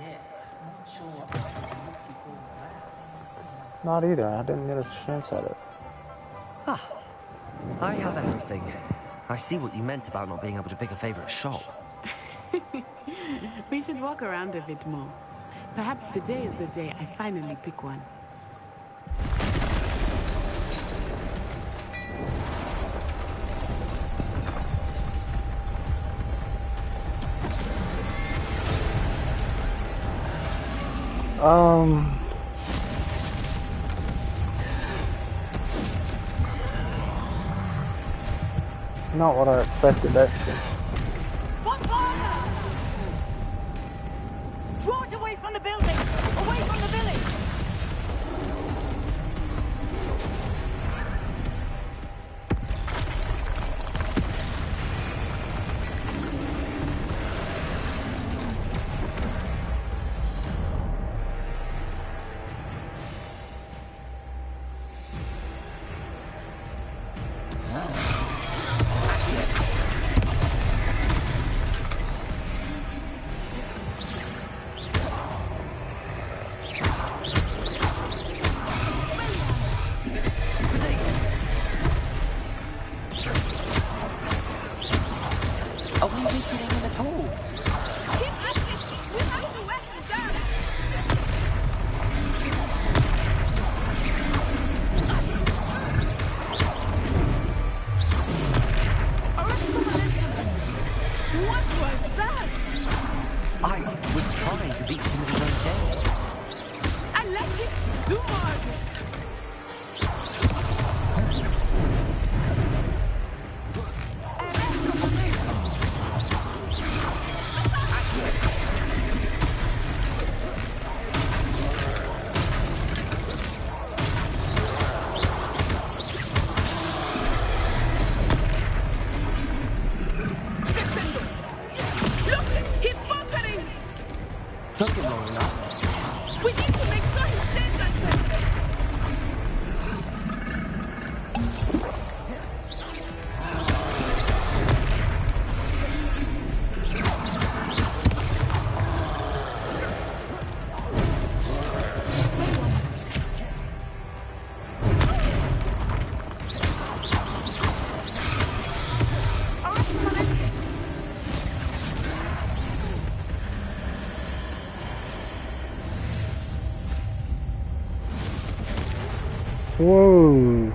dear, not sure what I'm looking for there. Not either. I didn't get a chance at it. Ah, I have everything. I see what you meant about not being able to pick a favorite shop. We should walk around a bit more. Perhaps today is the day I finally pick one. Not what I expected, actually. Draw it away from the building! Away from the village! doing nothing. We need to make sure he stays that way. Whoa.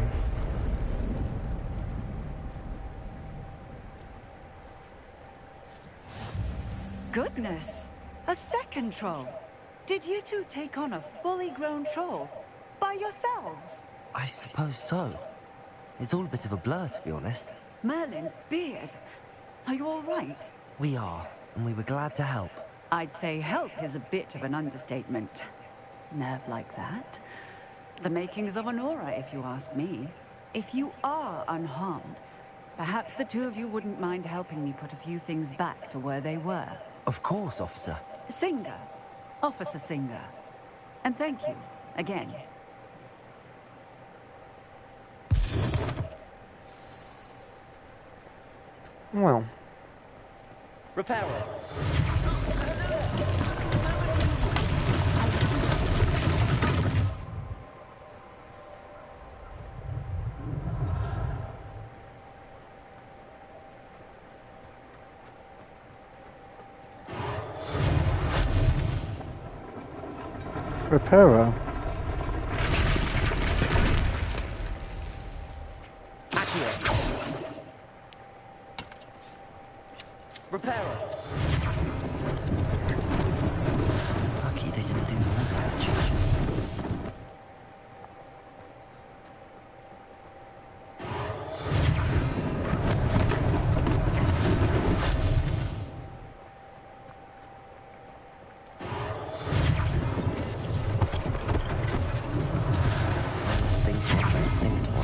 Goodness! A second troll. Did you two take on a fully grown troll? By yourselves? I suppose so. It's all a bit of a blur, to be honest. Merlin's beard. Are you all right? We are, and we were glad to help. I'd say help is a bit of an understatement. Nerve like that? The makings of an aura, if you ask me. If you are unharmed, perhaps the two of you wouldn't mind helping me put a few things back to where they were. Of course, officer. Singer. Officer Singer. And thank you, again. Well. Repairer. Repairer. Repairer. Lucky they didn't do more damage. Unless things were succinct or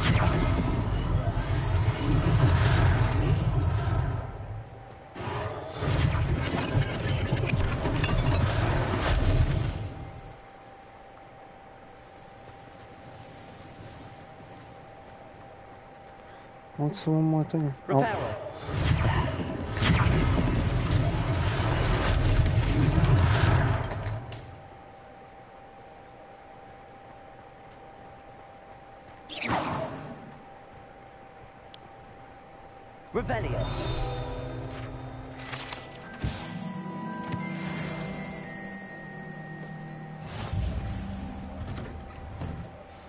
What's the one more thing? Repairer. Revelio.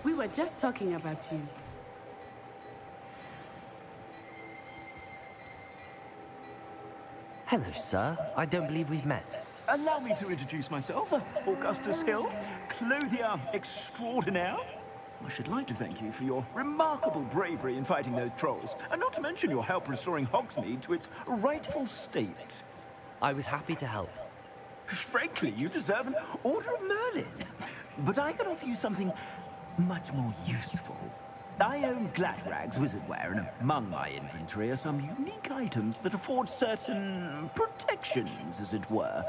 We were just talking about you. Hello, sir. I don't believe we've met. Allow me to introduce myself, Augustus Hill, clothier extraordinaire. I should like to thank you for your remarkable bravery in fighting those trolls, and not to mention your help restoring Hogsmeade to its rightful state. I was happy to help. Frankly, you deserve an Order of Merlin. But I can offer you something much more useful. I own Gladrag's wizardware, and among my inventory are some unique items that afford certain protections, as it were.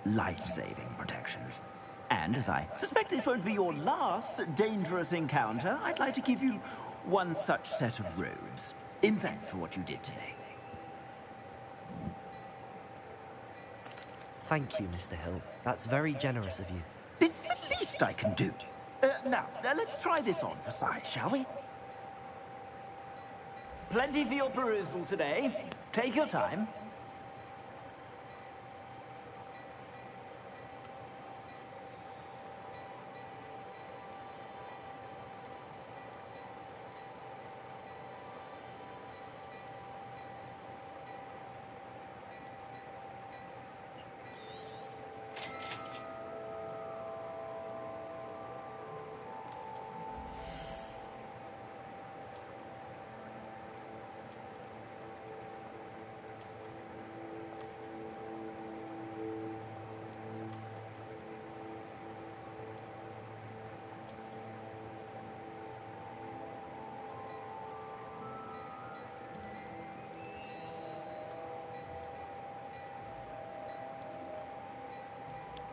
Life-saving protections. And as I suspect this won't be your last dangerous encounter, I'd like to give you one such set of robes, in thanks for what you did today. Thank you, Mr. Hill. That's very generous of you. It's the least I can do. Now, let's try this on for size, shall we? Plenty for your perusal today. Take your time.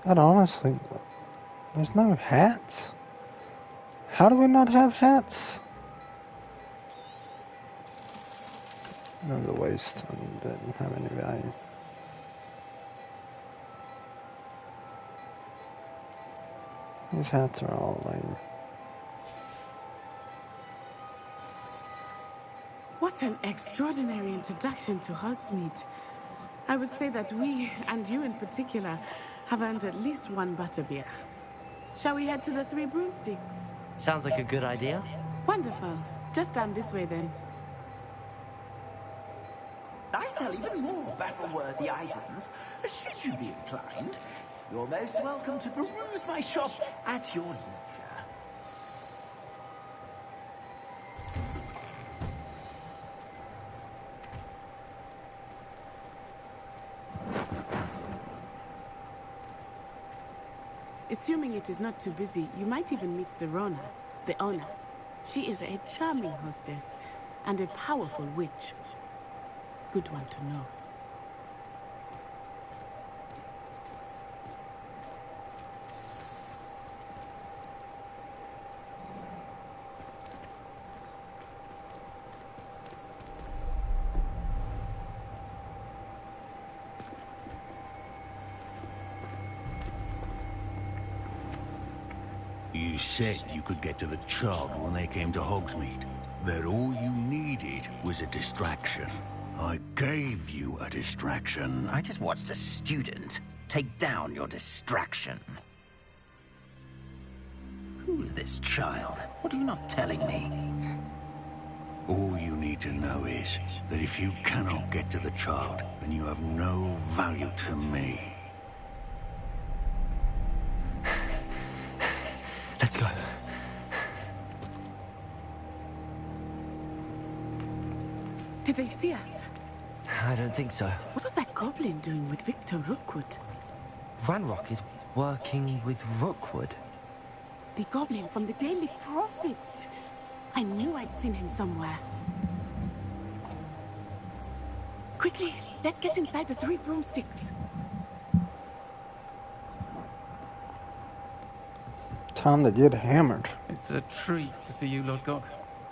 But honestly, there's no hats. How do we not have hats? No, the waste didn't have any value. These hats are all lame. What an extraordinary introduction to Hogsmeade. I would say that we, and you in particular, have earned at least one butterbeer. Shall we head to the Three Broomsticks? Sounds like a good idea. Wonderful. Just down this way then. I sell even more battle-worthy items, should you be inclined. You're most welcome to peruse my shop at your leisure. Assuming it is not too busy, you might even meet Serona, the owner. She is a charming hostess and a powerful witch. Good one to know. You said you could get to the child when they came to Hogsmeade. That all you needed was a distraction. I gave you a distraction. I just watched a student take down your distraction. Who's this child? What are you not telling me? All you need to know is that if you cannot get to the child, then you have no value to me. Let's go. Did they see us? I don't think so. What was that goblin doing with Victor Rookwood? Ranrock is working with Rookwood. The goblin from the Daily Prophet. I knew I'd seen him somewhere. Quickly, let's get inside the Three Broomsticks. Time to get hammered. It's a treat to see you, Lord Gok.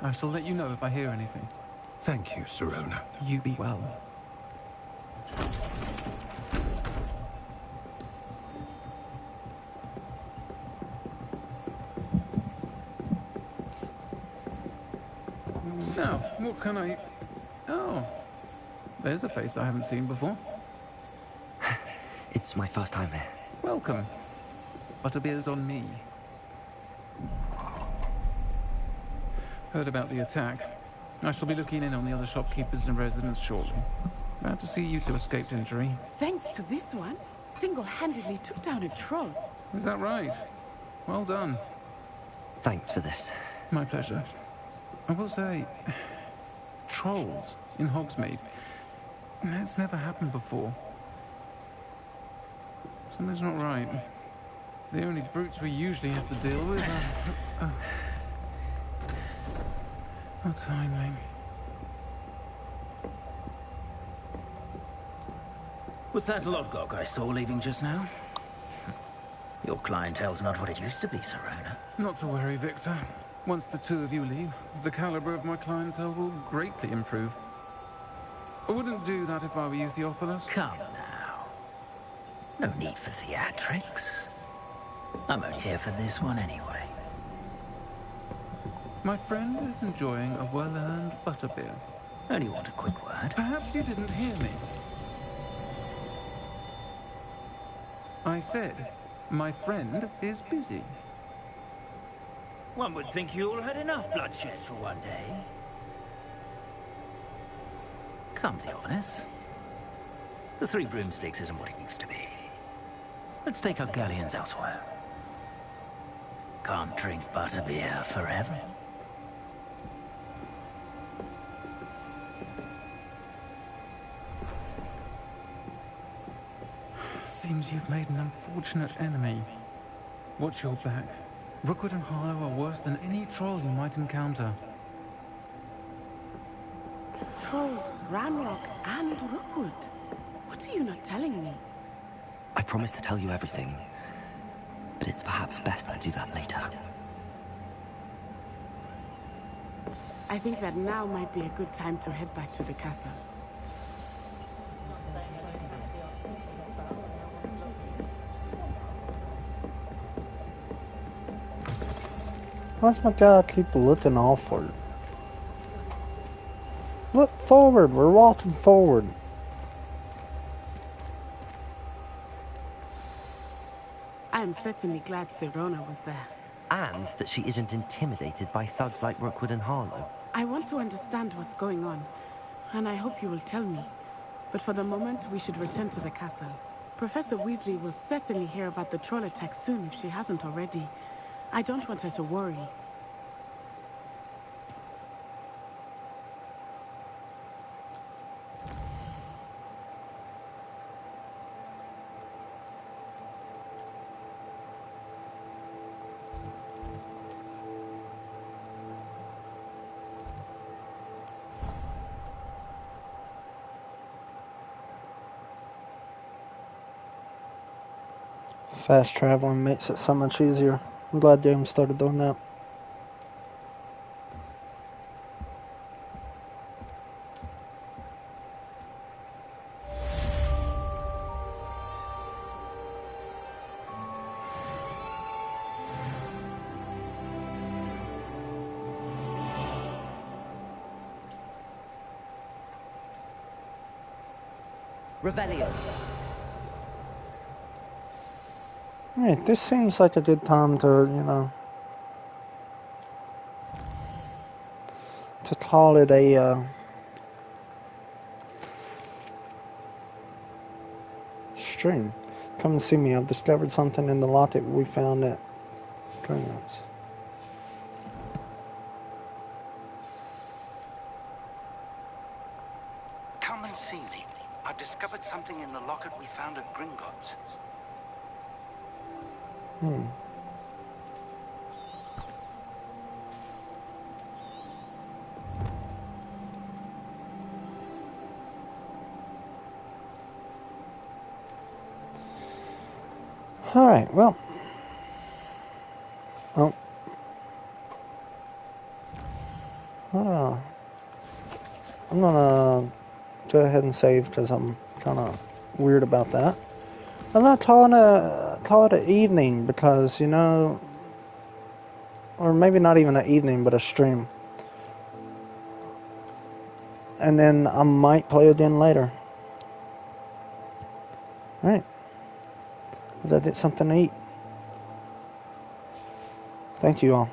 I shall let you know if I hear anything. Thank you, Serona. You be well. Now, what can I... Oh, there's a face I haven't seen before. It's my first time here. Welcome. Butterbeer's on me. Heard about the attack. I shall be looking in on the other shopkeepers and residents shortly. Glad to see you two escaped injury. Thanks to this one, single-handedly took down a troll. Is that right? Well done. Thanks for this. My pleasure. I will say, trolls in Hogsmeade. It's never happened before. Something's not right. The only brutes we usually have to deal with are... How timely. Was that Lodgok I saw leaving just now? Your clientele's not what it used to be, Serona. Not to worry, Victor. Once the two of you leave, the caliber of my clientele will greatly improve. I wouldn't do that if I were you, Theophilus. Come now. No need for theatrics. I'm only here for this one anyway. My friend is enjoying a well-earned butterbeer. Only want a quick word. Perhaps you didn't hear me. I said, my friend is busy. One would think you all had enough bloodshed for one day. Come, Theophilus. The Three Broomsticks isn't what it used to be. Let's take our galleons elsewhere. Can't drink butterbeer forever. Seems you've made an unfortunate enemy. Watch your back. Rookwood and Harlow are worse than any troll you might encounter. Trolls, Ranrock, and Rookwood. What are you not telling me? I promised to tell you everything. but it's perhaps best I do that later. I think that now might be a good time to head back to the castle. Why's my guy keep looking awkward? Look forward, we're walking forward. I am certainly glad Sirona was there. And that she isn't intimidated by thugs like Rookwood and Harlow. I want to understand what's going on, and I hope you will tell me. But for the moment, we should return to the castle. Professor Weasley will certainly hear about the troll attack soon if she hasn't already. I don't want her to worry. Fast traveling makes it so much easier. I'm glad James started doing that. Revelio. Alright, this seems like a good time to, to call it a, stream. Come and see me. I've discovered something in the locket we found at Gringotts. Come and see me. I've discovered something in the locket we found at Gringotts. Alright, well. Oh. I'm gonna go ahead and save because I'm kind of weird about that. I'm not calling it an evening because, or maybe not even an evening, but a stream. And then I might play again later. Alright. I'll get something to eat. Thank you all.